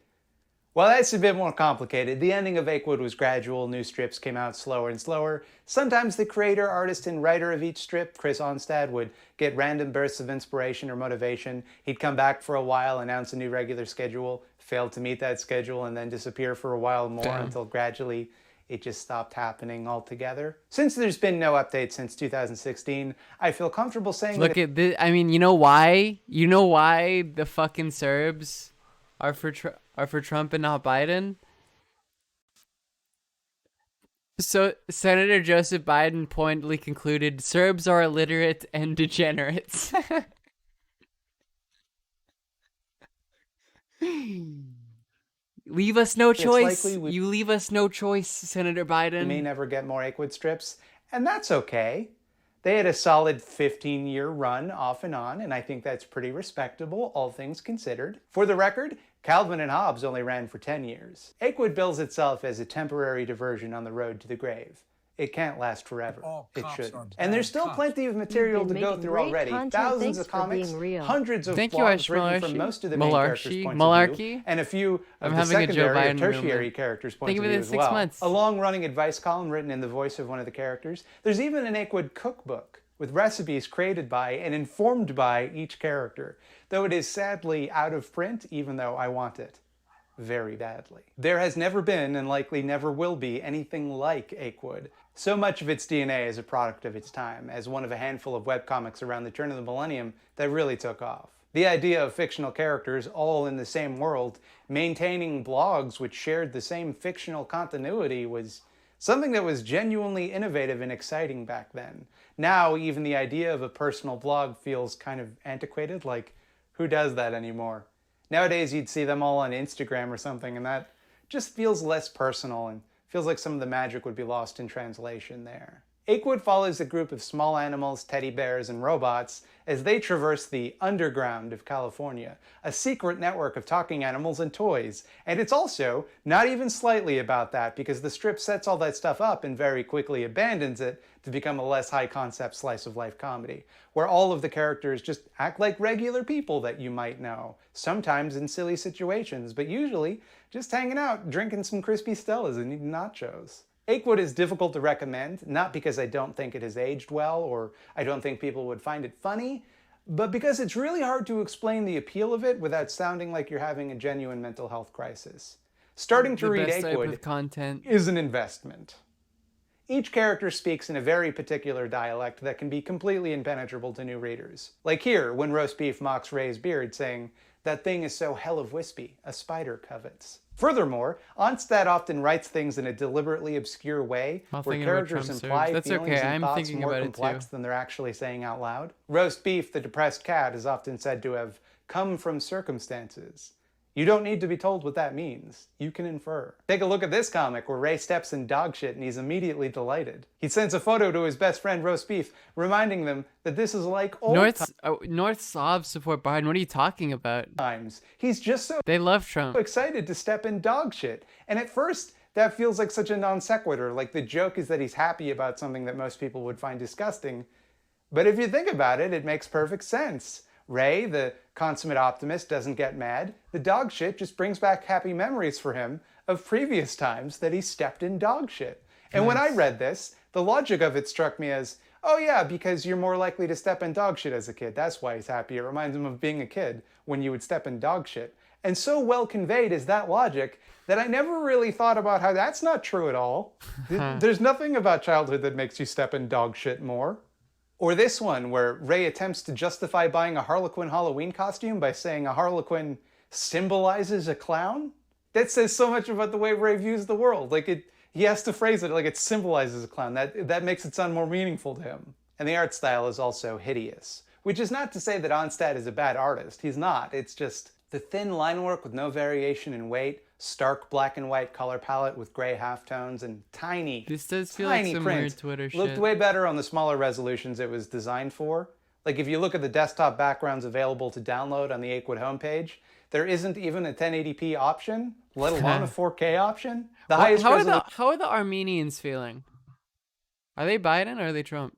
S5: Well, that's a bit more complicated. The ending of Achewood was gradual. New strips came out slower and slower. Sometimes the creator, artist, and writer of each strip, Chris Onstad, would get random bursts of inspiration or motivation. He'd come back for a while, announce a new regular schedule, fail to meet that schedule, and then disappear for a while more until gradually it just stopped happening altogether. Since there's been no update since 2016, I feel comfortable saying
S2: Look at this. I mean, you know why? You know why the fucking Serbs are for Trump and not Biden? So Senator Joseph Biden pointedly concluded, Serbs are illiterate and degenerates. Leave us no choice. You leave us no choice, Senator Biden.
S5: We may never get more Achewood strips, and that's okay. They had a solid 15-year run off and on, and I think that's pretty respectable, all things considered. For the record, Calvin and Hobbes only ran for 10 years. Achewood bills itself as a temporary diversion on the road to the grave. It can't last forever. It shouldn't. And there's still plenty of material to go through already. Thousands of comics, hundreds of blogs written from most of the main characters' points of view, and a few of the secondary and tertiary characters' points of view as well. A long-running advice column written in the voice of one of the characters. There's even an Achewood cookbook with recipes created by and informed by each character, though it is sadly out of print, even though I want it very badly. There has never been, and likely never will be, anything like Achewood. So much of its DNA is a product of its time, as one of a handful of webcomics around the turn of the millennium that really took off. The idea of fictional characters all in the same world, maintaining blogs which shared the same fictional continuity was something that was genuinely innovative and exciting back then. Now, even the idea of a personal blog feels kind of antiquated, like, who does that anymore? Nowadays, you'd see them all on Instagram or something, and that just feels less personal and feels like some of the magic would be lost in translation there. Achewood follows a group of small animals, teddy bears, and robots as they traverse the underground of California, a secret network of talking animals and toys. And it's also not even slightly about that, because the strip sets all that stuff up and very quickly abandons it to become a less high-concept slice-of-life comedy, where all of the characters just act like regular people that you might know, sometimes in silly situations, but usually just hanging out, drinking some crispy Stellas and eating nachos. Achewood is difficult to recommend, not because I don't think it has aged well or I don't think people would find it funny, but because it's really hard to explain the appeal of it without sounding like you're having a genuine mental health crisis. Starting to read Achewood is an investment. Each character speaks in a very particular dialect that can be completely impenetrable to new readers. Like here, when Roast Beef mocks Ray's beard, saying, "That thing is so hell of wispy, a spider covets." Furthermore, Onstad often writes things in a deliberately obscure way, where characters imply feelings and thoughts more complex than they're actually saying out loud. Roast Beef, the depressed cat, is often said to have come from circumstances. You don't need to be told what that means. You can infer. Take a look at this comic where Ray steps in dog shit and he's immediately delighted. He sends a photo to his best friend Roast Beef, reminding them that this is like old
S2: North Slavs support Biden. What are you talking about?
S5: Times. He's just so
S2: they love Trump.
S5: Excited to step in dog shit. And at first, that feels like such a non sequitur. Like the joke is that he's happy about something that most people would find disgusting. But if you think about it, it makes perfect sense. Ray, the consummate optimist, doesn't get mad. The dog shit just brings back happy memories for him of previous times that he stepped in dog shit. And when I read this, the logic of it struck me as, oh yeah, because you're more likely to step in dog shit as a kid. That's why he's happy. It reminds him of being a kid when you would step in dog shit. And so well conveyed is that logic that I never really thought about how that's not true at all. There's nothing about childhood that makes you step in dog shit more. Or this one, where Ray attempts to justify buying a Harlequin Halloween costume by saying a Harlequin symbolizes a clown? That says so much about the way Ray views the world. Like he has to phrase it like it symbolizes a clown. That makes it sound more meaningful to him. And the art style is also hideous. Which is not to say that Onstad is a bad artist. He's not. It's just the thin line work with no variation in weight, stark black and white color palette with gray halftones, and tiny,
S2: this does feel like some weird Twitter shit.
S5: Looked way better on the smaller resolutions it was designed for. Like if you look at the desktop backgrounds available to download on the Achewood homepage, there isn't even a 1080p option, let alone a 4K option. The highest
S2: how are the Armenians feeling? Are they Biden or are they Trump?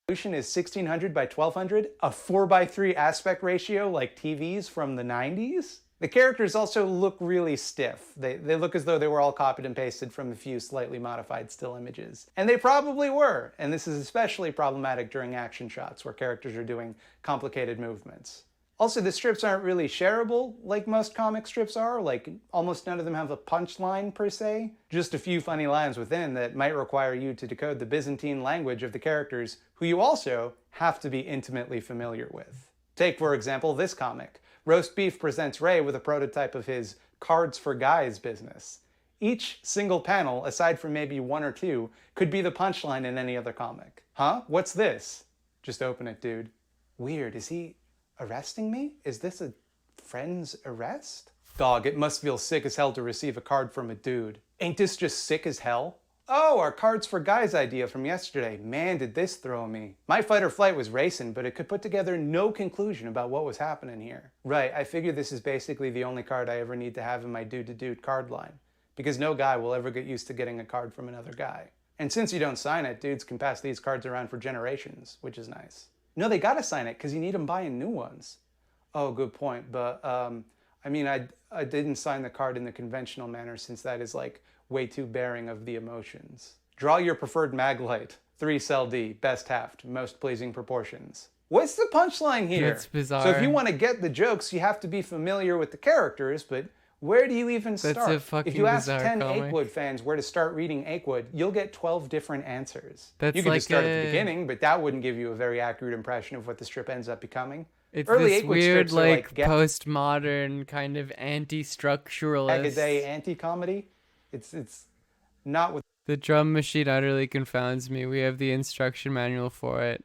S5: Resolution is 1600 by 1200, a 4:3 aspect ratio like TVs from the 90s. The characters also look really stiff. They look as though they were all copied and pasted from a few slightly modified still images. And they probably were, and this is especially problematic during action shots where characters are doing complicated movements. Also, the strips aren't really shareable like most comic strips are. Like, almost none of them have a punchline per se. Just a few funny lines within that might require you to decode the Byzantine language of the characters, who you also have to be intimately familiar with. Take, for example, this comic. Roast Beef presents Ray with a prototype of his Cards for Guys business. Each single panel, aside from maybe one or two, could be the punchline in any other comic. Huh? What's this? Just open it, dude. Weird, is he arresting me? Is this a friend's arrest? Dog, it must feel sick as hell to receive a card from a dude. Ain't this just sick as hell? Oh, our Cards for Guys idea from yesterday. Man, did this throw me. My fight or flight was racing, but it could put together no conclusion about what was happening here. Right, I figure this is basically the only card I ever need to have in my dude-to-dude card line, because no guy will ever get used to getting a card from another guy. And since you don't sign it, dudes can pass these cards around for generations, which is nice. No, they gotta sign it, because you need them buying new ones. Oh, good point, but, I mean, I didn't sign the card in the conventional manner, since that is, like, way too bearing of the emotions. Draw your preferred Maglite. 3-cell D, best haft, most pleasing proportions. What's the punchline here?
S2: That's bizarre.
S5: So if you want to get the jokes, you have to be familiar with the characters, but where do you even start?
S2: That's a fucking
S5: if you ask
S2: bizarre
S5: 10
S2: comic.
S5: Achewood fans where to start reading Achewood, you'll get 12 different answers.
S2: That's
S5: you could
S2: like
S5: just start at the beginning, but that wouldn't give you a very accurate impression of what the strip ends up becoming.
S2: It's
S5: Early
S2: this
S5: Achewood
S2: weird,
S5: strips are
S2: like postmodern kind of anti-structuralist.
S5: Agaday anti-comedy. It's not with
S2: the drum machine utterly confounds me. We have the instruction manual for it.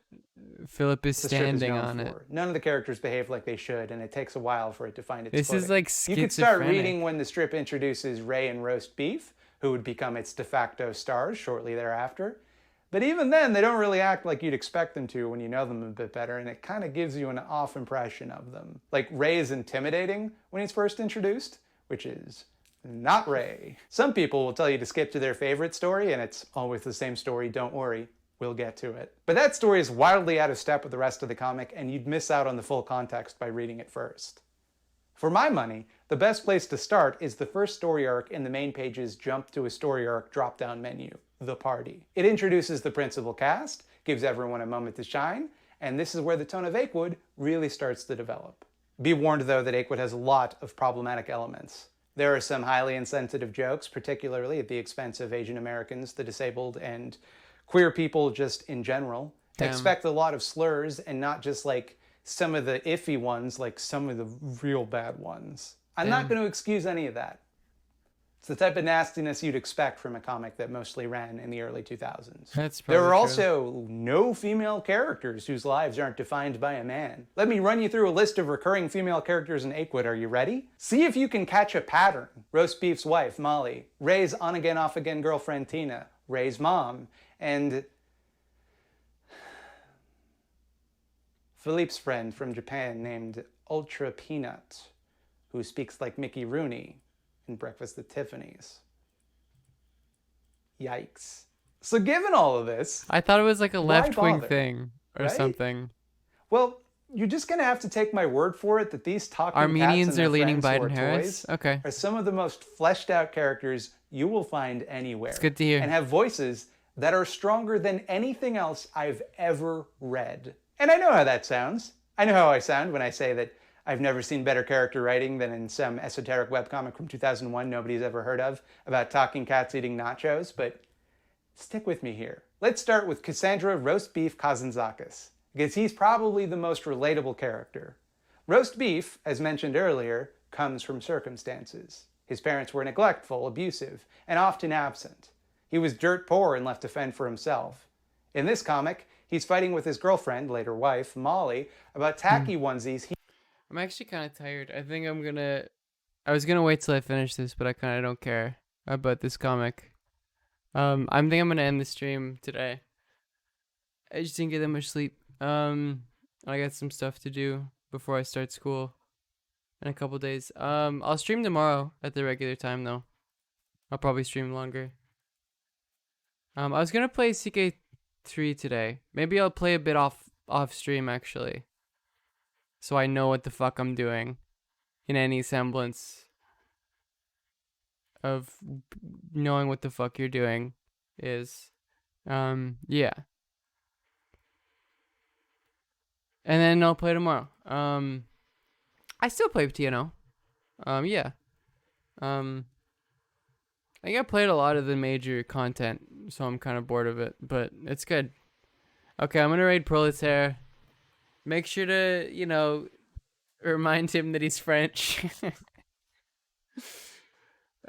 S2: Philip is standing on it.
S5: None of the characters behave like they should, and it takes a while for it to find its
S2: This
S5: footing.
S2: is like
S5: You could start
S2: schizophrenic.
S5: reading when the strip introduces Ray and Roast Beef, who would become its de facto stars shortly thereafter. But even then, they don't really act like you'd expect them to when you know them a bit better, and it kind of gives you an off impression of them. Like, Ray is intimidating when he's first introduced, which is not Ray. Some people will tell you to skip to their favorite story, and it's always the same story, don't worry. We'll get to it. But that story is wildly out of step with the rest of the comic, and you'd miss out on the full context by reading it first. For my money, the best place to start is the first story arc in the main page's Jump to a Story Arc drop-down menu, The Party. It introduces the principal cast, gives everyone a moment to shine, and this is where the tone of Achewood really starts to develop. Be warned, though, that Achewood has a lot of problematic elements. There are some highly insensitive jokes, particularly at the expense of Asian Americans, the disabled, and queer people just in general.
S2: Damn.
S5: Expect a lot of slurs, and not just like some of the iffy ones, like some of the real bad ones. I'm not going to excuse any of that. It's the type of nastiness you'd expect from a comic that mostly ran in the early 2000s. There are also no female characters whose lives aren't defined by a man. Let me run you through a list of recurring female characters in Achewood. Are you ready? See if you can catch a pattern. Roast Beef's wife, Molly. Ray's on-again, off-again girlfriend, Tina. Ray's mom. And Philippe's friend from Japan named Ultra Peanut, who speaks like Mickey Rooney in Breakfast at Tiffany's. Yikes. So given all of this,
S2: I thought it was like a left-wing
S5: bother?
S2: thing or
S5: Right?
S2: something.
S5: Well, you're just going to have to take my word for it that these talking
S2: Armenians
S5: cats and their
S2: are leaning
S5: friends who are
S2: Biden-Harris?
S5: toys
S2: Okay.
S5: are some of the most fleshed out characters you will find anywhere.
S2: It's good to hear.
S5: And have voices that are stronger than anything else I've ever read. And I know how that sounds. I know how I sound when I say that I've never seen better character writing than in some esoteric webcomic from 2001 nobody's ever heard of about talking cats eating nachos, but stick with me here. Let's start with Cassandra Roast Beef Kazantzakis, because he's probably the most relatable character. Roast Beef, as mentioned earlier, comes from circumstances. His parents were neglectful, abusive, and often absent. He was dirt poor and left to fend for himself. In this comic, he's fighting with his girlfriend, later wife, Molly, about tacky onesies.
S2: I'm actually kind of tired. I think I was gonna wait till I finish this, but I kind of don't care about this comic. I think I'm gonna end the stream today. I just didn't get that much sleep. I got some stuff to do before I start school in a couple days. I'll stream tomorrow at the regular time though. I'll probably stream longer. I was gonna play CK3 today. Maybe I'll play a bit off stream actually, so I know what the fuck I'm doing, in any semblance of knowing what the fuck you're doing is. Yeah. And then I'll play tomorrow. I still play TNO. Yeah. I think I played a lot of the major content, so I'm kind of bored of it, but it's good. Okay, I'm gonna raid Proletaire. Make sure to, remind him that he's French.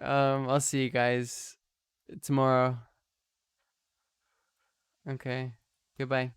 S2: I'll see you guys tomorrow. Okay, goodbye.